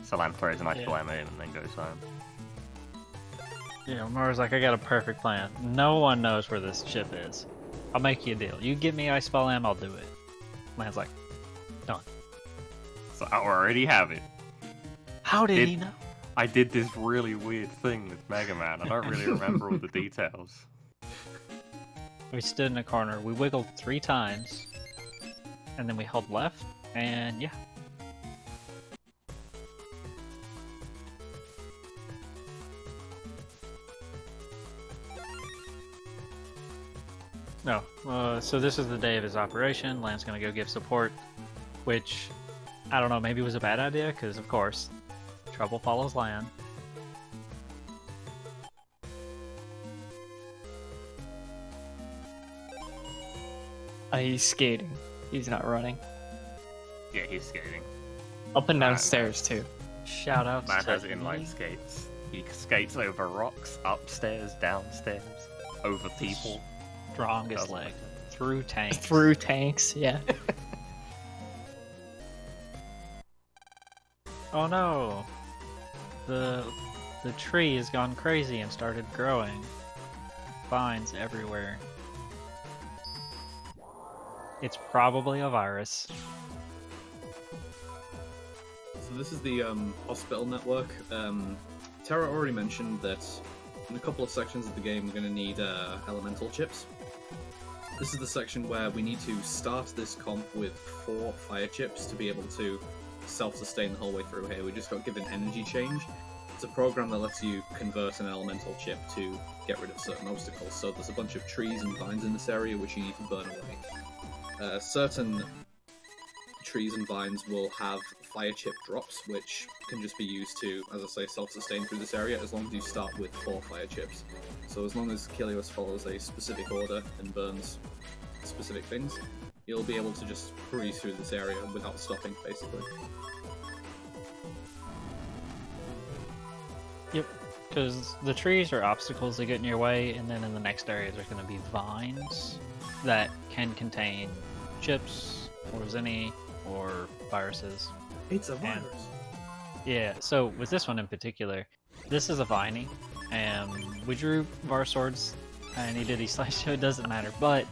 So Lan throws an Ice Ball M at him and then goes home. Yeah, Mara's like, I got a perfect plan. No one knows where this chip is. I'll make you a deal. You give me Ice Ball M, I'll do it. Lan's like, done. So I already have it. How did he know? I did this really weird thing with Mega Man. I don't really remember all the details. We stood in a corner, we wiggled 3 times, and then we held left, and yeah. No, so this is the day of his operation. Lan's gonna go give support, which, I don't know, maybe was a bad idea, because of course, trouble follows Lan. He's skating. He's not running. Yeah, he's skating. Up and down Man, stairs too. Shout out Man to has inline skates. He skates over rocks, upstairs, downstairs, over people. strongest Doesn't leg. Through tanks. Through tanks, yeah. Oh no! The tree has gone crazy and started growing. Vines everywhere. It's probably a virus. So this is the hospital network. Tara already mentioned that in a couple of sections of the game we're going to need elemental chips. This is the section where we need to start this comp with 4 fire chips to be able to self-sustain the whole way through here. We just got given energy change. It's a program that lets you convert an elemental chip to get rid of certain obstacles. So there's a bunch of trees and vines in this area which you need to burn away. Certain trees and vines will have fire chip drops, which can just be used to, as I say, self-sustain through this area, as long as you start with 4 fire chips. So as long as Kilios follows a specific order and burns specific things, you'll be able to just breeze through this area without stopping, basically. Yep. Because the trees are obstacles that get in your way, and then in the next area there's going to be vines that can contain chips, or zinni, or viruses. It's a virus! Yeah, so with this one in particular, this is a viney, and we drew Var swords, and he did his slash, so it doesn't matter, but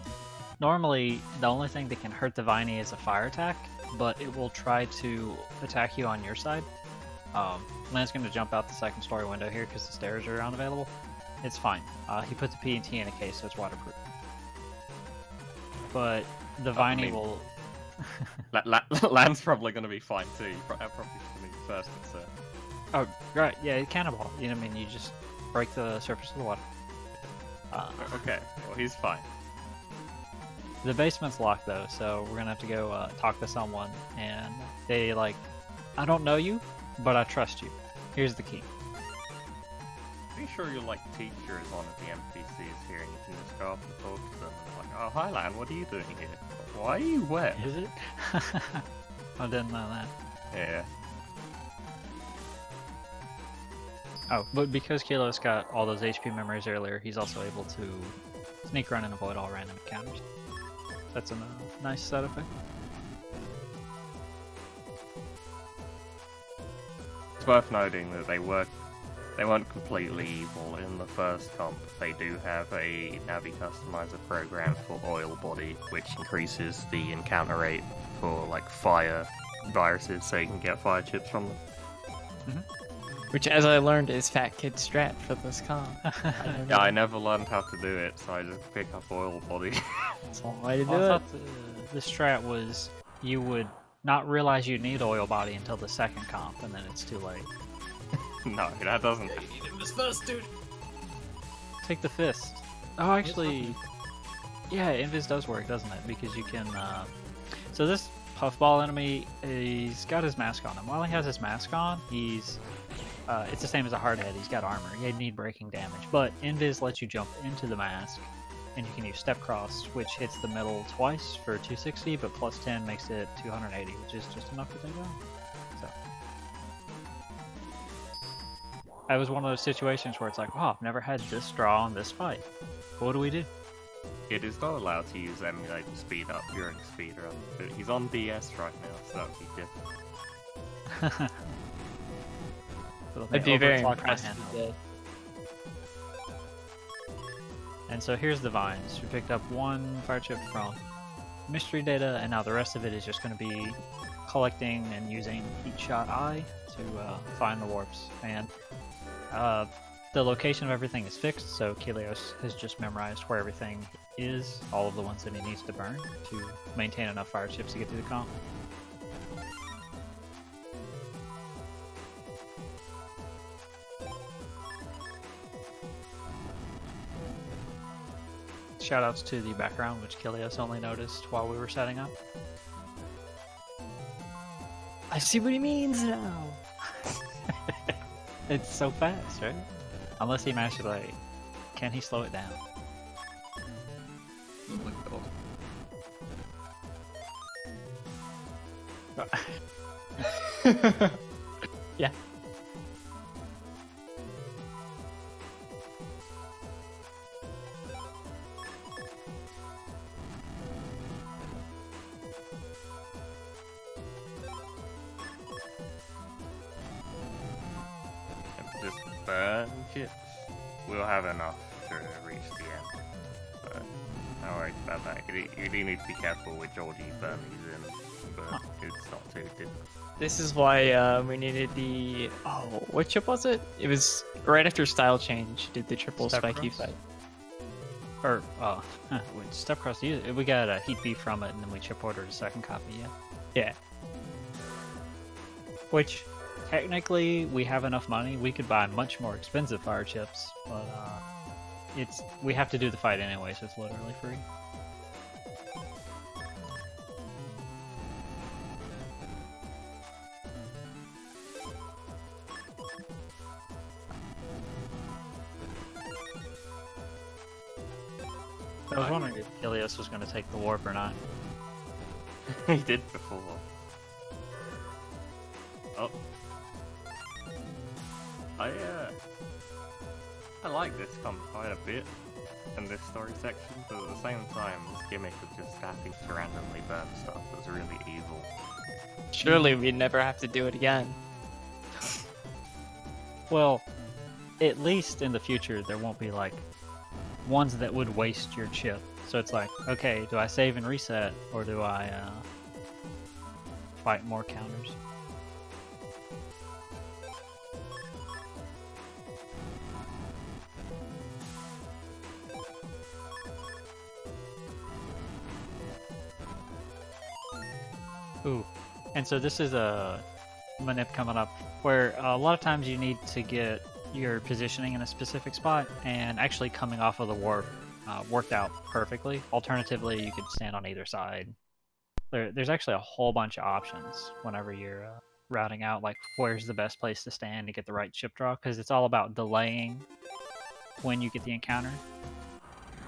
normally the only thing that can hurt the viney is a fire attack, but it will try to attack you on your side. Lan's going to jump out the second story window here because the stairs are unavailable. It's fine. He put the PNT in a case, so it's waterproof. But the viney will... Land's probably going to be fine too. Probably coming first. It's, Oh, right, yeah, cannonball. You know what I mean? You just break the surface of the water. okay, well he's fine. The basement's locked though, so we're gonna have to go talk to someone, and they like, I don't know you, but I trust you. Here's the key. Pretty sure you'll like teach your as one of the NPCs here, and you can just go up and talk to them and like, oh hi Land, what are you doing here? Why are you wet? Is it? I didn't know that. Yeah. Oh, but because Kilo's got all those HP memories earlier, he's also able to sneak run and avoid all random encounters. That's a nice side effect. It's worth noting that they weren't completely evil in the first comp. They do have a Navi customizer program for oil body, which increases the encounter rate for like fire viruses, so you can get fire chips from them. Mm-hmm. Which, as I learned, is Fat Kid Strat for this con. Yeah, I never learned how to do it, so I just pick up oil body. That's one way to do I it. thought the strat was you would not realize you need oil body until the second comp, and then it's too late. No, that doesn't. You need him this first, dude! Take the fist. Oh, actually, yeah, Invis does work, doesn't it? Because you can. So this puffball enemy, he's got his mask on him. While he has his mask on, he's. It's the same as a hardhead. He's got armor. He need breaking damage, but Invis lets you jump into the mask, and you can use step cross, which hits the middle twice for 260, but plus 10 makes it 280, which is just enough to take down. So. That was one of those situations where it's like, wow, I've never had this draw in this fight. What do we do? It is not allowed to use emulate to speed up during speed run, but he's on DS right now, so that would be different. I'd be very Overclock my impressed hand. if you did. And so here's the vines. We picked up 1 fire chip from mystery data, and now the rest of it is just going to be collecting and using Heat Shot Eye to find the warps. And the location of everything is fixed, so Kilios has just memorized where everything is all of the ones that he needs to burn to maintain enough fire chips to get through the comp. Shoutouts to the background, which Kilios only noticed while we were setting up. I see what he means now. It's so fast, right? Unless he managed to, like, can he slow it down? Oh my god. Yeah. Just burn chips. We'll have enough to reach the end. But don't worry about that. You do need to be careful which order you burn these in, but it's not too difficult. This is why we needed the... Oh, what chip was it? It was right after Style Change, did the triple Step spiky cross? fight. Or, step cross, we got a heat B from it, and then we chip ordered a second copy, yeah. Yeah. Which, technically, we have enough money. We could buy much more expensive fire chips, but we have to do the fight anyway, so it's literally free. I was wondering if Kilios was going to take the warp or not. He did before. Oh. I like this comp quite a bit in this story section, but at the same time, this gimmick of just having to randomly burn stuff was really evil. Surely we'd never have to do it again. Well, at least in the future, there won't be, like, ones that would waste your chip. So it's like, okay, do I save and reset, or do I fight more counters? Ooh, and so this is a manip coming up where a lot of times you need to get your positioning in a specific spot, and actually coming off of the warp worked out perfectly. Alternatively, you could stand on either side. There's actually a whole bunch of options whenever you're routing out, like where's the best place to stand to get the right chip draw, because it's all about delaying when you get the encounter,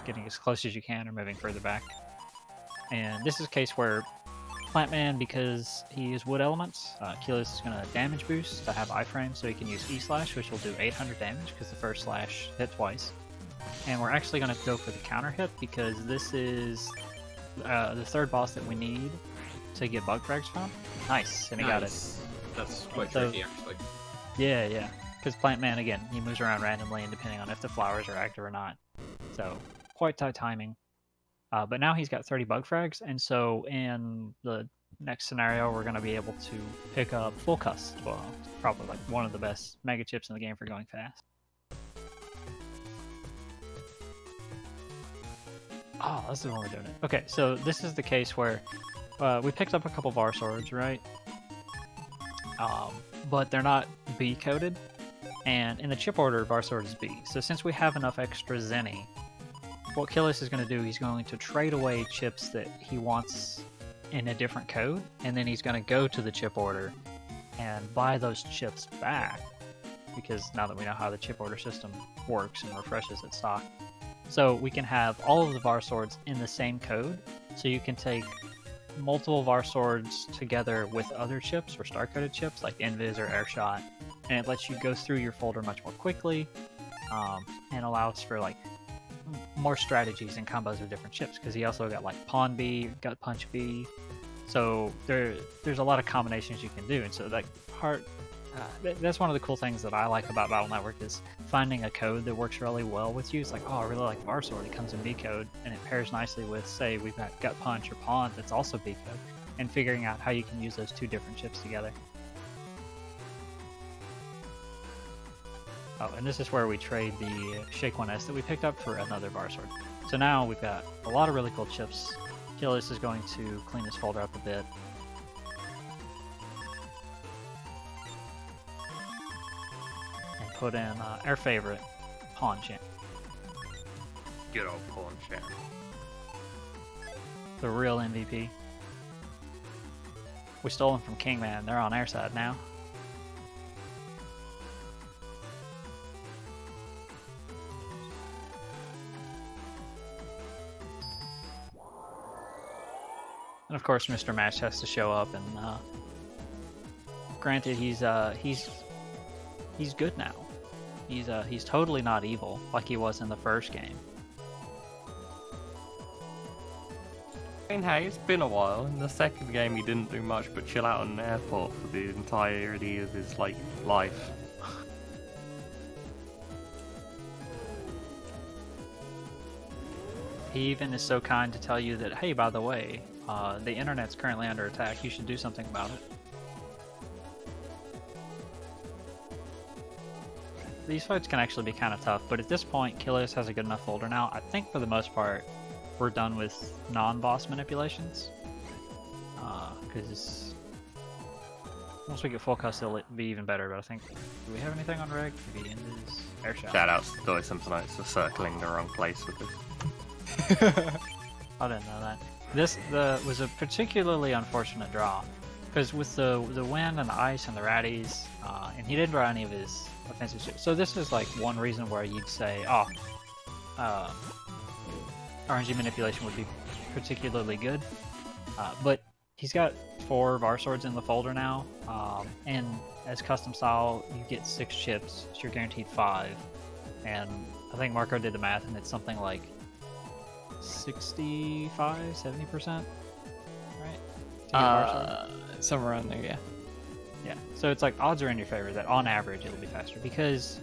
getting as close as you can or moving further back. And this is a case where Plantman, because he is wood elements, Kilios is going to damage boost to have iframe, so he can use E-Slash, which will do 800 damage because the first slash hit twice. And we're actually going to go for the counter hit because this is the third boss that we need to get bug frags from. Nice, and he got it. That's quite So- tricky, actually. Yeah. Because Plantman, again, he moves around randomly and depending on if the flowers are active or not. So, quite tight timing. But now he's got 30 bug frags, and so in the next scenario, we're going to be able to pick up Full Cust. Well, probably like one of the best mega chips in the game for going fast. Oh, this is when we're doing it. Okay, so this is the case where we picked up a couple Var Swords, right? But they're not B coded, and in the chip order, Var Sword is B. So since we have enough extra Zenny, what Kilios is going to do, he's going to trade away chips that he wants in a different code, and then he's going to go to the chip order and buy those chips back, because now that we know how the chip order system works and refreshes its stock. So we can have all of the Var Swords in the same code, so you can take multiple Var Swords together with other chips or star-coded chips like Invis or Airshot, and it lets you go through your folder much more quickly, and allows for like more strategies and combos of different chips, because he also got like Pawn B, Gut Punch B, so there's a lot of combinations you can do. And so like that's one of the cool things that I like about Battle Network, is finding a code that works really well with you. It's like, oh, I really like Var Sword, it comes in B code, and it pairs nicely with, say, we've got Gut Punch or Pawn that's also B code, and figuring out how you can use those two different chips together. Oh, and this is where we trade the Shake 1S that we picked up for another Var Sword. So now we've got a lot of really cool chips. Kilius is going to clean this folder up a bit. And put in our favorite, Pawn Champ. Good old Pawn Champ. The real MVP. We stole them from Kingman. They're on our side now. And of course, Mr. Match has to show up, and granted, he's good now. He's totally not evil like he was in the first game. I mean, hey, it's been a while. In the second game, he didn't do much but chill out on an airport for the entirety of his life. He even is so kind to tell you that, hey, by the way, the internet's currently under attack. You should do something about it. These fights can actually be kind of tough, but at this point, Kilius has a good enough folder now. I think for the most part, we're done with non-boss manipulations. Because once we get full cust, it'll be even better. But I think, do we have anything on reg? Maybe in this air shot. Shoutouts to Doy Simpsonites for circling the wrong place with this. I didn't know that. This was a particularly unfortunate draw, because with the wind and the ice and the ratties, and he didn't draw any of his offensive shit. So this is like one reason where you'd say, oh, RNG manipulation would be particularly good. But he's got 4 Var Swords in the folder now, and as custom style, you get 6 chips, so you're guaranteed 5. And I think Marco did the math, and it's something like 65-70%, right? Somewhere around there, yeah. Yeah, so it's like odds are in your favor that on average it'll be faster, because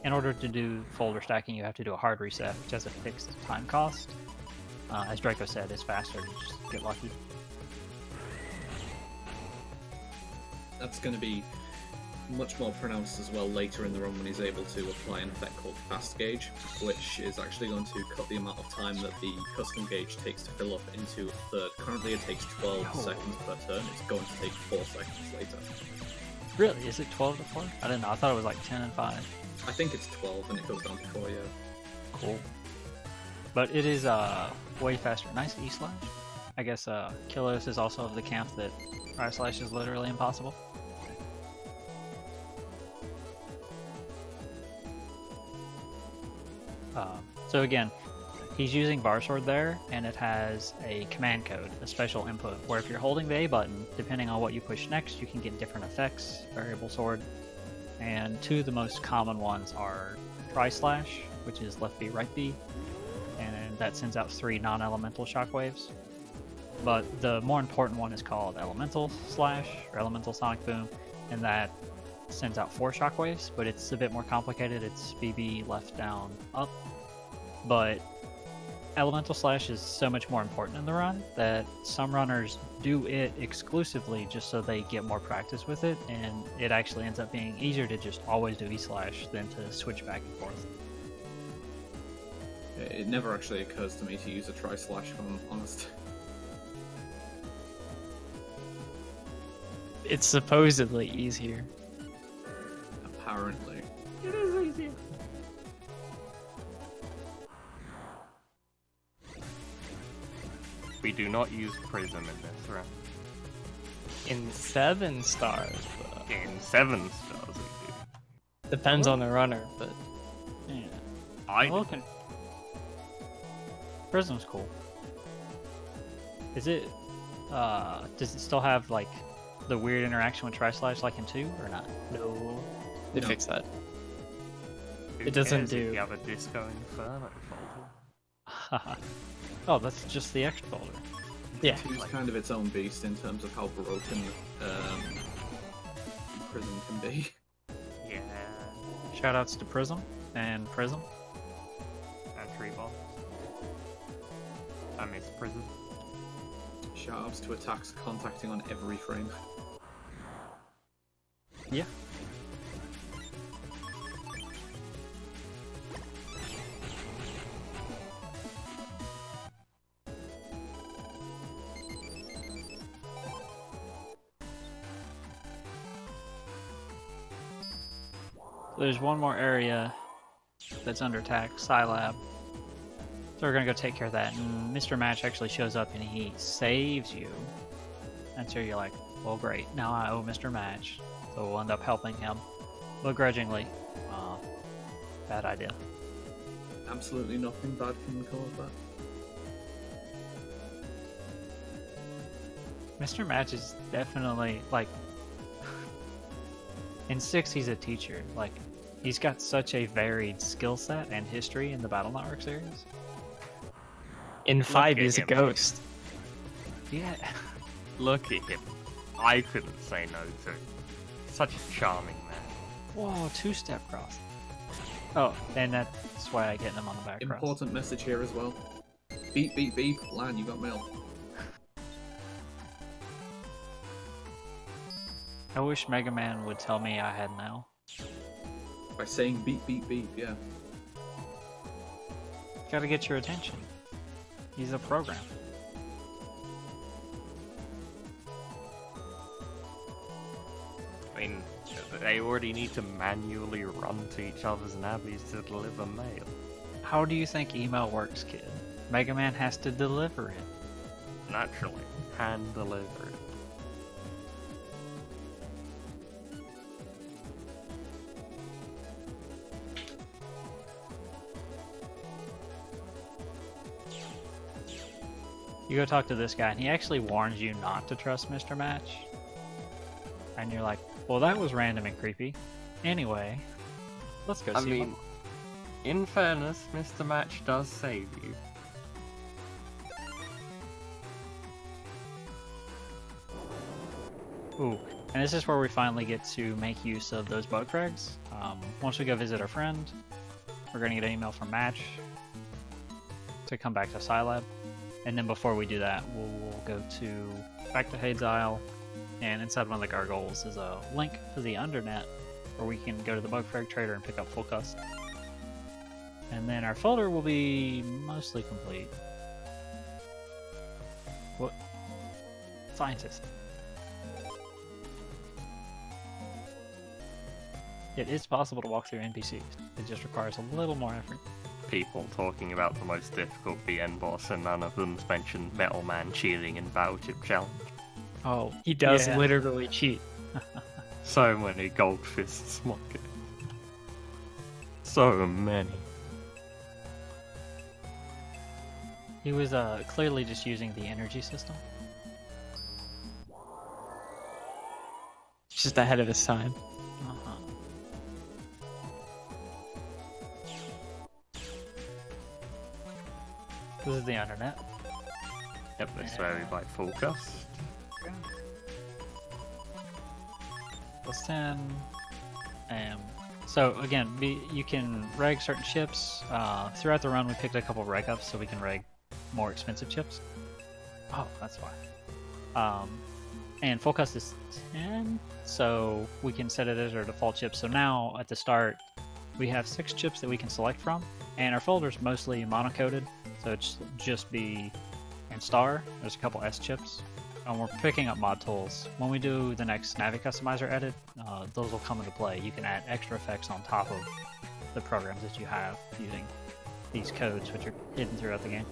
in order to do folder stacking, you have to do a hard reset, which has a fixed time cost. As Draco said, it's faster to just get lucky. That's going to be much more pronounced as well later in the run when he's able to apply an effect called Fast Gauge, which is actually going to cut the amount of time that the custom gauge takes to fill up into a third. Currently it takes 12 seconds per turn, it's going to take 4 seconds later. Really? Is it 12 to 4? I didn't know, I thought it was like 10 and 5. I think it's 12 and it goes down to 4, yeah. Cool. But it is way faster. Nice E-slash. I guess Kilius is also of the camp that R/slash is literally impossible. So again, he's using Var Sword there, and it has a command code, a special input, where if you're holding the A button, depending on what you push next, you can get different effects, variable sword. And 2 of the most common ones are Tri-Slash, which is left B, right B, and that sends out 3 non-elemental shockwaves. But the more important one is called Elemental Slash, or Elemental Sonic Boom, and that sends out 4 shockwaves, but it's a bit more complicated. It's BB, left, down, up. But Elemental Slash is so much more important in the run that some runners do it exclusively just so they get more practice with it, and it actually ends up being easier to just always do E-Slash than to switch back and forth. It never actually occurs to me to use a Tri-Slash, if I'm honest. It's supposedly easier. Apparently. It is easy. We do not use Prism in this round. In 7 stars, though. In 7 stars we do. Depends on the runner, but Yeah. I Well, okay. Prism's cool. Is it, does it still have, like, the weird interaction with Tri-Slash like in 2, or not? no, they No. fixed that. Who It doesn't cares if do- you have a Disco Inferno folder. Oh, that's just the extra folder. Yeah, 2's kind of its own beast in terms of how broken Prism can be. Yeah. Shoutouts to Prism and Prism. And Tree Ball. I miss Prism. Shoutouts to attacks contacting on every frame. Yeah. there's one more area that's under attack, Scilab. So we're gonna go take care of that. And Mr. Match actually shows up and he saves you. And so you're like, well, great. Now I owe Mr. Match, so we'll end up helping him begrudgingly. Bad idea. Absolutely nothing bad can come of that. Mr. Match is definitely like in 6 he's a teacher. Like he's got such a varied skill set and history in the Battle Network series. In 5, at he's a him. ghost. Yeah. Look at him. I couldn't say no to him. Such a charming man. Whoa, 2-step cross. Oh, and that's why I get him on the back cross. Important message here as well. Beep, beep, beep. Lan, you got mail. I wish Mega Man would tell me I had mail. By saying beep, beep, beep, yeah. Gotta get your attention. He's a program. I mean, they already need to manually run to each other's nabbies to deliver mail. How do you think email works, kid? Mega Man has to deliver it. Naturally, hand deliver it. You go talk to this guy, and he actually warns you not to trust Mr. Match. And you're like, well, that was random and creepy. Anyway, let's go I see mean, in fairness, Mr. Match does save you. Ooh, and this is where we finally get to make use of those bug frags. Once we go visit our friend, we're going to get an email from Match to come back to Scilab. And then before we do that, we'll go back to Hades Isle, and inside one of the gargoyles is a link to the Undernet, where we can go to the bug frag trader and pick up full custom. And then our folder will be mostly complete. What? Scientist. It is possible to walk through NPCs. It just requires a little more effort. People talking about the most difficult BN boss, and none of them's mentioned Metal Man cheating in Battle Chip Challenge. Oh, He does yeah. literally cheat. So many gold fists, Monkey. So many. He was clearly just using the energy system. Just ahead of his time. Uh-huh. This is the Undernet. Yep, this is where we buy full cost. Plus 10. So again, you can reg certain chips. Throughout the run, we picked a couple reg ups so we can reg more expensive chips. Oh, that's why. And full cost is 10, so we can set it as our default chip. So now at the start, we have 6 chips that we can select from, and our folder's mostly monocoded, so it's just B and star. There's a couple S chips. And we're picking up mod tools. When we do the next Navi customizer edit, those will come into play. You can add extra effects on top of the programs that you have using these codes, which are hidden throughout the game.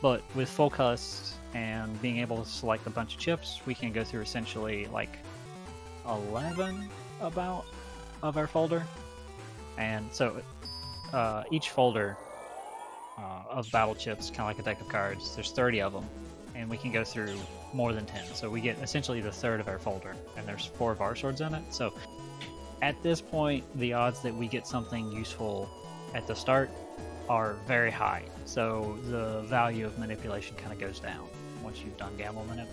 But with full cust and being able to select a bunch of chips, we can go through essentially like 11 about of our folder. And so each folder of battle chips, kind of like a deck of cards, there's 30 of them. And we can go through more than 10. So we get essentially the third of our folder, and there's 4 of our swords in it. So at this point, the odds that we get something useful at the start are very high. So the value of manipulation kind of goes down once you've done gamble manip.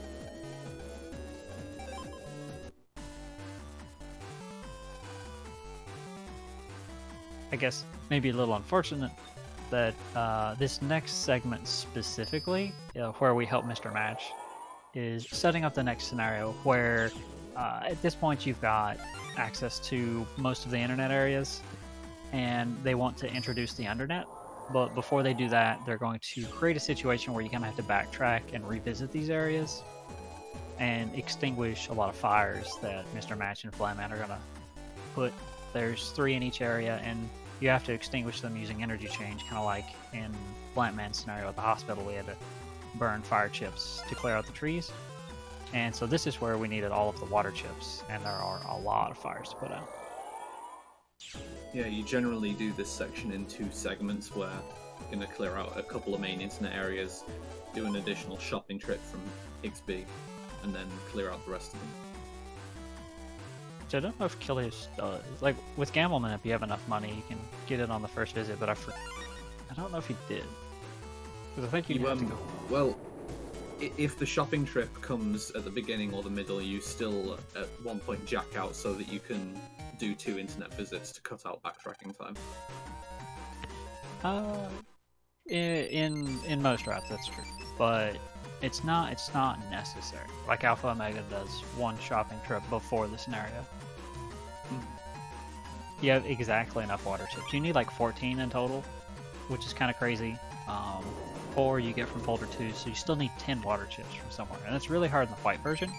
I guess maybe a little unfortunate that this next segment specifically, where we help Mr. Match, is setting up the next scenario where at this point you've got access to most of the internet areas, and they want to introduce the Undernet. But before they do that, they're going to create a situation where you kind of have to backtrack and revisit these areas and extinguish a lot of fires that Mr. Match and Flyman are going to there's 3 in each area, and you have to extinguish them using energy change, kind of like in Plant Man scenario at the hospital. We had to burn fire chips to clear out the trees. And so this is where we needed all of the water chips, and there are a lot of fires to put out. Yeah, you generally do this section in 2 segments where you're going to clear out a couple of main internet areas, do an additional shopping trip from Higsby, and then clear out the rest of them. So I don't know if Kilios does. Like, with Gambleman, if you have enough money, you can get it on the first visit, but I don't know if he did. Because I think you have to go. Well, if the shopping trip comes at the beginning or the middle, you still at one point jack out so that you can do 2 internet visits to cut out backtracking time. In most routes, that's true, but it's not necessary. Like Alpha Omega does 1 shopping trip before the scenario. You have exactly enough water chips. You need like 14 in total, which is kind of crazy. 4 you get from folder 2, so you still need 10 water chips from somewhere, and it's really hard in the white version.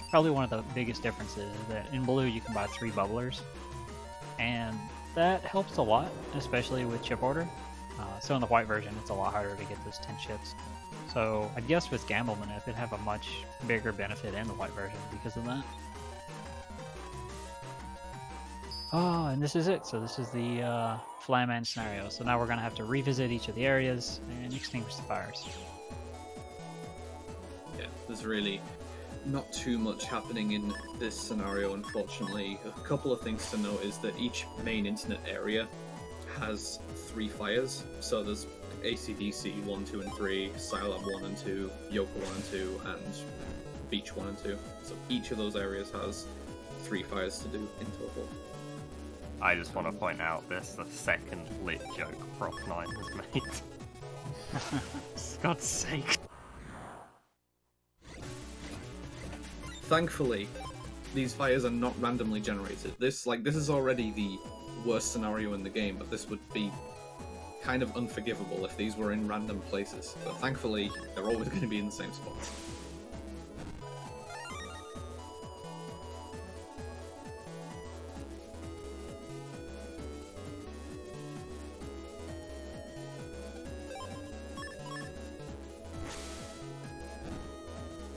Probably one of the biggest differences is that in blue you can buy 3 bubblers, and that helps a lot, especially with chip order. So in the white version it's a lot harder to get those 10 chips. So I guess with Gambleman it'd have a much bigger benefit in the white version because of that. Oh, and this is it. So this is the Flyman scenario. So now we're going to have to revisit each of the areas and extinguish the fires. Yeah, there's really not too much happening in this scenario, unfortunately. A couple of things to note is that each main internet area has 3 fires. So there's AC/DC 1, 2, and 3, Scilab 1 and 2, Yoka 1 and 2, and Beach 1 and 2. So each of those areas has 3 fires to do in total. I just want to point out this the second lit joke Proc 9 has made. For God's sake. Thankfully, these fires are not randomly generated. This is already the worst scenario in the game, but this would be kind of unforgivable if these were in random places. But thankfully, they're always going to be in the same spot.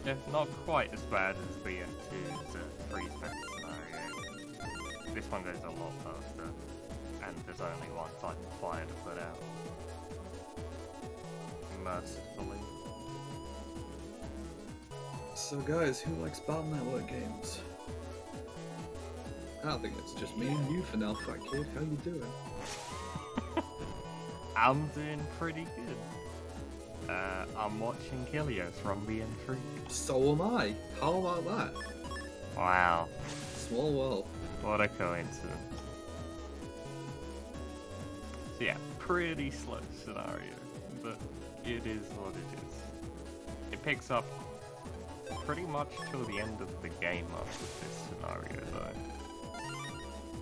Yeah, not quite as bad as BF2's freeze vent scenario. This one goes a lot faster, and there's only 1 type of fire to put out. Mercifully. So guys, who likes Battle Network games? I think it's just me and you for now, Fat Kid. How you doing? I'm doing pretty good. I'm watching Kilios from BN3. So am I. How about that? Wow, Small world. what a coincidence. So yeah, pretty slow scenario, but it is what it is. It picks up pretty much till the end of the game after this scenario though.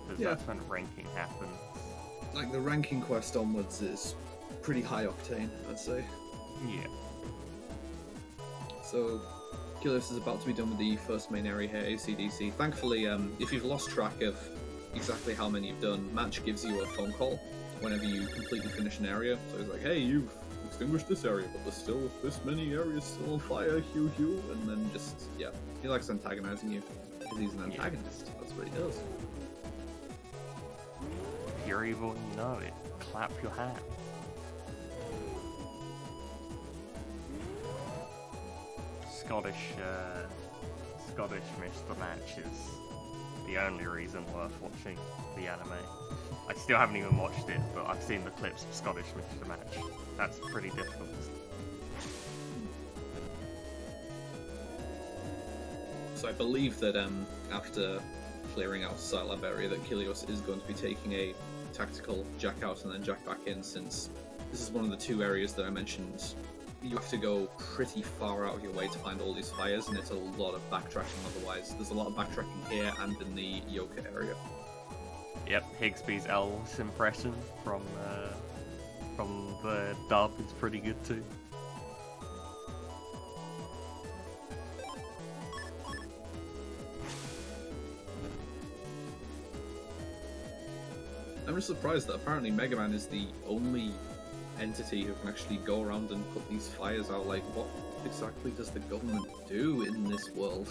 Because Yeah. that's when ranking happens. Like the ranking quest onwards is pretty high octane, I'd say. Yeah. So, Kilios is about to be done with the first main area here, AC/DC. Thankfully, if you've lost track of exactly how many you've done, Match gives you a phone call whenever you completely finish an area. So he's like, hey, you've extinguished this area, but there's still this many areas still on fire, hue, and then just, yeah. He likes antagonizing you, because he's an antagonist. That's what he does. If you're evil and you know it, clap your hands. Scottish Mr. Match is the only reason worth watching the anime. I still haven't even watched it, but I've seen the clips of Scottish Mr. Match. That's pretty difficult. So I believe that after clearing out Scilab area, that Kilios is going to be taking a tactical jack out and then jack back in, since this is one of the 2 areas that I mentioned. You have to go pretty far out of your way to find all these fires, and it's a lot of backtracking otherwise. There's a lot of backtracking here and in the Yoka area. Yep, Higsby's Elves impression from the dub is pretty good too. I'm just surprised that apparently Mega Man is the only entity who can actually go around and put these fires out. Like, what exactly does the government do in this world?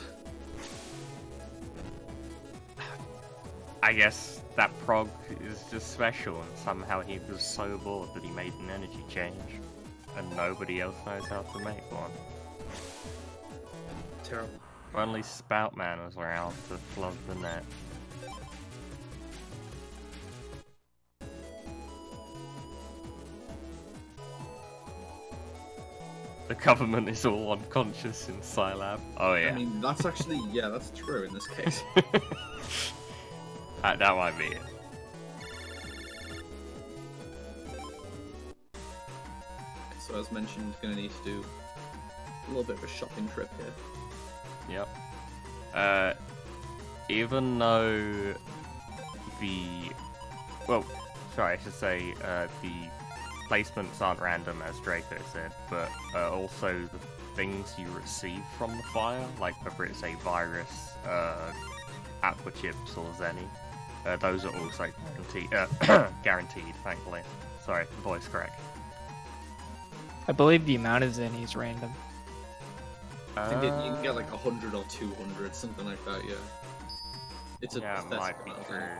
I guess that prog is just special, and somehow he was so bored that he made an energy change, and nobody else knows how to make one. Terrible. Only Spoutman was around to flood the net. The government is all unconscious in Scilab. Oh yeah. I mean, that's actually, yeah, that's true in this case. That might be it. So as mentioned, gonna need to do a little bit of a shopping trip here. Yep. Even though I should say, the placements aren't random, as Draco said, but also the things you receive from the fire, like whether it's a virus, aqua chips, or Zenny, those are also guaranteed, thankfully. Sorry, voice crack. I believe the amount of Zenny is random. I think you can get like 100 or 200, something like that, yeah. It's a Yeah, it pathetic might be amount of true. Zenny.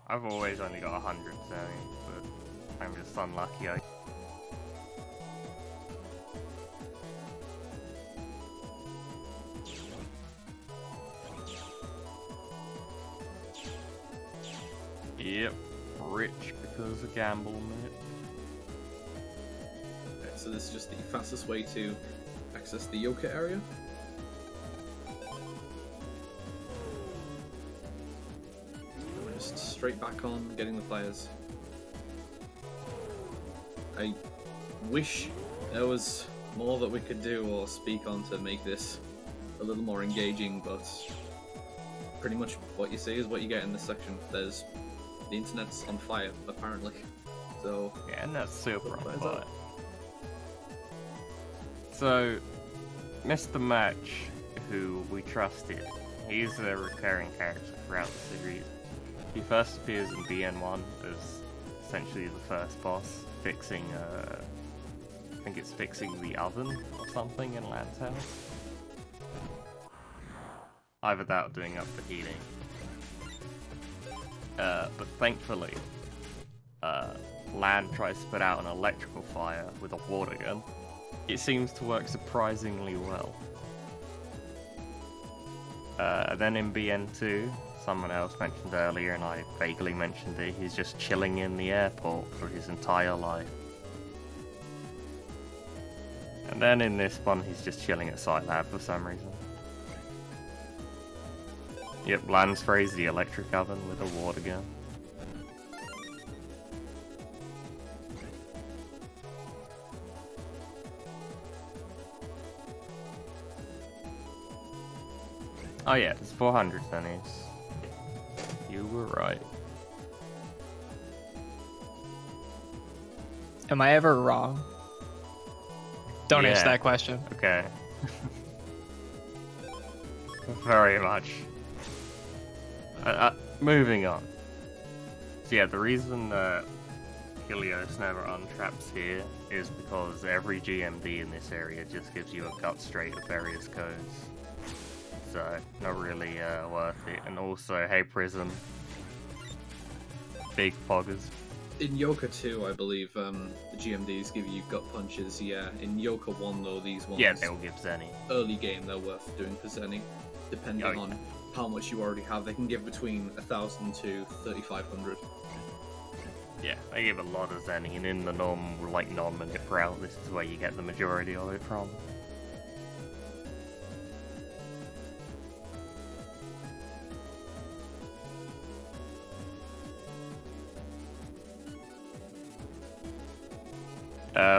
I've always only got 100 Zenny, but I'm just unlucky. Yep, rich because of gamble, mate. Okay, so this is just the fastest way to access the Yoka area. We're just straight back on getting the players. I wish there was more that we could do or speak on to make this a little more engaging, but pretty much what you see is what you get in this section. The internet's on fire, apparently. So Yeah, and that's super on Players fire. up. So, Mr. Match, who we trusted, he's a recurring character throughout the series. He first appears in BN1 as essentially the first boss, fixing, I think it's fixing the oven or something in Land's house. Either that or doing up the heating. But thankfully, Land tries to put out an electrical fire with a water gun. It seems to work surprisingly well. Then in BN2, someone else mentioned earlier, and I vaguely mentioned it, he's just chilling in the airport for his entire life. And then in this one, he's just chilling at Scilab for some reason. Yep, Land sprays the electric oven with a water gun. Oh yeah, there's 400 Zennies. You were right. Am I ever wrong? Don't answer Yeah. that question. Okay. Very much. Moving on. So yeah, the reason Helios never untraps here is because every GMD in this area just gives you a gut straight of various codes. So, not really worth it. And also, hey Prism. Big poggers. in Yoka 2, I believe, the GMDs give you gut punches. Yeah, in Yoka 1 though, these ones, Yeah, they'll give Zenny. early game, they're worth doing for Zenny, depending Oh, yeah. on how much you already have. They can give between 1,000 to 3,500. Yeah, they give a lot of Zenny, and in the normal, like, non-minute route, this is where you get the majority of it from.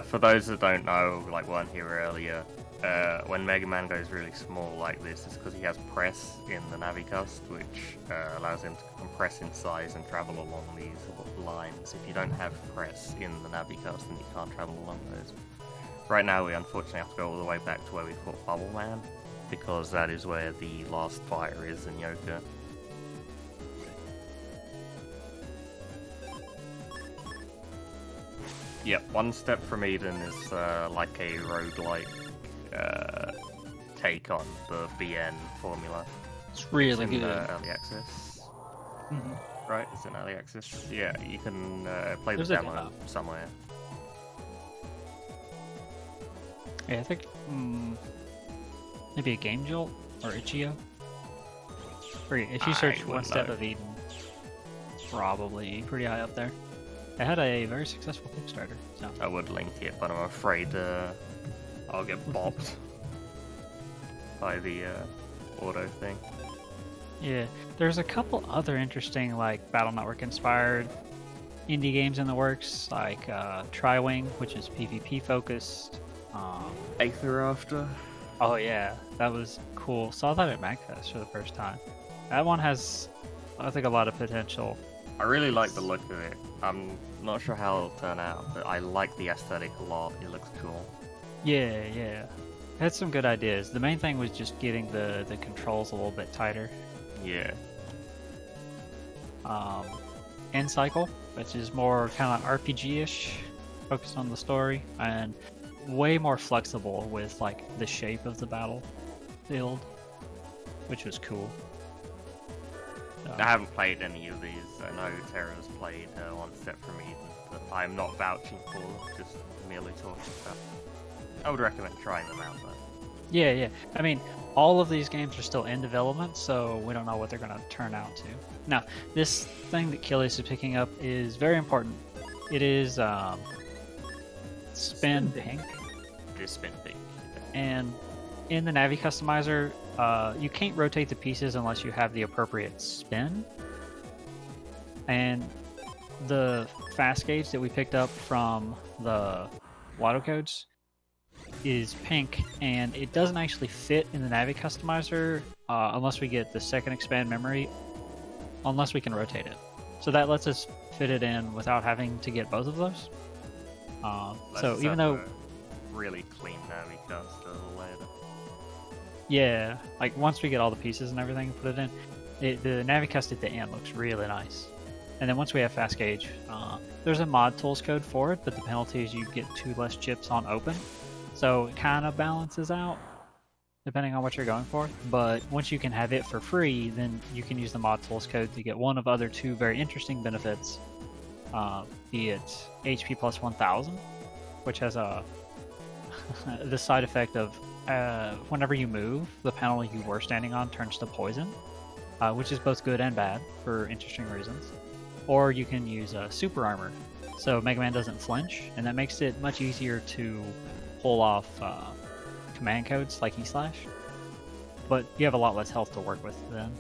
For those that don't know, like weren't here earlier, when Mega Man goes really small like this, it's because he has press in the Navi cust, which allows him to compress in size and travel along these lines. If you don't have press in the Navi cust, then you can't travel along those. Right now, we unfortunately have to go all the way back to where we fought Bubble Man, because that is where the last fire is in Yoka. Yep, One Step from Eden is like a roguelike take on the BN formula. It's really It's in good. early access. Mhm. Right, it's in early access. Yeah, you can play There's the a demo demo. somewhere. Yeah, I think maybe a Game Jolt or Itch.io. If you search I One wouldn't Step know. of Eden, probably pretty high up there. It had a very successful Kickstarter. So I would link it, but I'm afraid I'll get bopped by the auto thing. yeah, there's a couple other interesting like Battle Network inspired indie games in the works, like Triwing, which is PvP focused. Aether After. Oh yeah, that was cool. Saw that at MagFest for the first time. That one has, I think, a lot of potential. I really like the look of it. I'm not sure how it'll turn out, but I like the aesthetic a lot. It looks cool. Yeah, yeah. Had some good ideas. The main thing was just getting the controls a little bit tighter. Yeah. End Cycle, which is more kind of RPG-ish, focused on the story, and way more flexible with like the shape of the battlefield, which was cool. I haven't played any of these. I know Tara's played One Step from Eden, but I'm not vouching for them, just merely talking about. I would recommend trying them out though. Yeah, yeah. I mean, all of these games are still in development, so we don't know what they're going to turn out to. Now, this thing that Killius is picking up is very important. It is Spin Pink, It is Spin Pink. and in the Navi customizer, you can't rotate the pieces unless you have the appropriate spin. And the fast gauge that we picked up from the Watto codes is pink, and it doesn't actually fit in the Navi customizer unless we get the second expand memory, unless we can rotate it. So that lets us fit it in without having to get both of those. So even though, really clean Navi cast later. yeah, like once we get all the pieces and everything and put it in, the Navi cast at the end looks really nice. And then once we have fast gauge, there's a mod tools code for it, but the penalty is you get 2 less chips on open. So it kind of balances out depending on what you're going for. But once you can have it for free, then you can use the mod tools code to get one of other 2 very interesting benefits, be it HP plus 1000, which has a the side effect of whenever you move, the panel you were standing on turns to poison, which is both good and bad for interesting reasons. Or you can use super armor, so Mega Man doesn't flinch, and that makes it much easier to pull off command codes like E/, but you have a lot less health to work with then.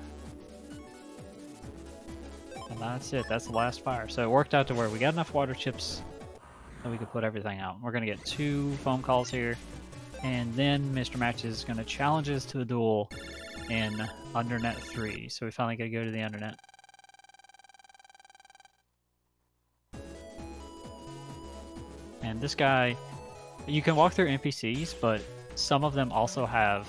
And that's it, that's the last fire. So it worked out to where we got enough water chips that we could put everything out. We're going to get 2 phone calls here, and then Mr. Match is going to challenge us to a duel in Undernet 3. So we finally got to go to the Undernet. And this guy, you can walk through NPCs, but some of them also have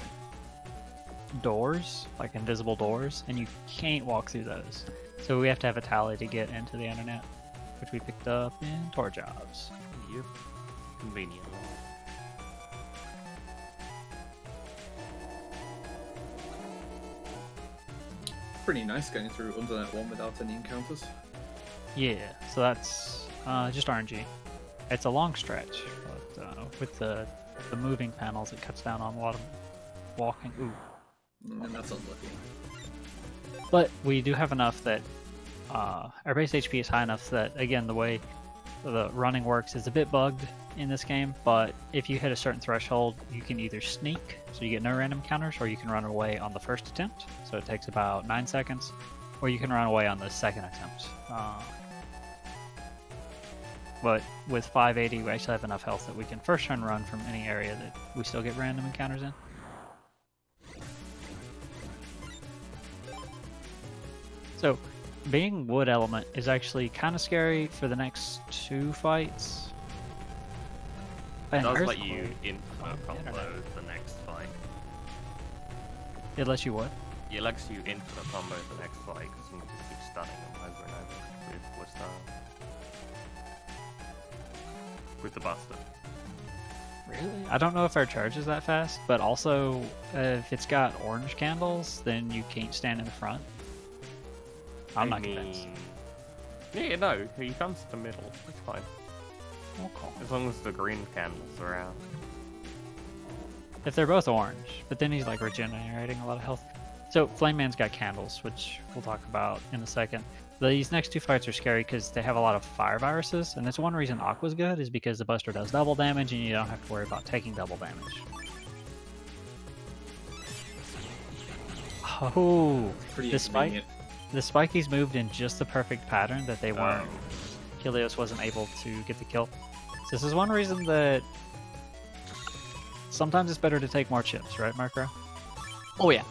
doors, like invisible doors, and you can't walk through those. So we have to have a tally to get into the Internet, which we picked up in Tour Jobs. Yep. Convenient. Pretty nice going through Undernet 1 without any encounters. Yeah, so that's just RNG. It's a long stretch, but with the moving panels, it cuts down on a lot of walking. Ooh. And that's unlucky. But we do have enough that our base HP is high enough that, again, the way the running works is a bit bugged in this game, but if you hit a certain threshold, you can either sneak, so you get no random counters, or you can run away on the first attempt, so it takes about 9 seconds, or you can run away on the second attempt. But with 580, we actually have enough health that we can first turn run from any area that we still get random encounters in. So, being wood element is actually kind of scary for the next 2 fights. It And does Earth let you Code, infinite combo the next fight. it lets you what? It lets you infinite combo the next fight because you can just keep stunning them over and over with style. with the Buster. Really? I don't know if our charge is that fast, but also if it's got orange candles, then you can't stand in the front. I'm not convinced. Yeah, no, he comes to the middle. It's fine. Okay. As long as the green candles are out. If they're both orange, but then he's like regenerating a lot of health. So Flame Man's got candles, which we'll talk about in a second. These next two fights are scary because they have a lot of fire viruses, and that's one reason Aqua's good is because the Buster does double damage and you don't have to worry about taking double damage. Oh, Pretty the spike. inconvenient. The Spikies moved in just the perfect pattern that they weren't. Kilios wasn't able to get the kill. So this is one reason that sometimes it's better to take more chips, right, Marco? Oh yeah.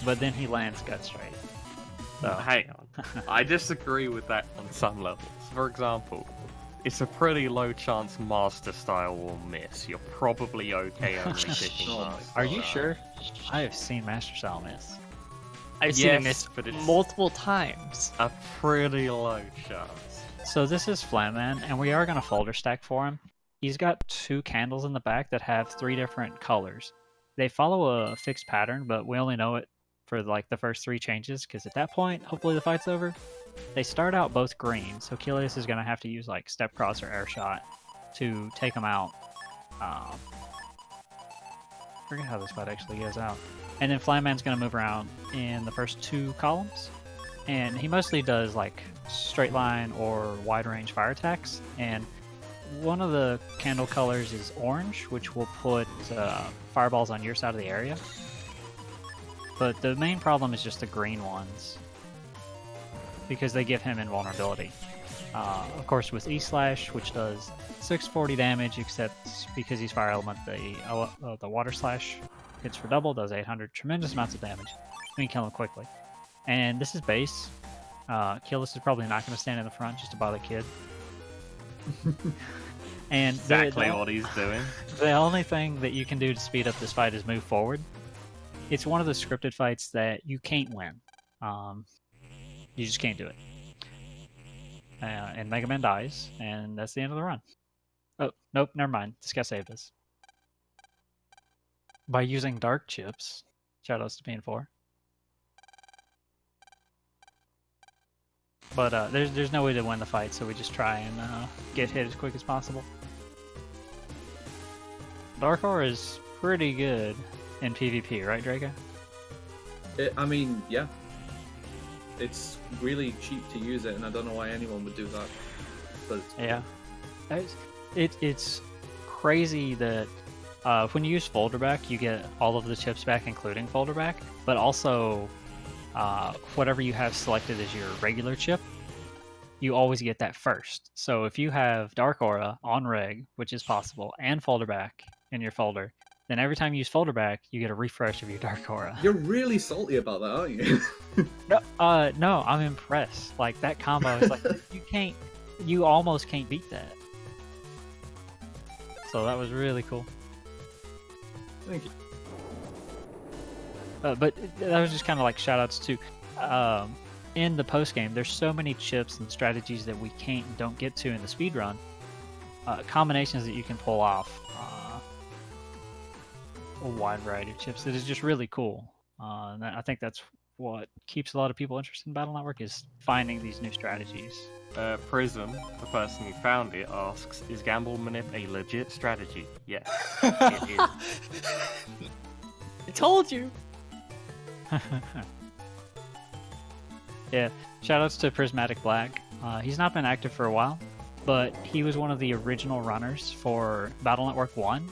But then he lands Gut Strike. So. Hang on. I disagree with that on some levels. For example, it's a pretty low chance Master Style will miss. You're probably okay only picking Master Are you Style. sure? I have seen Master Style miss. I've seen him Yes, miss but it's multiple times. a pretty low chance. So this is Flatman, and we are going to folder stack for him. He's got 2 candles in the back that have 3 different colors. They follow a fixed pattern, but we only know it for like the first 3 changes, because at that point, hopefully the fight's over. They start out both green, so Kilios is going to have to use like Step Cross or Air Shot to take them out. I forget how this fight actually goes out. And then Flyman's going to move around in the first 2 columns. And he mostly does like straight line or wide range fire attacks. And one of the candle colors is orange, which will put fireballs on your side of the area. But the main problem is just the green ones, because they give him invulnerability. Of course, with E-Slash, which does 640 damage, except because he's fire element, the Water Slash hits for double, does 800, tremendous amounts of damage. We can kill him quickly. And this is base. Kilios is probably not going to stand in the front just to bother Kid. And Exactly what he's doing. the only thing that you can do to speed up this fight is move forward. It's one of the scripted fights that you can't win. You just can't do it. And Mega Man dies, and that's the end of the run. Oh, nope, never mind. This guy saved us. By using dark chips. Shoutouts to Bean4. But there's no way to win the fight, so we just try and get hit as quick as possible. Dark Ore is pretty good in PvP, right, Draco? I mean, yeah. It's really cheap to use it, and I don't know why anyone would do that. But Yeah. It's crazy that when you use Folderback, you get all of the chips back, including Folderback, but also whatever you have selected as your regular chip, you always get that first. So if you have Dark Aura on Reg, which is possible, and Folderback in your folder, then every time you use Folderback, you get a refresh of your Dark Aura. you're really salty about that, aren't you? No, I'm impressed. Like, that combo is like, you almost can't beat that. So that was really cool. Thank you. But that was just kind of like shoutouts to. In the post game, there's so many chips and strategies that we can't and don't get to in the speed run. Combinations that you can pull off. A wide variety of chips that is just really cool. And I think that's what keeps a lot of people interested in Battle Network, is finding these new strategies. Prism, the person who found it, asks, is Gamble Manip a legit strategy? Yes, it is. I told you. Yeah, shoutouts to Prismatic Black. He's not been active for a while, but he was one of the original runners for Battle Network 1,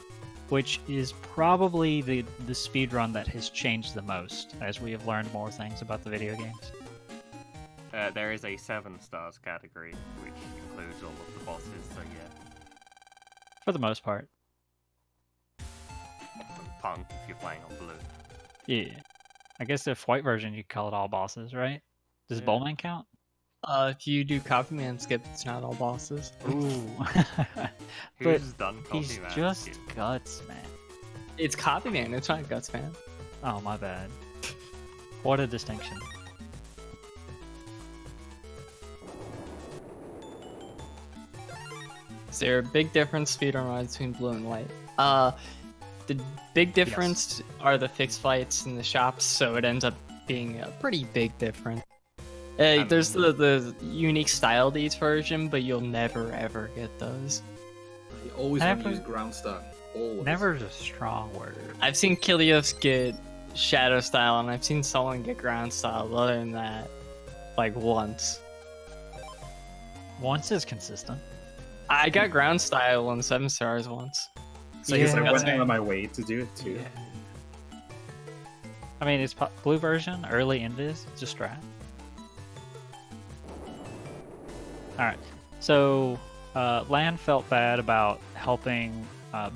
which is probably the speedrun that has changed the most, as we have learned more things about the video games. There is a 7 stars category, which includes all of the bosses, so yeah. For the most part. Punk, if you're playing on blue. Yeah. I guess if white version, you call it all bosses, right? Does Yeah. Bowman count? If you do Coffee Man skip, it's not all bosses. Ooh. Who's But done Coffee he's Man? just Skip? Guts, man. It's Coffee Man. It's not Guts Man. Oh, my bad. What a distinction. there a big difference speedrun between blue and white? The big difference are the fixed fights in the shops, so it ends up being a pretty big difference. There's the unique style to each version, but you'll never ever get those. You always want to use ground start. Always. Never's a strong word. I've seen Kilios get shadow style, and I've seen someone get ground style. But other than that, like once. Once is consistent. I got ground style on 7 stars once. So Because I got went that. out of my way to do it too. I mean, it's blue version, early invis, it's a strat. Alright, so Lan felt bad about helping,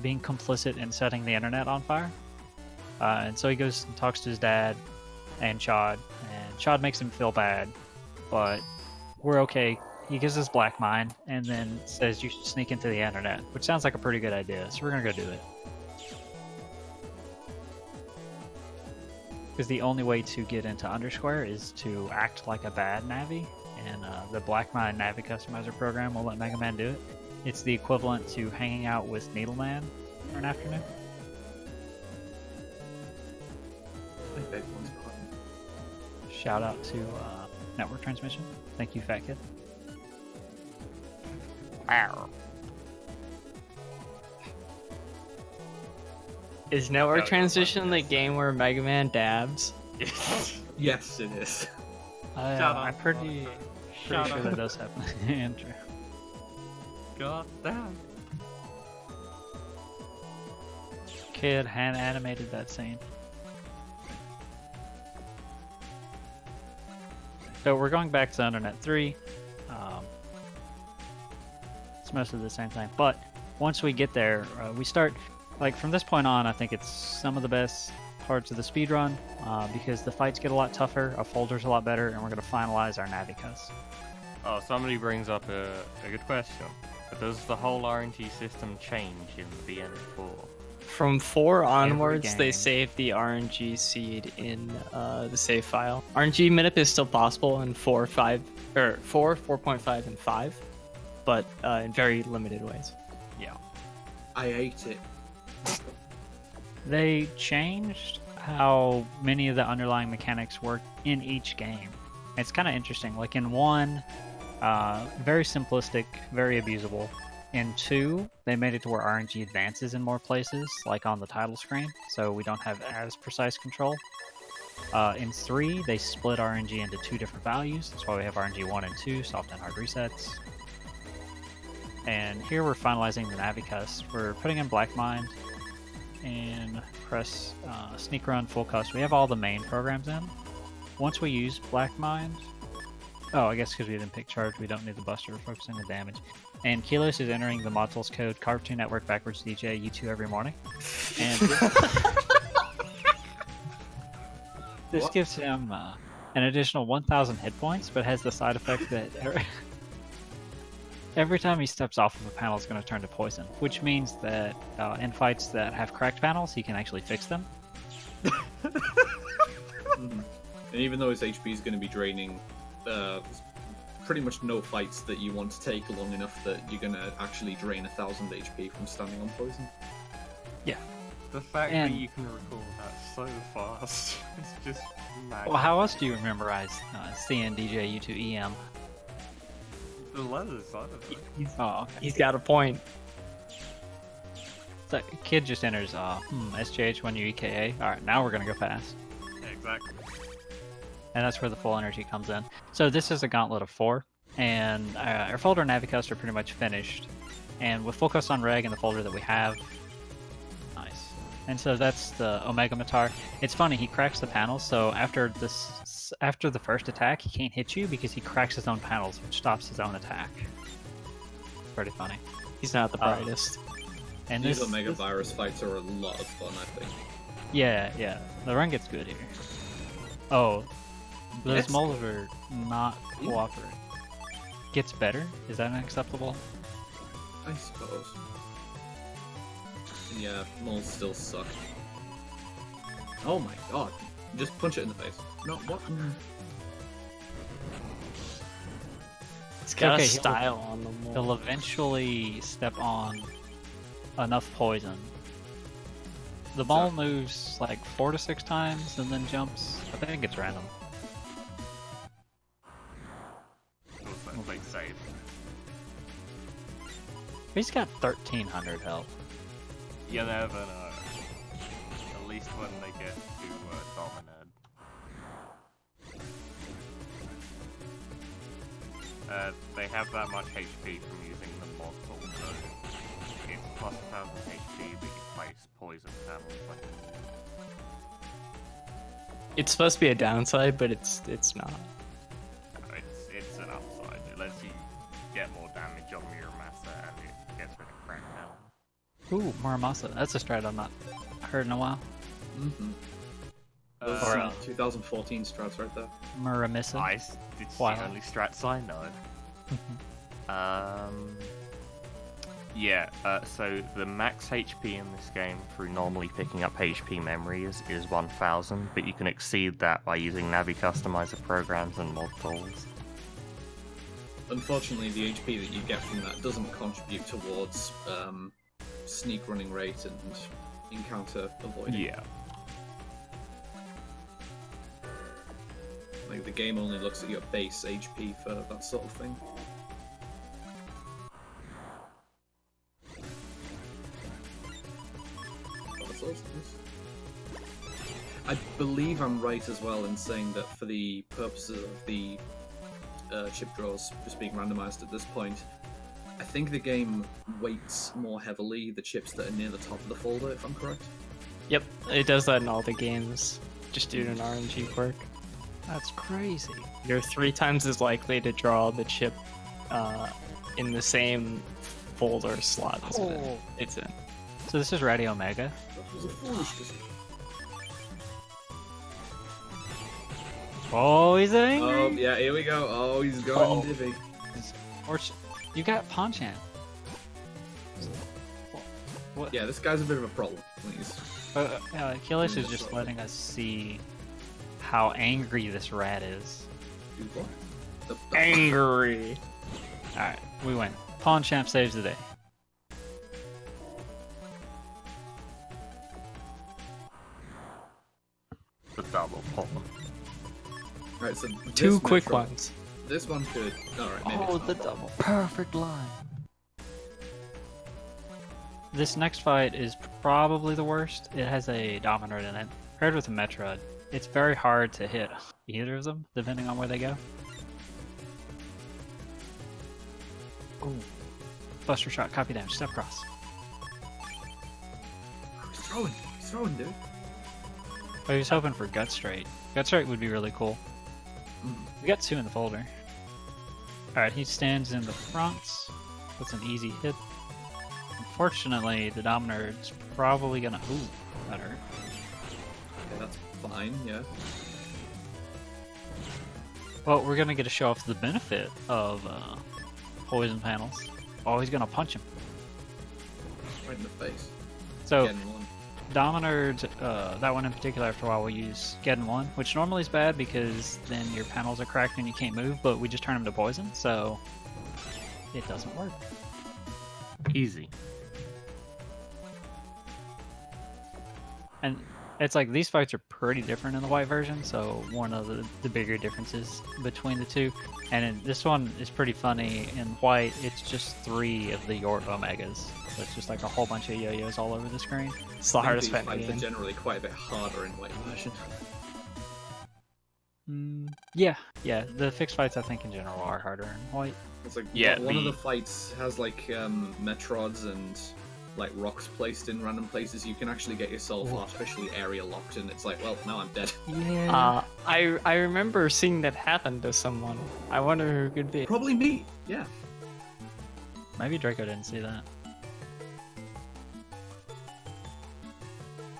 being complicit in setting the internet on fire. And so he goes and talks to his dad and Chad makes him feel bad, but we're okay. He gives us black mine and then says you should sneak into the internet, which sounds like a pretty good idea, so we're gonna go do it. Because the only way to get into Undersquare is to act like a bad Navi, and the Black Mine Navi Customizer program will let Mega Man do it. It's the equivalent to hanging out with Needleman for an afternoon. I beg one's pardon. Shout out to Network Transmission. Thank you, Fat Kid. Ow. Is Network Gotta go Transition find the this. game where Mega Man dabs? Yes, it is. I'm pretty sure that does happen. Andrew. God damn. Kid hand animated that scene. So we're going back to Internet 3. It's mostly the same thing, but once we get there, we start, like from this point on, I think it's some of the best parts of the speedrun, because the fights get a lot tougher, our folder's a lot better, and we're going to finalize our Navi cuss. Oh, somebody brings up a good question. Does the whole RNG system change in the BN4? From 4 onwards, they game. save the RNG seed in the save file. RNG minip is still possible in 4, 5, or 4, 4.5, and 5, but in very limited ways. Yeah. I ate it. They changed how many of the underlying mechanics work in each game. It's kind of interesting. Like in 1, very simplistic, very abusable. In 2, they made it to where RNG advances in more places, like on the title screen, so we don't have as precise control. In 3, they split RNG into 2 different values. That's why we have RNG 1 and 2, soft and hard resets. And here we're finalizing the Navi cuss. We're putting in Black Mind and press Sneak Run, Full Cuss. We have all the main programs in. Once we use Black Mind, oh, I guess because we didn't pick charge, we don't need the buster, we're focusing on damage. And Kilos is entering the modules code Cartoon Network backwards DJ U2 every morning. And this What? gives him an additional 1,000 hit points, but has the side effect that every time he steps off of a panel, it's going to turn to poison, which means that in fights that have cracked panels, he can actually fix them. Mhm. And even though his HP is going to be draining, there's pretty much no fights that you want to take long enough that you're going to actually drain 1,000 HP from standing on poison. The fact And- that you can recall that so fast is just mad. Well, how else do you memorize CNDJ U2 EM? The letters, I don't know. Oh, okay. He's got a point. So, kid just enters SJH when you EKA. Alright, now we're going to go fast. Yeah, exactly. And that's where the full energy comes in. So this is a gauntlet of 4, and our folder and Navicust are pretty much finished. And with full cust on reg and the folder that we have, nice. And so that's the Omega Matar. It's funny, he cracks the panels, so after the first attack, he can't hit you because he cracks his own panels, which stops his own attack. Pretty funny. He's not the brightest. And These this, Omega Virus fights are a lot of fun, I think. yeah, the run gets good here. Oh, those Yes. moles are not cooperating. Gets better? Is that unacceptable? I suppose. Yeah, moles still suck. Oh my god. Just punch it in the face. No, what? It's got Okay, a he'll- style on them. He'll eventually step on enough poison. The ball moves like 4 to 6 times and then jumps. I think it's random. Also, like save. He's got 1300 health. You never know. At least when they get to Dominad. They have that much HP from using the mod tool, so it's plus 1000 HP, but you place poison panels. It's supposed to be a downside, but it's not. It's an upside. It lets you get more damage on Muramasa, and it gets rid of crackdown. Ooh, Muramasa. That's a strat I've not heard in a while. Mm-hmm. Those Or, are 2014 strats right there. Muramasa. It's Wow. the only strats I know. Yeah, so the max HP in this game through normally picking up HP memories is 1000, but you can exceed that by using Navi customizer programs and mod tools. Unfortunately, the HP that you get from that doesn't contribute towards sneak running rate and encounter avoiding. Yeah. Like the game only looks at your base HP for that sort of thing. I believe I'm right as well in saying that for the purposes of the chip draws just being randomized at this point, I think the game weights more heavily the chips that are near the top of the folder, if I'm correct. Yep, it does that in all the games, just due to an RNG quirk. That's crazy. You're 3 times as likely to draw the chip in the same folder slot as it's in. So this is Radio Omega. That was a foolish decision. Oh, he's angry. Oh, yeah, here we go. Oh, he's going divvy. You got Ponchan. What? Yeah, this guy's a bit of a problem, please. Achilles is just letting us see how angry this rat is. Dude, what? Angry. Alright, we win. Ponchamp saves the day. The double pull. Alright, so Two this quick Metro- ones. This one could. Alright, maybe. Oh, it's the not. double. Perfect line. This next fight is probably the worst. It has a Dominant in it. Paired with a Metroid, it's very hard to hit either of them, depending on where they go. Ooh. Buster shot, copy damage, step cross. He's throwing, dude. I was hoping for Gut Straight. Gut Straight would be really cool. We got 2 in the folder. Alright, he stands in the front. That's an easy hit. Unfortunately, the Dominard's probably gonna... Ooh, that hurt. Okay, that's fine, yeah. Well, we're gonna get to show off the benefit of poison panels. Oh, he's gonna punch him. Right in the face. So, Getting one. Dominard, that one in particular, after a while, we'll use Geddon 1, which normally is bad because then your panels are cracked and you can't move, but we just turn them to poison, so it doesn't work. Easy. And it's like these fights are pretty different in the white version, so one of the bigger differences between the two. And in this one is pretty funny. In white, it's just 3 of the Yort Omegas. So it's just like a whole bunch of yo-yos all over the screen. It's the I think hardest these fight in fights the are game. generally quite a bit harder in white version. Yeah, the fixed fights I think in general are harder in white. It's like Yeah, one of the- the fights has like Metroids and like rocks placed in random places. You can actually get yourself artificially area locked, and it's like, well, now I'm dead. Yeah. I remember seeing that happen to someone. I wonder who it could be. Probably me. Yeah. Maybe Draco didn't see that.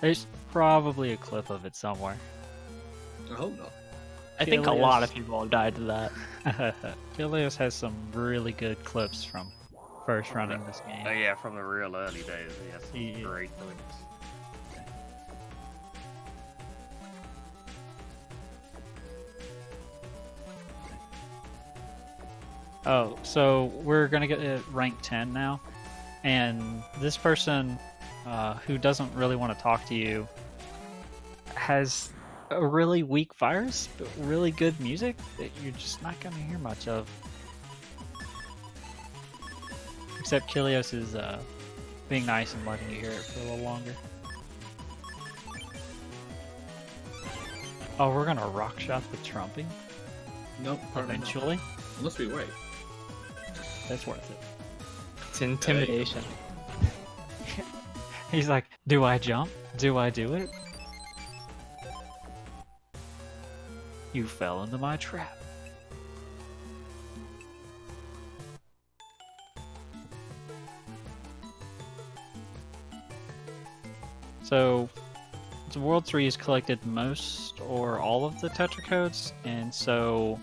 There's probably a clip of it somewhere. I hope not. I think a lot Alias. of people have died to that. Ilios has some really good clips from first running this Oh game. yeah, from the real early days, he has some Yeah. great clips. Oh, so we're gonna get at rank 10 now, and this person who doesn't really want to talk to you has a really weak virus, but really good music that you're just not gonna hear much of. Except Kilios is being nice and letting you hear it for a little longer. Oh, we're gonna rock shot the trumping Nope, apparently not. eventually. Unless we wait. That's worth it. It's intimidation. He's like, do I jump? Do I do it? You fell into my trap. So, World 3 has collected most or all of the Tetra codes, and so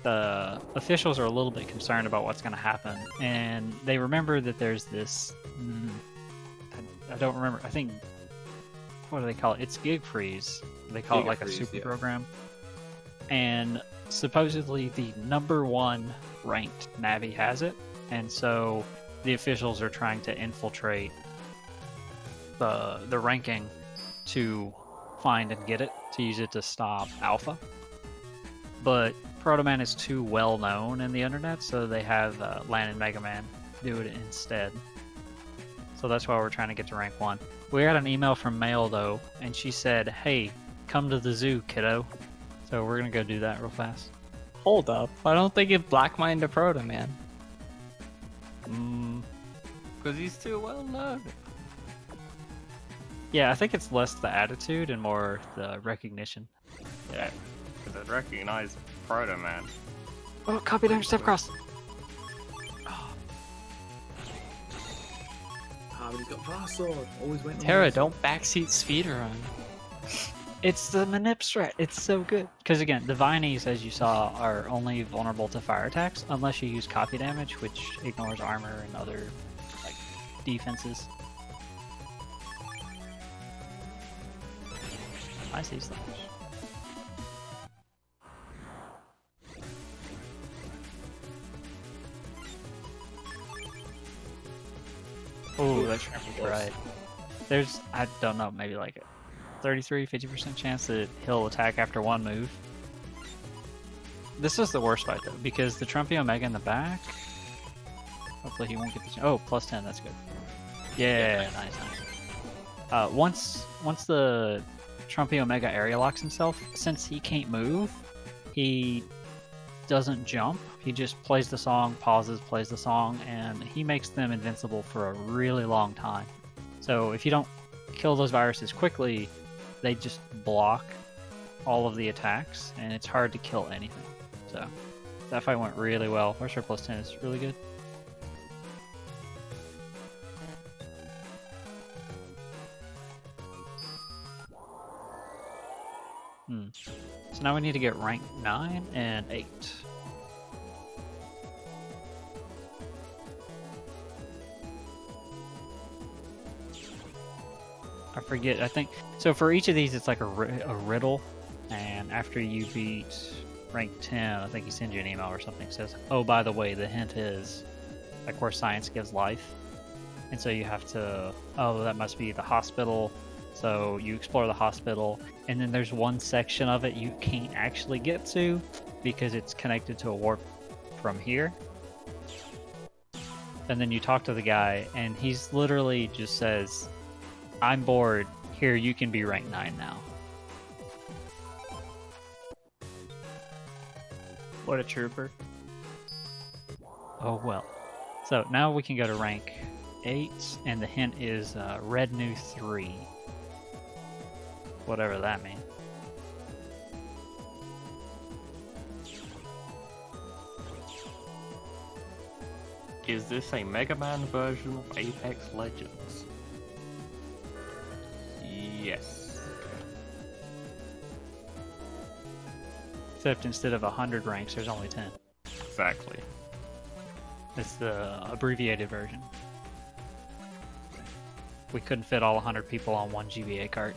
the officials are a little bit concerned about what's going to happen, and they remember that there's this. I don't remember. I think what do they call it? It's gig freeze. They call it like a super program, and supposedly the #1 ranked Navi has it, and so the officials are trying to infiltrate the ranking to find and get it, to use it to stop Alpha. But Proto Man is too well known in the internet, so they have Lan and Mega Man do it instead. So that's why we're trying to get to rank 1. We got an email from Mail though, and she said, "Hey, come to the zoo, kiddo." So we're gonna go do that real fast. Hold up. I don't think it Black Mind to Proto Man. Because he's too well known. Yeah, I think it's less the attitude and more the recognition. Yeah, because I'd recognize Proto Man. Oh, copy damage, step cross. Ah, but he's got Vast Sword. Always waiting on Terra, Vast Sword. don't backseat speedrun. It's the manip strat. It's so good. Because again, the Vinies, as you saw, are only vulnerable to fire attacks unless you use copy damage, which ignores armor and other like defenses. I see slash. Oh, that's right. There's, I don't know, maybe like a 50% chance that he'll attack after one move. This is the worst fight though, because the Trumpy Omega in the back. Hopefully he won't get the. Oh, plus 10, that's good. Yeah, nice. Once the Trumpy Omega area locks himself, since he can't move, he doesn't jump. He just plays the song, pauses, plays the song, and he makes them invincible for a really long time. So if you don't kill those viruses quickly, they just block all of the attacks, and it's hard to kill anything. So that fight went really well. Where's her plus 10? It's really good. So now we need to get rank 9 and 8. I forget, I think, so for each of these it's like a riddle, and after you beat rank 10, I think he sends you an email or something, says, oh, by the way, the hint is, like where science gives life, and so you have to, oh, that must be the hospital, so you explore the hospital, and then there's one section of it you can't actually get to, because it's connected to a warp from here. And then you talk to the guy, and he's literally just says, I'm bored. Here, you can be rank 9 now. What a trooper. Oh well. So now we can go to rank 8, and the hint is Red New 3. Whatever that means. Is this a Mega Man version of Apex Legends? Yes. Except instead of 100 ranks, there's only 10. Exactly. It's the abbreviated version. We couldn't fit all 100 people on one GBA cart.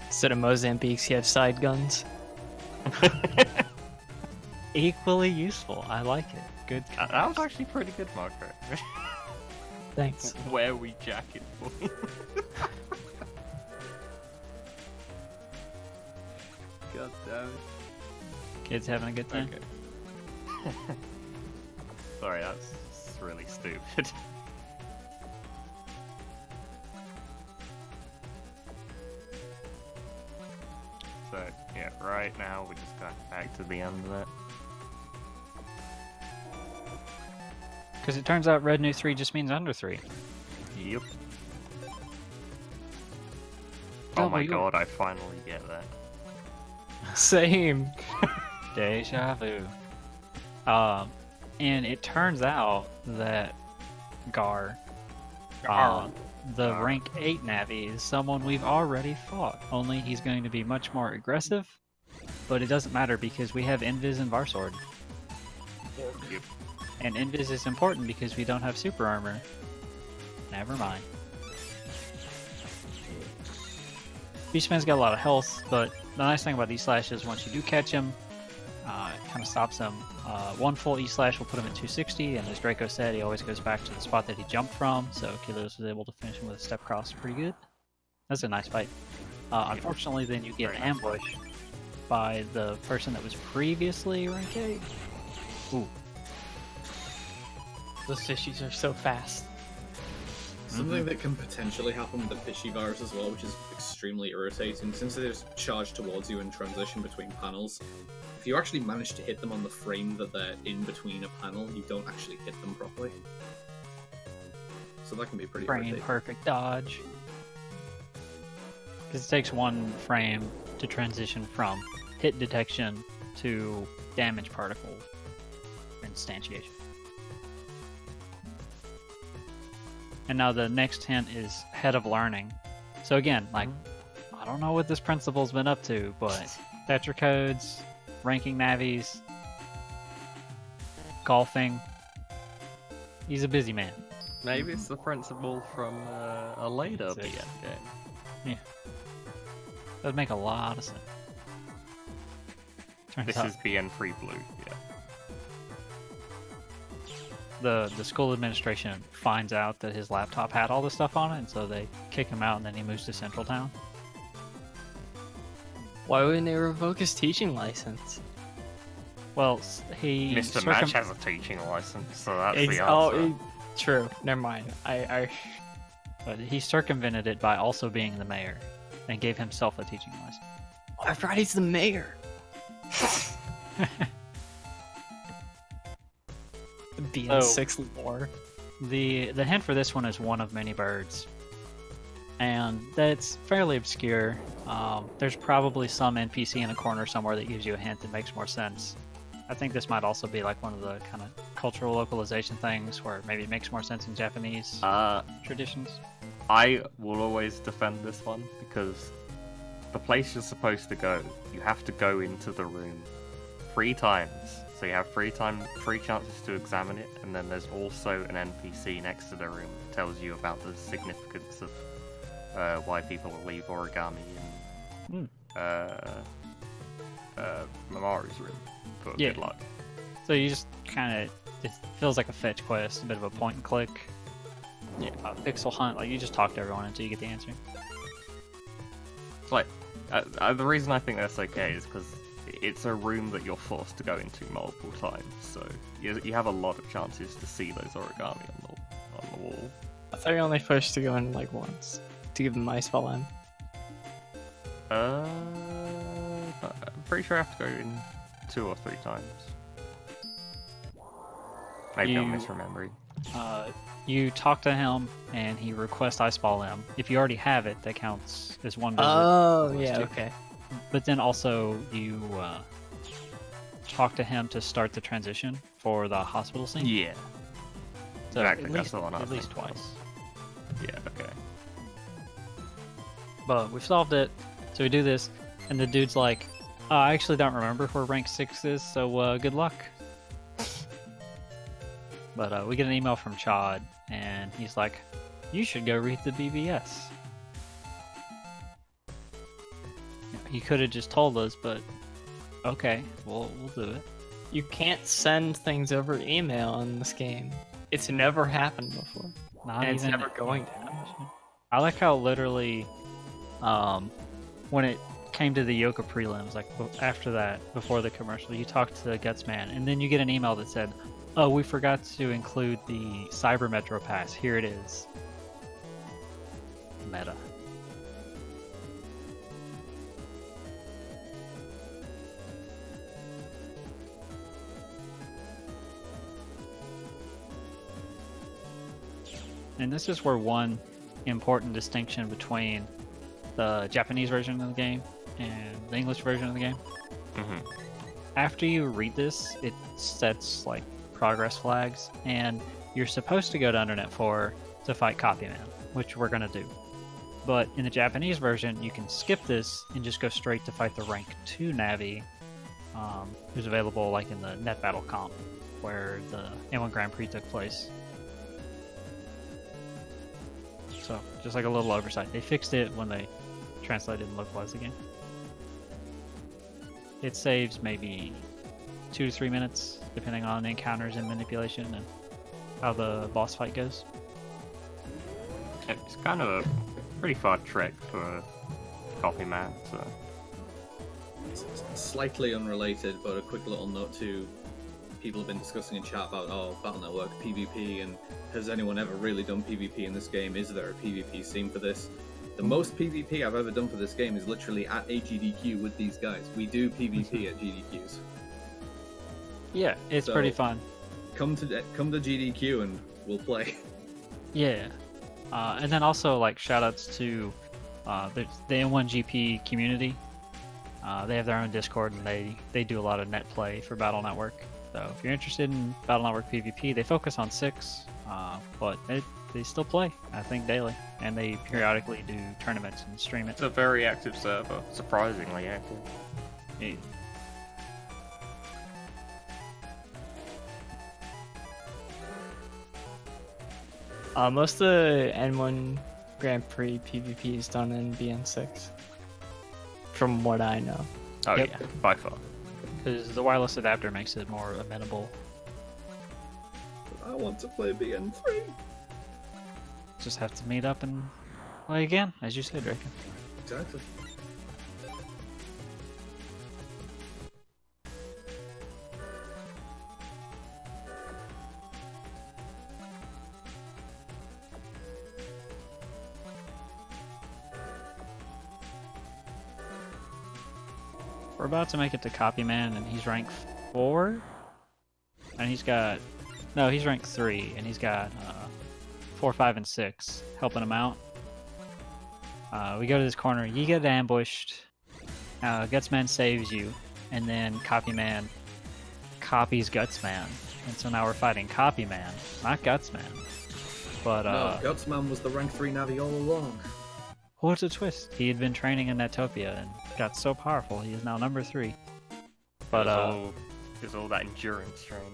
Instead of Mozambiques, he had side guns. Equally useful. I like it. Good. That was actually pretty good, Marco. Thanks. Where we jack it for you. God damn it. Kids having a good time. Okay. Sorry, that's really stupid. So, yeah, right now we're just going back to the end of it. Because it turns out red new 3 just means under 3. Yep. Oh Double my you. god, I finally get that. Same. Deja vu. And it turns out that Gar, the rank 8 Navi, is someone we've already fought. Only he's going to be much more aggressive, but it doesn't matter because we have Invis and Varsword. Yep. And Invis is important because we don't have super armor. Never mind. Beastman's got a lot of health, but the nice thing about E-Slash is once you do catch him, it kind of stops him. One full E-Slash will put him at 260, and as Draco said, he always goes back to the spot that he jumped from, so Kilos was able to finish him with a step cross pretty good. That's a nice fight. Unfortunately, then you get ambushed by the person that was previously rank 8. Ooh. Those fishies are so fast. Something that can potentially happen with the fishy virus as well, which is extremely irritating, since they're charged towards you in transition between panels. If you actually manage to hit them on the frame that they're in between a panel, you don't actually hit them properly. So that can be pretty Frame irritating. perfect dodge. Because it takes one frame to transition from hit detection to damage particle instantiation. And now the next hint is head of learning. So again, like, I don't know what this principal's been up to, but Tetra codes, ranking navies, golfing. He's a busy man. Maybe it's the principal from a later So, BN yeah. game. That'd make a lot of sense. Turns This out is BN3 Blue, yeah. the school administration finds out that his laptop had all this stuff on it, and so they kick him out, and then he moves to Central Town. Why wouldn't they revoke his teaching license? Well, he Mr. Match has a teaching license, so that's the answer. True. Never mind. but he circumvented it by also being the mayor, and gave himself a teaching license. I forgot he's the mayor. BN6 lore. The hint for this one is one of many birds, and that's fairly obscure. There's probably some NPC in a corner somewhere that gives you a hint that makes more sense. I think this might also be like one of the kind of cultural localization things where maybe it makes more sense in Japanese traditions. I will always defend this one because the place you're supposed to go, you have to go into the room 3 times. So you have 3 chances to examine it, and then there's also an NPC next to the room that tells you about the significance of why people leave origami in Mamari's room for Yeah. good luck. So you just kind of, it feels like a fetch quest, a bit of a point and click. Yeah. Pixel hunt, like you just talk to everyone until you get the answer. It's like, the reason I think that's okay is because it's a room that you're forced to go into multiple times, so you have a lot of chances to see those origami on the wall. I thought you're only supposed to go in like once to give them my spell in. I'm pretty sure I have to go in 2 or 3 times. Maybe I'm misremembering. You talk to him, and he requests Ice Ball M. If you already have it, that counts as one visit. Oh, yeah, okay. But then also you talk to him to start the transition for the hospital scene. Yeah. So Exactly, at that's least, the one I at was least thinking of. twice. Yeah, okay. But we've solved it, so we do this, and the dude's like, I actually don't remember where rank 6 is, so good luck. But we get an email from Chad, and he's like, you should go read the BBS. You could have just told us, but okay, we'll do it. You can't send things over email in this game. It's never happened before. Not And even it's never going to happen. I like how literally, when it came to the Yoka prelims, like after that, before the commercial, you talked to the Guts man, and then you get an email that said, "Oh, we forgot to include the Cyber Metro Pass. Here it is." Meta. And this is where one important distinction between the Japanese version of the game and the English version of the game. Mm-hmm. After you read this, it sets like progress flags, and you're supposed to go to Internet 4 to fight Copyman, which we're gonna do. But in the Japanese version, you can skip this and just go straight to fight the rank 2 Navi, who's available like in the Net Battle Comp, where the N1 Grand Prix took place. So, just like a little oversight. They fixed it when they translated and localized the game. It saves maybe 2 to 3 minutes, depending on encounters and manipulation and how the boss fight goes. It's kind of a pretty far trek for Copy Man, so... It's slightly unrelated, but a quick little note to people have been discussing in chat about Battle Network PvP, and has anyone ever really done PvP in this game? Is there a PvP scene for this? The most PvP I've ever done for this game is literally at a GDQ with these guys. We do PvP at GDQs. Yeah, it's So- pretty fun. Come to GDQ and we'll play. Yeah. And then also, like, shoutouts to the N1GP community. They have their own Discord, and they do a lot of net play for Battle Network. So if you're interested in Battle Network PvP, they focus on 6, but they still play, I think, daily. And they periodically do tournaments and stream it. It's a very active server, surprisingly active. Yeah. Most of the N1 Grand Prix PvP is done in BN6. From what I know. Oh Yep. yeah, by far. Because the wireless adapter makes it more amenable. I want to play BN3. Just have to meet up and play again, as you said, Draken. Exactly. We're about to make it to Copyman, and he's rank 4? And he's got... No, he's rank 3, and he's got 4, 5, and 6 helping him out. We go to this corner, you get ambushed, Gutsman saves you, and then Copyman copies Gutsman. And so now we're fighting Copyman, not Gutsman. But, No, Gutsman was the rank 3 Navi all along. what's a twist? He had been training in Netopia and got so powerful, he is now number 3. But, There's all that endurance training.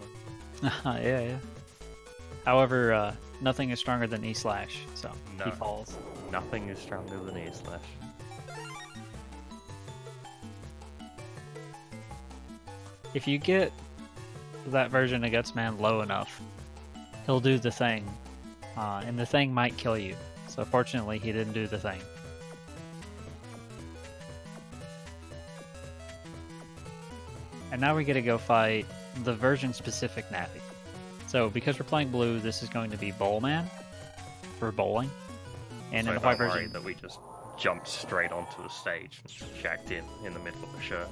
yeah. However, nothing is stronger than E/, so he No. falls. Nothing is stronger than E/. If you get that version of Gutsman low enough, he'll do the thing, and the thing might kill you. So fortunately, he didn't do the thing. And now we get to go fight the version-specific Navi. So because we're playing blue, this is going to be Bowlman for bowling. And So in the don't white worry version, that we just jumped straight onto the stage and jacked in the middle of the show.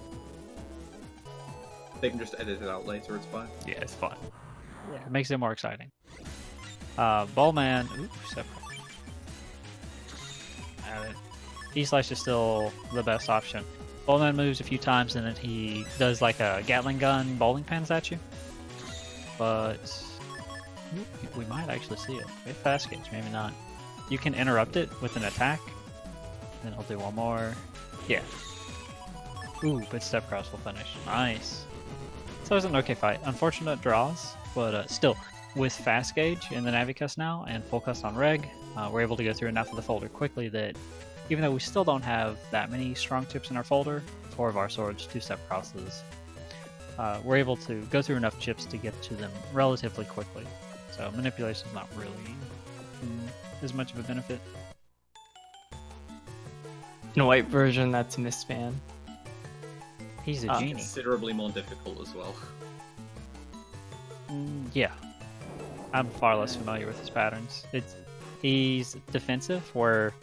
They can just edit it out later, it's fine. Yeah, it's fine. it makes it more exciting. Bowlman, separate. E/ is still the best option. Bowlman moves a few times and then he does like a Gatling gun bowling pins at you. But we might actually see it. Maybe fast gauge, maybe not. You can interrupt it with an attack. Then I'll do one more. Yeah. Ooh, but step cross will finish. Nice. So it was an okay fight. Unfortunate draws, but still, with fast gauge in the Navicus now and full cust on reg, we're able to go through enough of the folder quickly that even though we still don't have that many strong chips in our folder, 4 of our swords, 2-step crosses, we're able to go through enough chips to get to them relatively quickly. So manipulation is not really as much of a benefit. In a white version, that's Mistman. He's a Ah. genie. Considerably more difficult as well. Yeah. I'm far less familiar with his patterns. He's defensive, where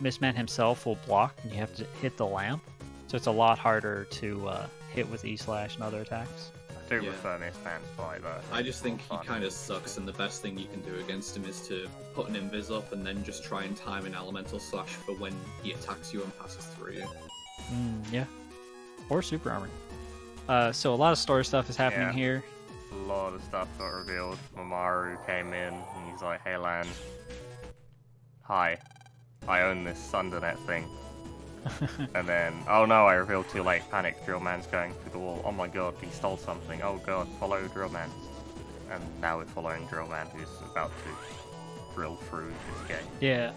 Mistman himself will block, and you have to hit the lamp. So it's a lot harder to hit with E-slash and other attacks. I do Yeah. prefer Mistman fight though. I just think he Fun. kind of sucks, and the best thing you can do against him is to put an invis up and then just try and time an elemental slash for when he attacks you and passes through you. Yeah. Or super armor. So a lot of story stuff is happening Yeah. here. A lot of stuff got revealed. Mamoru came in and he's like, "Hey Lan, hi, I own this Undernet thing." And then, oh no, I revealed too late. Panic, Drillman's going through the wall. Oh my god, he stole something. Oh god, follow Drillman. And now we're following Drillman, who's about to drill through this gate. Yeah.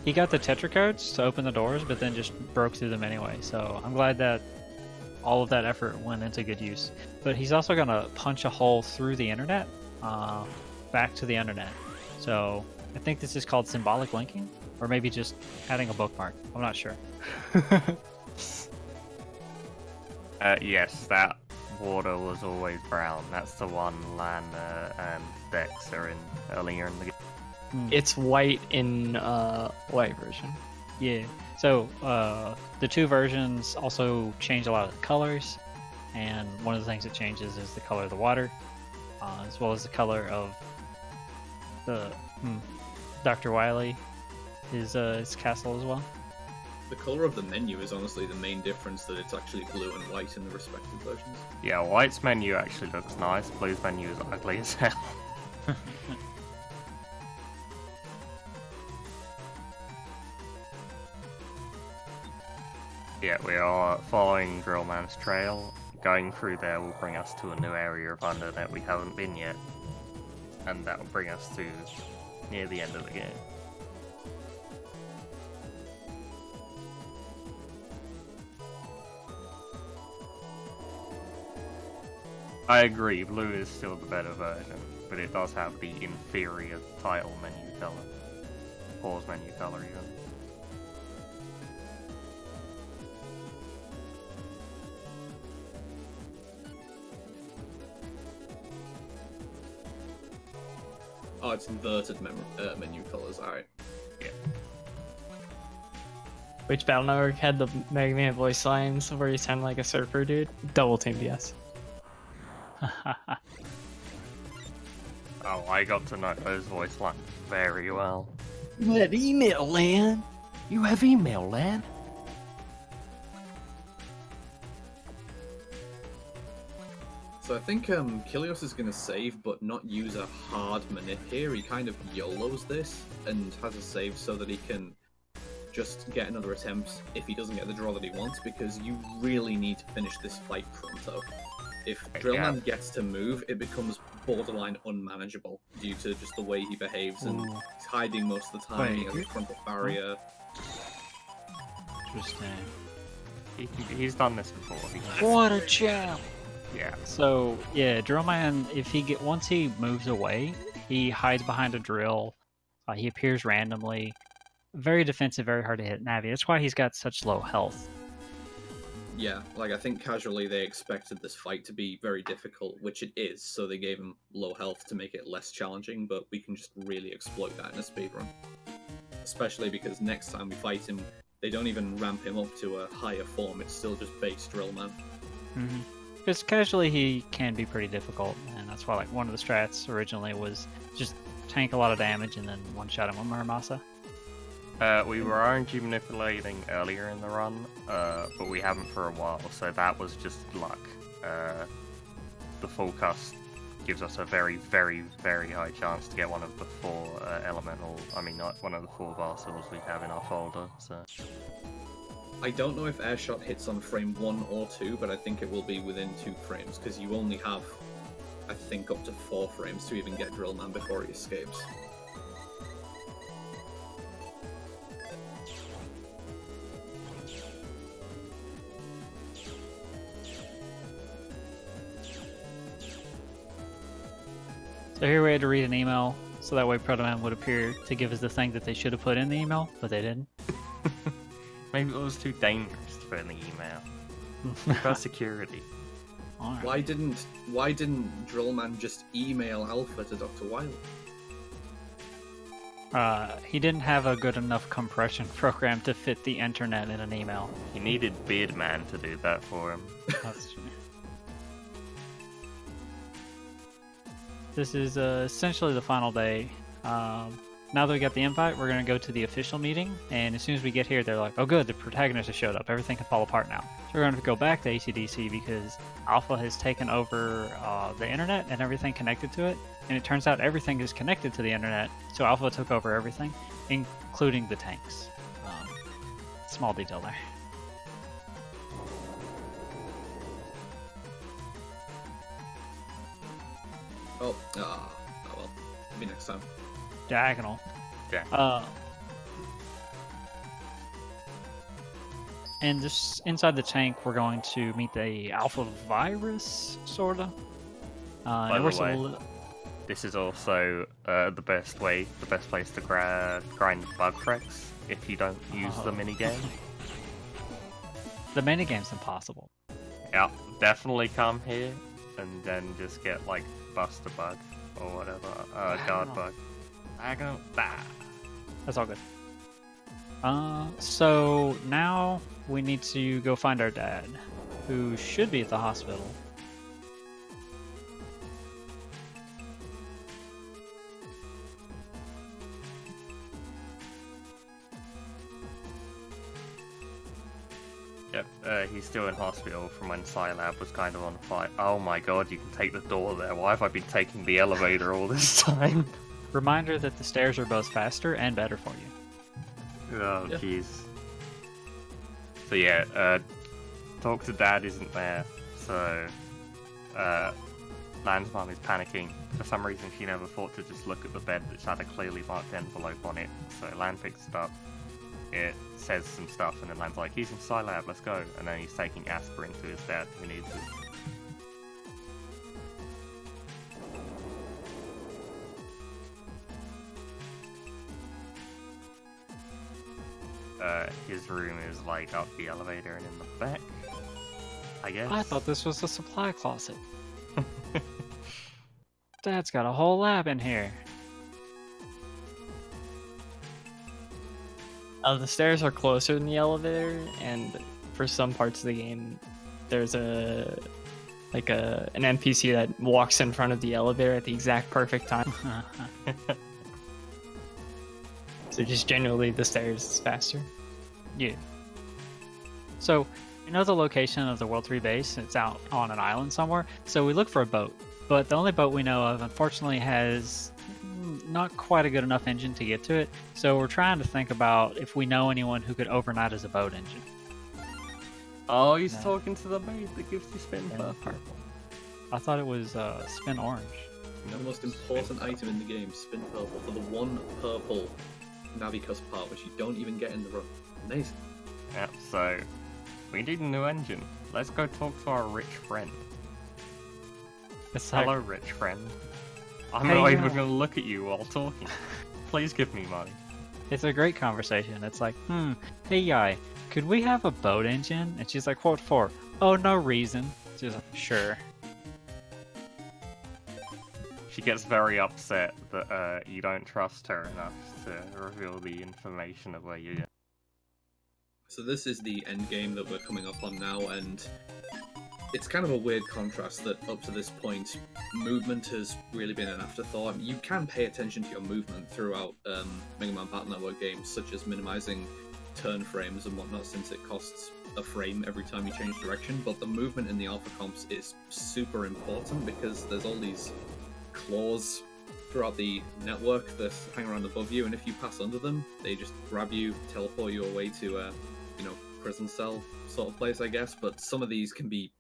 He got the Tetra cards to open the doors, but then just broke through them anyway. So I'm glad that all of that effort went into good use. But he's also going to punch a hole through the internet, back to the internet. So I think this is called symbolic linking, or maybe just adding a bookmark. I'm not sure. Yes, that water was always brown. That's the one Lan and Dex are in earlier in the game. It's white in white version. Yeah. So the 2 versions also change a lot of the colors, and one of the things that changes is the color of the water, as well as the color of the Dr. Wily, his castle as well. The color of the menu is honestly the main difference, that it's actually blue and white in the respective versions. Yeah, White's menu actually looks nice. Blue's menu is ugly as hell. Yeah, we are following Drillman's trail. Going through there will bring us to a new area of Undernet we haven't been yet. And that will bring us to near the end of the game. I agree, blue is still the better version, but it does have the inferior title menu color. Pause menu color even. Oh, it's inverted menu colors. Alright. Which Battle Network had the Mega Man voice lines where you sound like a surfer dude? Double Team BS. Oh, I got to know those voice lines very well. You have email, Lan. You have email, Lan? So I think Kilios is going to save, but not use a hard manip here. He kind of YOLOs this and has a save so that he can just get another attempt if he doesn't get the draw that he wants, because you really need to finish this fight pronto. If Drillman gets to move, it becomes borderline unmanageable due to just the way he behaves, and he's hiding most of the time. He has a frontal barrier. Interesting. He's done this before. What a champ! Yeah. So yeah, Drillman, if once he moves away, he hides behind a drill. He appears randomly. Very defensive, very hard to hit Navi. That's why he's got such low health. Yeah, like I think casually they expected this fight to be very difficult, which it is, so they gave him low health to make it less challenging, but we can just really exploit that in a speedrun. Especially because next time we fight him, they don't even ramp him up to a higher form, it's still just base Drillman. Because casually he can be pretty difficult, and that's why like one of the strats originally was just tank a lot of damage and then one-shot him with Muramasa. We were RNG manipulating earlier in the run, but we haven't for a while, so that was just luck. The full cast gives us a very, very, very high chance to get one of the 4 elemental, not one of the 4 Varsals we have in our folder, so... I don't know if Airshot hits on frame 1 or 2, but I think it will be within 2 frames, because you only have, I think, up to 4 frames to even get Drillman before he escapes. So here we had to read an email, so that way Protoman would appear to give us the thing that they should have put in the email, but they didn't. Maybe it was too dangerous for the email. For security. Alright. Why didn't Drillman just email Alpha to Dr. Wily? He didn't have a good enough compression program to fit the internet in an email. He needed Beardman to do that for him. That's true. This is essentially the final day. Now that we got the invite, we're going to go to the official meeting, and as soon as we get here, they're like, oh good, the protagonist has showed up, everything can fall apart now. So we're going to go back to ACDC because Alpha has taken over the internet and everything connected to it, and it turns out everything is connected to the internet, so Alpha took over everything, including the tanks. Small detail there. Oh well, maybe next time. Diagonal. Yeah. And just inside the tank, we're going to meet the Alpha virus, sorta. By the way, this is also the best place to grind bug cracks if you don't use the minigame. The minigame's impossible. Yeah, definitely come here and then just get like Buster Bug or whatever, Guard Bug. That's all good. So now we need to go find our dad, who should be at the hospital. Yep, he's still in hospital from when Scilab was kind of on fire. Oh my god, you can take the door there. Why have I been taking the elevator all this time? Reminder that the stairs are both faster and better for you. Oh, Yeah. jeez. So yeah, Talk to Dad isn't there, so Lan's mom is panicking. For some reason, she never thought to just look at the bed that had a clearly marked envelope on it. So Lan picks it up. It says some stuff, and then Lan's like, "He's in Scilab, let's go." And then he's taking aspirin to his dad, who needs it. His room is like up the elevator and in the back, I guess. I thought this was a supply closet. Dad's got a whole lab in here. The stairs are closer than the elevator, and for some parts of the game, there's an NPC that walks in front of the elevator at the exact perfect time. So just generally, the stairs is faster. Yeah. So, you know the location of the World 3 base? It's out on an island somewhere. So we look for a boat. But the only boat we know of, unfortunately, has not quite a good enough engine to get to it. So we're trying to think about if we know anyone who could overnight as a boat engine. Oh, he's No. talking to the maid that gives you spin purple. I thought it was spin orange. The most important item in the game, spin purple, for the one purple Navi part, which you don't even get in the run. Amazing. Yep, so we need a new engine. Let's go talk to our rich friend. It's like, Hello, rich friend. I'm Hey, not even yo. going to look at you while talking. Please give me money. it's a great conversation. It's like, hey, Yai, could we have a boat engine? And she's like, what for? Oh, no reason. She's like, sure. She gets very upset that you don't trust her enough to reveal the information of where you are. So this is the end game that we're coming up on now, and it's kind of a weird contrast that up to this point, movement has really been an afterthought. You can pay attention to your movement throughout Mega Man Battle Network games, such as minimizing turn frames and whatnot, since it costs a frame every time you change direction, but the movement in the Alpha comps is super important because there's all these claws throughout the network that hang around above you, and if you pass under them, they just grab you, teleport you away to prison cell sort of place, I guess. But some of these can be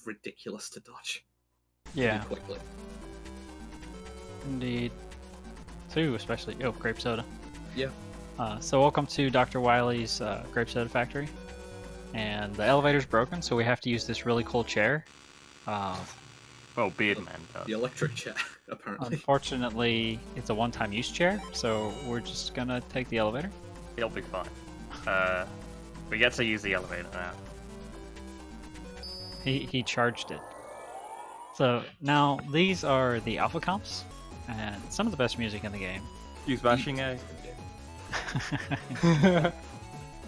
ridiculous to dodge Yeah, pretty quickly. indeed. Two, especially. Oh, grape soda. Yeah. So welcome to Dr. Wily's grape soda factory. And the elevator's broken, so we have to use this really cool chair. Well, Beardman does. The electric chair, apparently. Unfortunately, it's a one-time use chair, so we're just gonna take the elevator. He'll be fine. We get to use the elevator now. He charged it. So now these are the alpha comps, and some of the best music in the game. Use bashing A.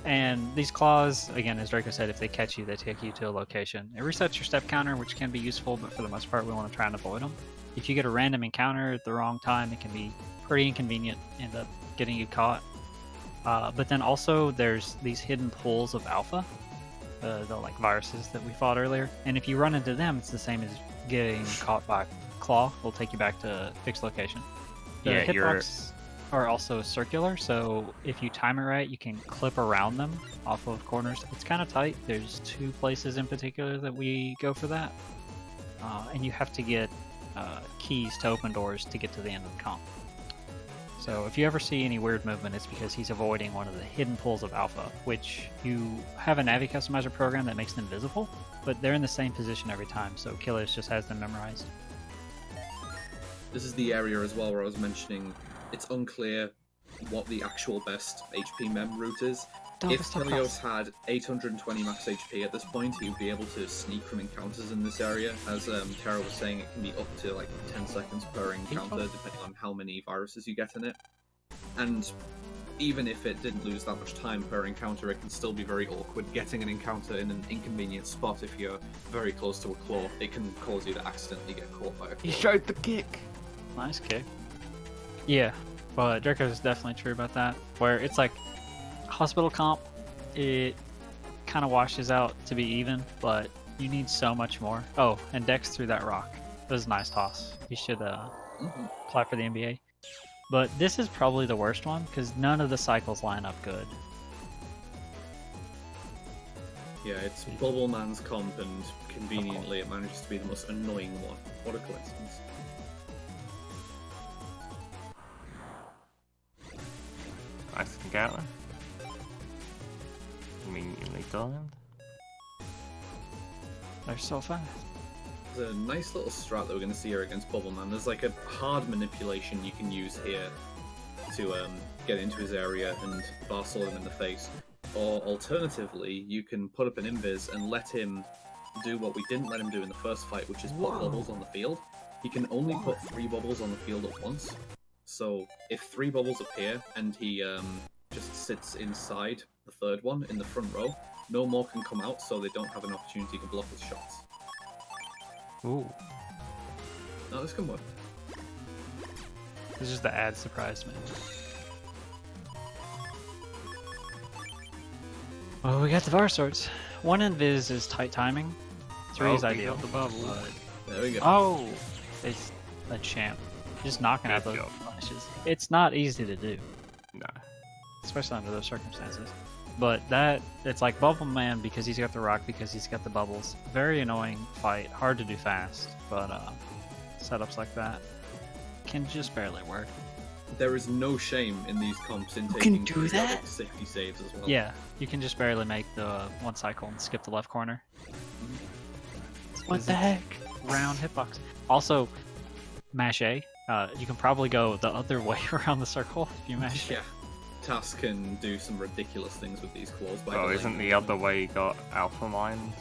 And these claws, again, as Draco said, if they catch you, they take you to a location. It resets your step counter, which can be useful, but for the most part, we want to try and avoid them. If you get a random encounter at the wrong time, it can be pretty inconvenient, end up getting you caught. But then also, there's these hidden pools of alpha, the like viruses that we fought earlier. And if you run into them, it's the same as getting caught by claw. Will take you back to fixed location. The Yeah, hitbox are also circular, so if you time it right, you can clip around them off of corners. It's kind of tight. There's 2 places in particular that we go for that, and you have to get keys to open doors to get to the end of the comp. So if you ever see any weird movement, it's because he's avoiding one of the hidden pools of alpha, which you have a Navi customizer program that makes them visible, but they're in the same position every time, so Killers just has them memorized. This is the area as well where I was mentioning it's unclear what the actual best HP mem route is. If Helios had 820 max HP at this point, he would be able to sneak from encounters in this area. As Tara was saying, it can be up to like 10 seconds per encounter, depending on how many viruses you get in it. And even if it didn't lose that much time per encounter, it can still be very awkward getting an encounter in an inconvenient spot. If you're very close to a claw, it can cause you to accidentally get caught by a claw. He showed the kick. Nice kick. Yeah, but Draco is definitely true about that. Where it's like hospital comp, it kind of washes out to be even, but you need so much more. Oh, and Dex threw that rock. It was a nice toss. You should clap for the NBA. But this is probably the worst one because none of the cycles line up good. Yeah, it's Bubble Man's comp, and conveniently it manages to be the most annoying one. What a coincidence. Nice encounter. Immediately timed. They're so fast. There's a nice little strat that we're going to see here against Bubble Man. There's like a hard manipulation you can use here to get into his area and barsol him in the face. Or alternatively, you can put up an invis and let him do what we didn't let him do in the first fight, which is put bubbles on the field. He can only put 3 bubbles on the field at once. So if 3 bubbles appear and he just sits inside the 3rd one in the front row, no more can come out, so they don't have an opportunity to block his shots. Ooh. No, this can work. This is the ad surprise, man. Well, we got the VAR swords. 1 invis is tight timing. 3 is ideal. The bubble. There we go. Oh, it's a champ. Just knocking out Good those job. flashes. It's not easy to do, No. especially under those circumstances. But it's like Bubble Man because he's got the rock, because he's got the bubbles. Very annoying fight, hard to do fast, but setups like that can just barely work. There is no shame in these comps in can taking do periodic that? safety saves as well. Yeah, you can just barely make the 1 cycle and skip the left corner. What the heck? Round hitbox. Also, mash A. You can probably go the other way around the circle if you mash. Yeah. Task can do some ridiculous things with these claws. By Oh, delaying isn't them. the other way got Alpha Mind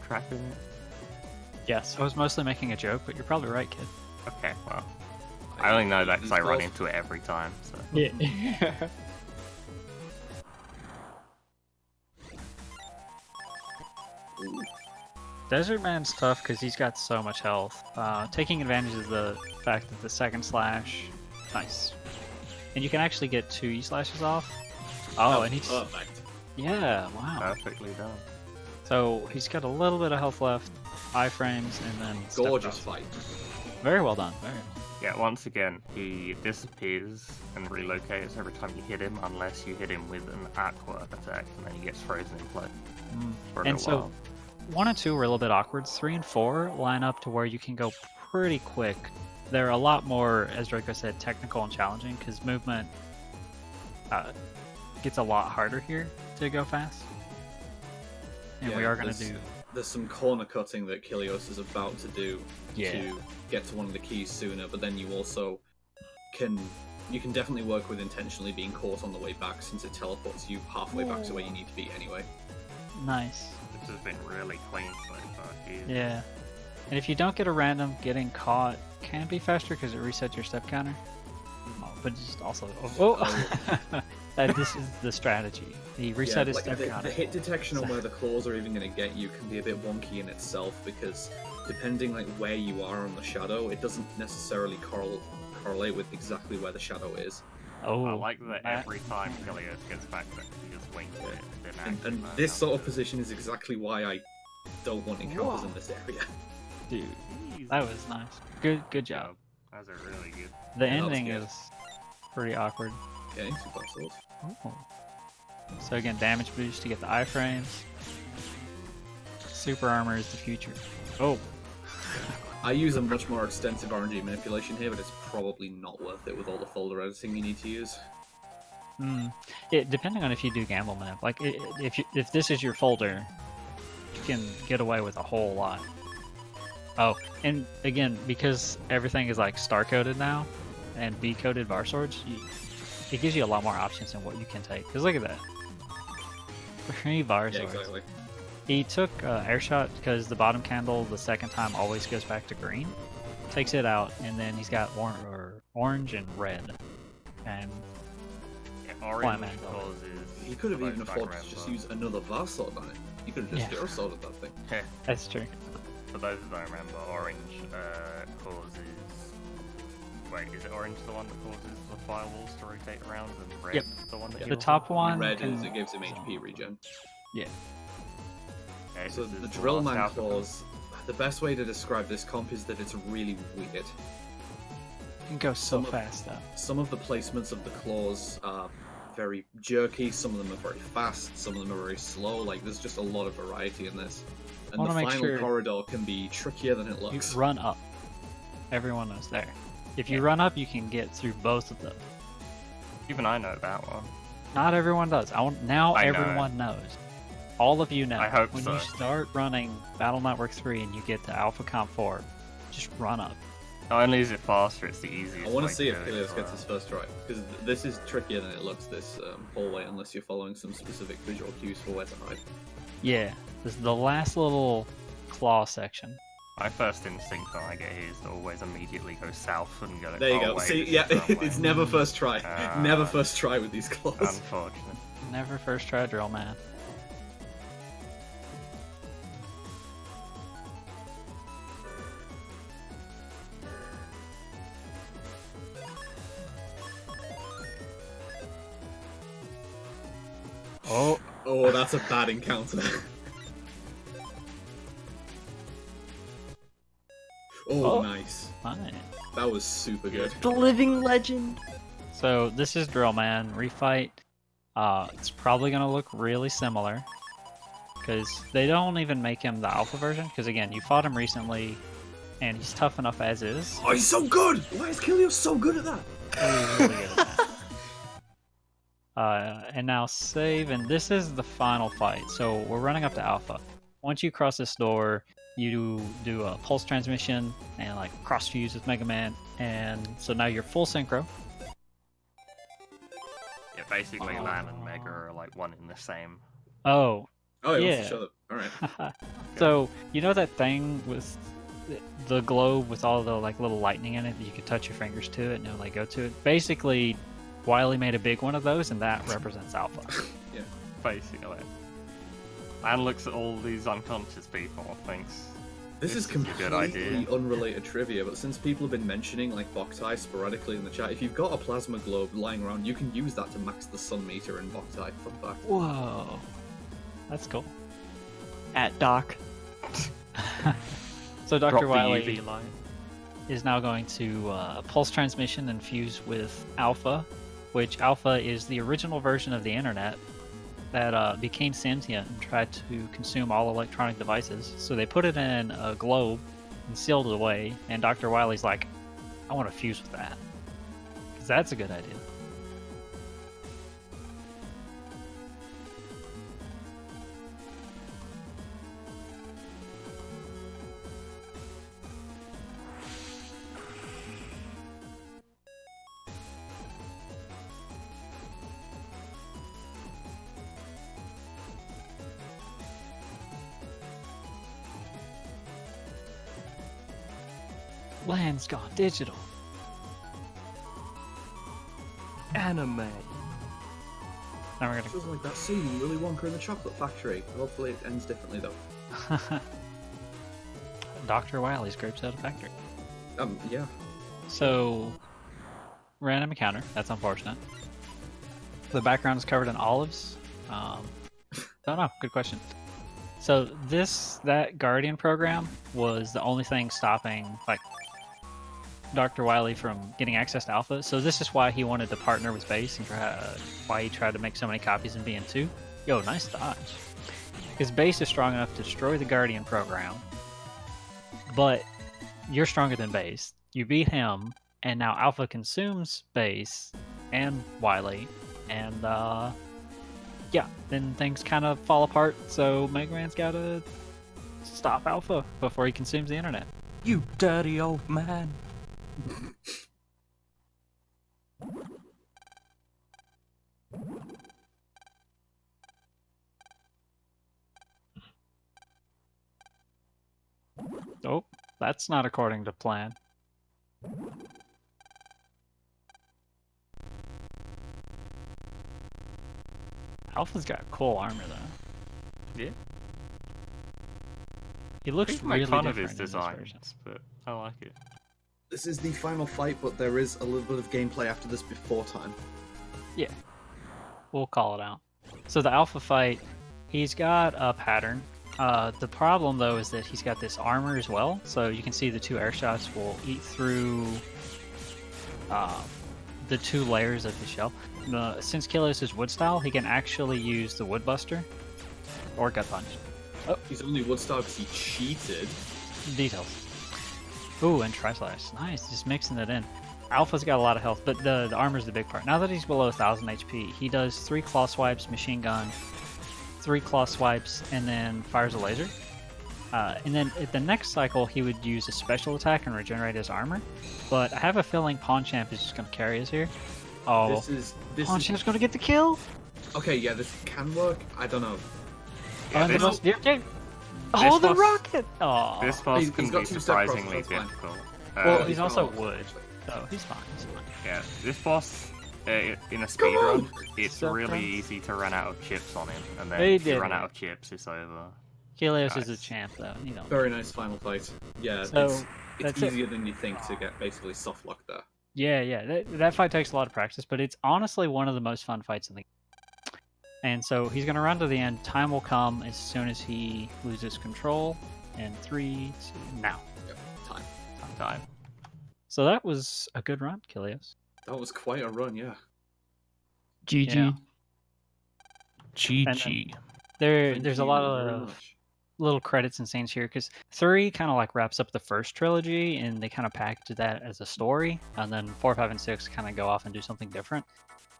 tracking? Yes. I was mostly making a joke, but you're probably right, kid. Okay, well. I only know that because These I run claws- into it every time, so. Yeah. Ooh. Desert Man's tough because he's got so much health. Taking advantage of the fact that the second slash, nice, and you can actually get 2 E slashes off. Oh, and he's perfect. yeah, wow. Perfectly done. So he's got a little bit of health left, iframes, and then step Gorgeous up. fight. Very well done. Very well. Yeah, once again, he disappears and relocates every time you hit him, unless you hit him with an aqua attack, and then he gets frozen in place for a And little so while. 1 and 2 are a little bit awkward. 3 and 4 line up to where you can go pretty quick. They're a lot more, as Draco said, technical and challenging because movement gets a lot harder here to go fast. And Yeah, we are going to there's- do there's some corner cutting that Kilios is about to do Yeah. to get to one of the keys sooner, but then you also can definitely work with intentionally being caught on the way back, since it teleports you halfway back to where you need to be anyway. Nice. This has been really clean so far. Jeez. Yeah. And if you don't get a random, getting caught can be faster because it resets your step counter. But just also, this is the strategy. He reset his step the counter. hit detection on where the claws are even going to get you can be a bit wonky in itself, because depending like where you are on the shadow, it doesn't necessarily correlate with exactly where the shadow is. Oh, I like that every time Kilios gets back there, he just winks it. And this sort of position is exactly why I don't want encounters in this area. dude, Jeez. that was nice. Good job. That was a really good. The Yeah, that was ending good. is pretty awkward. Okay, super swords. Oh. So again, damage boost to get the iframes. Super armor is the future. Oh, I use a much more extensive RNG manipulation here, but it's probably not worth it with all the folder editing you need to use. depending on if you do gamble manip. Like if this is your folder, you can get away with a whole lot. Oh, and again, because everything is like star coded now, and B coded bar swords, it gives you a lot more options in what you can take. Cause look at that, 3 bar Yeah, swords. exactly. He took air shot because the bottom candle the second time always goes back to green. Takes it out, and then he's got orange and red. And Yeah, orange man. causes. He could have for even those afforded to background just bugs. use another VAR sword on it. He could have just Yeah. zero sworded that thing. that's true. For those that don't remember, orange causes. Wait, is it orange the one that causes the firewalls to rotate around, and red Yep. the one that Yeah. The heals top them? one Red can- is it gives him HP regen. Yeah. Okay, So this the is drill last man alpha claws. The best way to describe this comp is that it's really weird. It can go so Some of- fast though. Some of the placements of the claws are very jerky, some of them are very fast, some of them are very slow. Like, there's just a lot of variety in this. And the Wanna make final sure- corridor can be trickier than it You looks. run up. Everyone knows there. If you Yeah. run up, you can get through both of them. Even I know that one. Not everyone does. Now I know. everyone knows. All of you know. I hope when so. you start running Battle Network 3 and you get to Alpha Comp 4, just run up. Not only is it faster, it's the easiest. I want way to see if do it Kilios as gets well. his first try, because this is trickier than it looks, this hallway, unless you're following some specific visual cues for where to hide. Yeah. This is the last little claw section. My first instinct when I get here is to always immediately go south and go. There you "Oh, go. wait, See, this yeah, is the wrong way." it's never first try. Never Ah. first try with these claws. Unfortunate. Never first try drill, man. Oh, Oh, that's a bad encounter. Oh, Oh. nice. fine. That was super good. The living legend. So this is Drill Man refight. It's probably gonna look really similar because they don't even make him the alpha version. Because again, you fought him recently, and he's tough enough as is. Oh, he's so good! Why is Kilios so good at that? He's really good at that. And now save, and this is the final fight. So we're running up to alpha. Once you cross this door, you do a pulse transmission and like cross fuse with Mega Man, and so now you're full synchro. Yeah, basically, Oh. Lamb and Mega are like one in the same. Oh, Oh, he Yeah. wants to show that. Alright. so you know that thing with the globe with all the like little lightning in it that you can touch your fingers to it and it'll like go to it? Basically, Wily made a big one of those, and that represents alpha. Basically. And looks at all these unconscious people and thinks, This is This is a good completely idea. unrelated trivia, but since people have been mentioning like Boktai sporadically in the chat, if you've got a plasma globe lying around, you can use that to max the sun meter in Boktai. Fun fact. Whoa, that's cool. At Doc. So drop Dr. the Wily UV light. is now going to pulse transmission and fuse with Alpha, which Alpha is the original version of the internet that became sentient and tried to consume all electronic devices. So they put it in a globe and sealed it away, and Dr. Wily's like, I want to fuse with that. Because that's a good idea. Land's gone digital. Anime. Now we're gonna. Feels like that scene in Willy Wonka in the Chocolate Factory. Hopefully it ends differently though. Dr. Wily's grapes out of factory. Yeah. So, random encounter. That's unfortunate. The background is covered in olives. Don't know. Good question. So that Guardian program was the only thing stopping like Dr. Wily from getting access to Alpha. So this is why he wanted to partner with Base and why he tried to make so many copies in BN2. Yo, nice dodge. Because Base is strong enough to destroy the Guardian program, but you're stronger than Base. You beat him, and now Alpha consumes Base and Wily, and yeah, then things kind of fall apart. So Mega Man's gotta stop Alpha before he consumes the internet. You dirty old man. Oh, that's not according to plan. Alpha's got cool armor though. Yeah. He looks People really make fun of different his in this version. designs, but I like it. This is the final fight, but there is a little bit of gameplay after this before time. Yeah, we'll call it out. So the Alpha fight, he's got a pattern. The problem though is that he's got this armor as well. So you can see the two air shots will eat through the two layers of the shell. Since Kilios is wood style, he can actually use the wood buster or gut punch. Oh, he's only wood style because he cheated. Details. Ooh, and tri-slash. Nice, just mixing it in. Alpha's got a lot of health, but the armor's the big part. Now that he's below 1000 HP, he does 3 claw swipes, machine gun, 3 claw swipes, and then fires a laser. And then at the next cycle, he would use a special attack and regenerate his armor. But I have a feeling Pawnchamp is just going to carry us here. Oh, Pawnchamp's going to get the kill? Okay, yeah, this can work. I don't know. Yeah, the this, most... Oh, the boss- rocket! Oh. this boss He's can got be 2-step surprisingly cross, that's fine. difficult. Well, he's got also a lot of wood. actually. So he's fine, he's fine. Yeah, this boss, in a speedrun, it's So really close. easy to run out of chips on him, and then He if you did run it. out of chips, it's over. Kilios is a Nice. champ, though. You know. Very nice final fight. Yeah, So, it's that's it. easier than you think to get basically soft lock there. Yeah. That fight takes a lot of practice, but it's honestly one of the most fun fights in the game. And so he's going to run to the end. Time will come as soon as he loses control. And 3, 2, now. Yep, time. Time. So that was a good run, Kilios. That was quite a run, yeah. GG. Yeah. GG. Thank There's a you lot very of much. little credits and scenes here because 3 kind of like wraps up the first trilogy and they kind of package that as a story, and then 4, 5, and 6 kind of go off and do something different,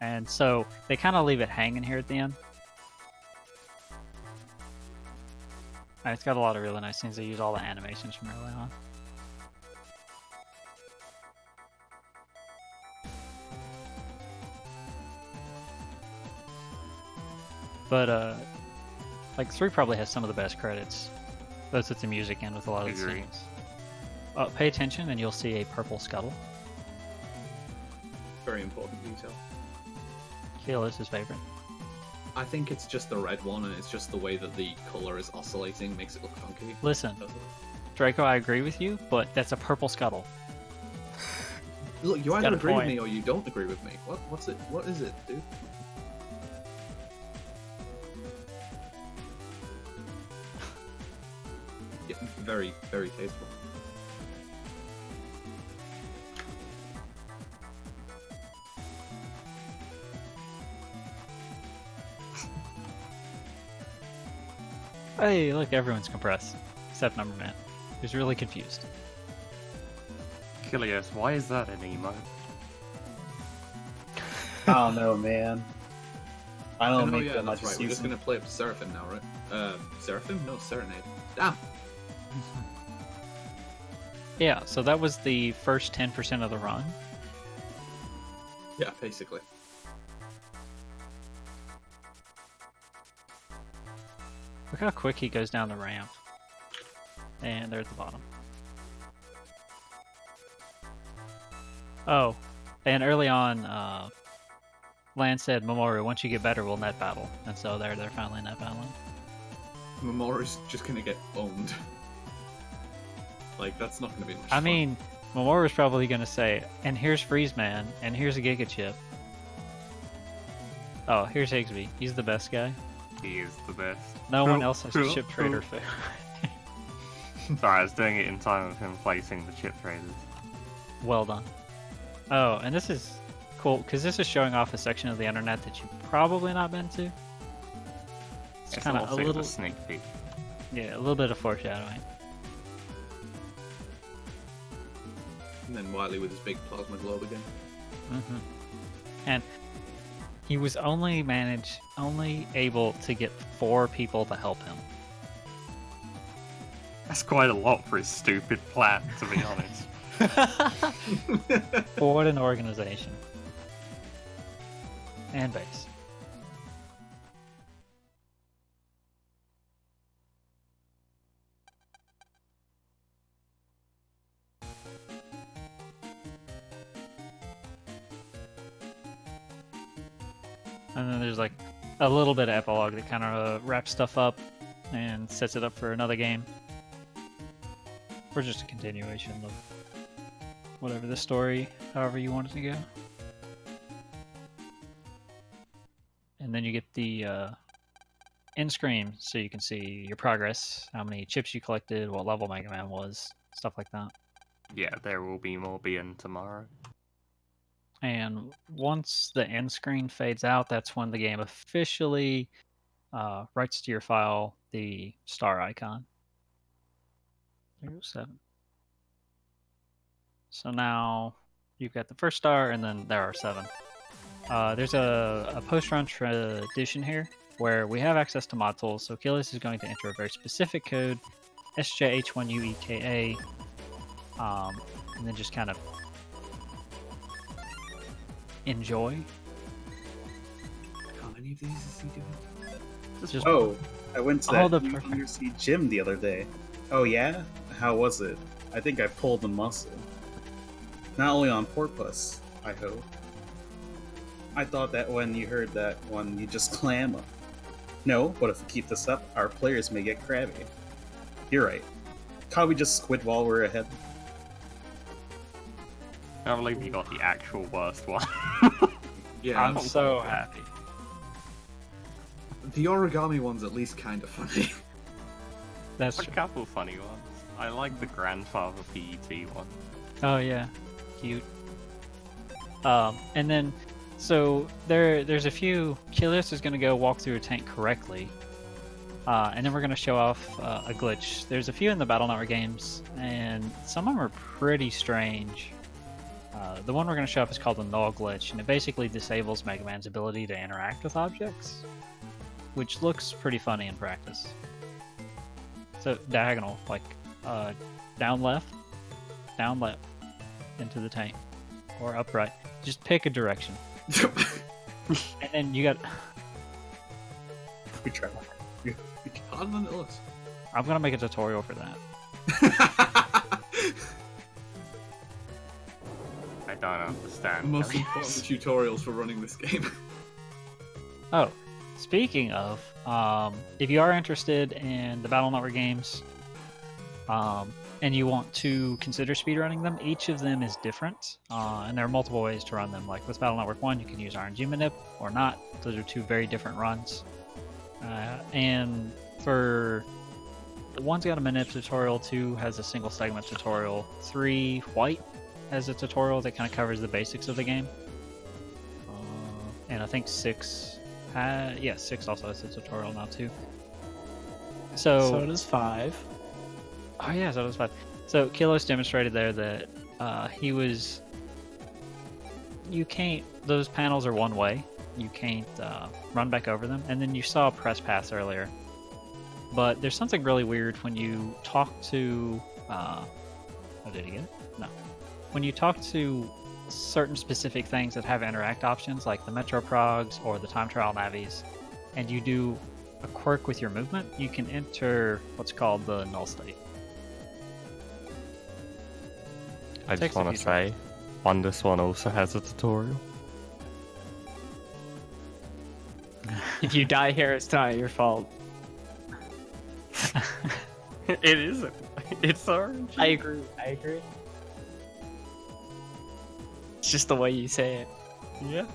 and so they kind of leave it hanging here at the end. It's got a lot of really nice scenes. They use all the animations from early on. But like 3 probably has some of the best credits, both with the music and with a lot of the Agree. scenes. Pay attention and you'll see a purple scuttle. Very important detail. Kilios' his favorite. I think it's just the red one, and it's just the way that the color is oscillating makes it look funky. Listen, Draco, I agree with you, but that's a purple scuttle. Look, you got either a agree with point. me or you don't agree with me. What's it? What is it, dude? Yeah, very, very tasteful. Hey, look, everyone's compressed, except Number Man, who's really confused. Kilios, why is that an emote? I don't know, man. I don't Oh, make yeah, that that's much right. We're just season. gonna play up to Seraphim now, right? Seraphim? No, Serenade. Damn. Yeah, so that was the first 10% of the run. Yeah, basically. Look how quick he goes down the ramp. And they're at the bottom. Oh, and early on, Lan said, Mamoru, once you get better, we'll net battle. And so they're finally net battling. Mamoru's just gonna get owned. Like, that's not gonna be much I fun. mean, Mamoru's probably going to say, and here's Freeze Man, and here's a Giga Chip. Oh, here's Higsby. He's the best guy. He is the best. No one else has a chip trader food. Sorry, I was doing it in time of him placing the chip traders. Well done. Oh, and this is cool, because this is showing off a section of the internet that you've probably not been to. It's kind of a also little... a sneak peek. Yeah, a little bit of foreshadowing. And then Wily with his big plasma globe again. Mm-hmm. And he was only able to get 4 people to help him. That's quite a lot for his stupid plan, to be honest. For an organization. And base. And then there's like a little bit of epilogue that kind of wraps stuff up and sets it up for another game. Or just a continuation of whatever the story, however you want it to go. And then you get the end screen so you can see your progress, how many chips you collected, what level Mega Man was, stuff like that. Yeah, there will be more BN tomorrow. And once the end screen fades out, that's when the game officially writes to your file the star icon. 307. So now you've got the first star, and then there are 7. There's a post-run tradition here where we have access to mod tools. So Achilles is going to enter a very specific code, SJH1UEKA, and then just kind of enjoy. How many of these is he doing? Just Oh, I went to all that the perfect- university gym the other day. Oh yeah? How was it? I think I pulled a muscle. Not only on porpoise, I hope. I thought that when you heard that one, you just clam up. No, but if we keep this up, our players may get crabby. You're right. Can't we just squid while we're ahead? I believe you got the actual worst one. Yeah, I'm so happy. the origami one's at least kind of funny. That's A couple funny ones. I like the grandfather PET one. Oh yeah, cute. And then, so there's a few. Kilios is gonna go walk through a tank correctly, and then we're gonna show off a glitch. There's a few in the Battle Network games, and some of them are pretty strange. The one we're gonna show off is called the Null glitch, and it basically disables Mega Man's ability to interact with objects, which looks pretty funny in practice. So diagonal, like down left, into the tank, or upright. Just pick a direction. And then you got... We try. Harder than it looks. I'm gonna make a tutorial for that. I don't understand. The most important tutorials for running this game. Oh, speaking of, if you are interested in the Battle Network games, and you want to consider speedrunning them, each of them is different, and there are multiple ways to run them. Like with Battle Network 1, you can use RNG Manip or not. Those are 2 very different runs. And for... One's got a Manip tutorial, 2 has a single segment tutorial, 3, White has a tutorial that kind of covers the basics of the game. And I think 6... 6 also has a tutorial now too. So does 5. Oh yeah, so it was 5. So Kilos demonstrated there that he was... You can't... Those panels are one way. You can't run back over them. And then you saw press pass earlier. But there's something really weird when you talk to... Oh, did he get it? No. When you talk to certain specific things that have interact options, like the Metro Progs or the Time Trial Navis, and you do a quirk with your movement, you can enter what's called the null state. I Takes just a want few to say, This one also has a tutorial. If you die here, it's not your fault. It isn't. It's RNG. I agree. It's just the way you say it. Yeah.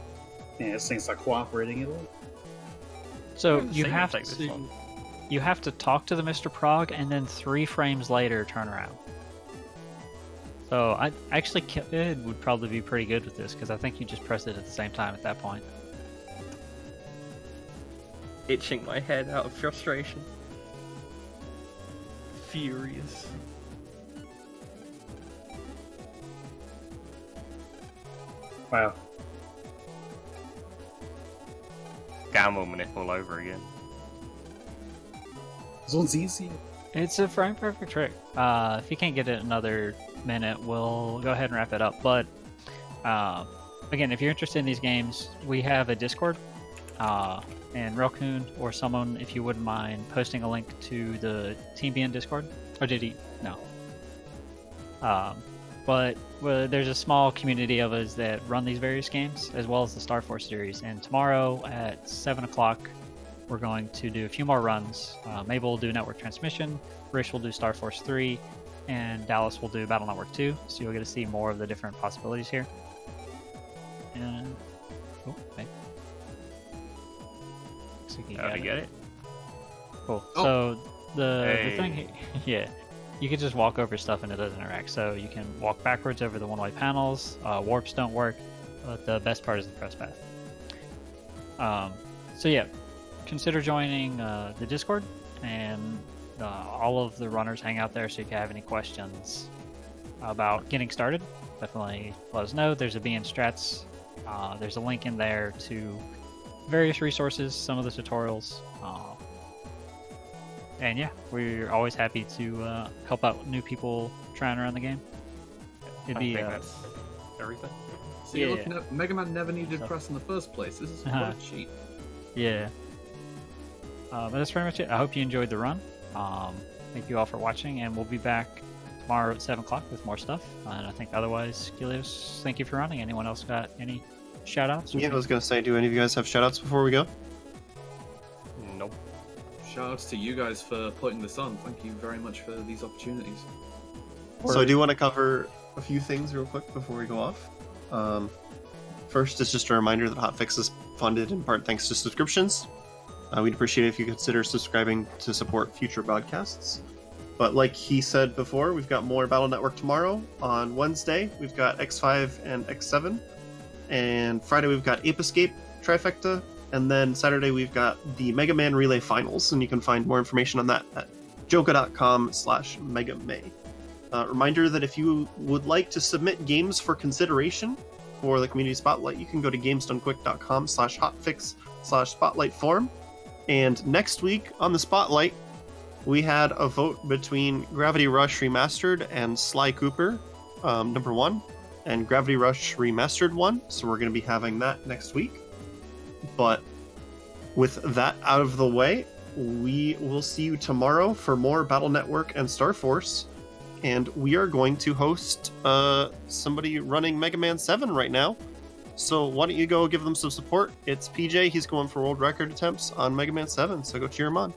Yeah, this thing's not cooperating at all. So Yeah, you same have thing this to one. you have to talk to the Mr. Prog and then 3 frames later turn around. So I actually Kid would probably be pretty good with this because I think you just press it at the same time at that point. Itching my head out of frustration. Furious. Wow. Gamble Minute all over again. This one's easy. It's a frame perfect trick. If you can't get it another minute, we'll go ahead and wrap it up. But again, if you're interested in these games, we have a Discord. And Relcoon or someone, if you wouldn't mind, posting a link to the Team BN Discord. Or did he? No. But there's a small community of us that run these various games, as well as the Star Force series. And tomorrow at 7 o'clock, we're going to do a few more runs. Mabel will do Network Transmission, Rish will do Star Force 3, and Dallas will do Battle Network 2. So you'll get to see more of the different possibilities here. And oh, wait. Looks like you How'd got you get it? Cool. Oh. So the Hey. thing, yeah, you can just walk over stuff and it doesn't interact. So you can walk backwards over the one-way panels. Warps don't work, but the best part is the press path. So yeah, consider joining the Discord, and all of the runners hang out there. So if you have any questions about getting started, definitely let us know. There's a BN Strats. There's a link in there to various resources, some of the tutorials. And yeah, we're always happy to help out new people trying around the game. It'd I be think that's everything. So you're Yeah. looking at Mega Man never needed So- press in the first place. This is Uh-huh. quite cheap. yeah. But that's pretty much it. I hope you enjoyed the run. Thank you all for watching, and we'll be back tomorrow at 7 o'clock with more stuff. And I think otherwise, Kilios, thank you for running. Anyone else got any shout outs? Yeah, I was gonna say, do any of you guys have shoutouts before we go? Nope. Shoutouts to you guys for putting this on. Thank you very much for these opportunities. So I do want to cover a few things real quick before we go off. First, it's just a reminder that Hotfix is funded in part thanks to subscriptions. We'd appreciate it if you consider subscribing to support future broadcasts. But like he said before, we've got more Battle Network tomorrow. On Wednesday, we've got X5 and X7. And Friday, we've got Ape Escape Trifecta. And then Saturday, we've got the Mega Man Relay Finals. And you can find more information on that at joka.com/megamay. Reminder that if you would like to submit games for consideration for the Community Spotlight, you can go to gamesdonequick.com/hotfix/spotlight form. And next week on the Spotlight, we had a vote between Gravity Rush Remastered and Sly Cooper, number 1, and Gravity Rush Remastered 1. So we're going to be having that next week. But with that out of the way, we will see you tomorrow for more Battle Network and Star Force. And we are going to host somebody running Mega Man 7 right now. So why don't you go give them some support? It's PJ. He's going for world record attempts on Mega Man 7, so go cheer him on.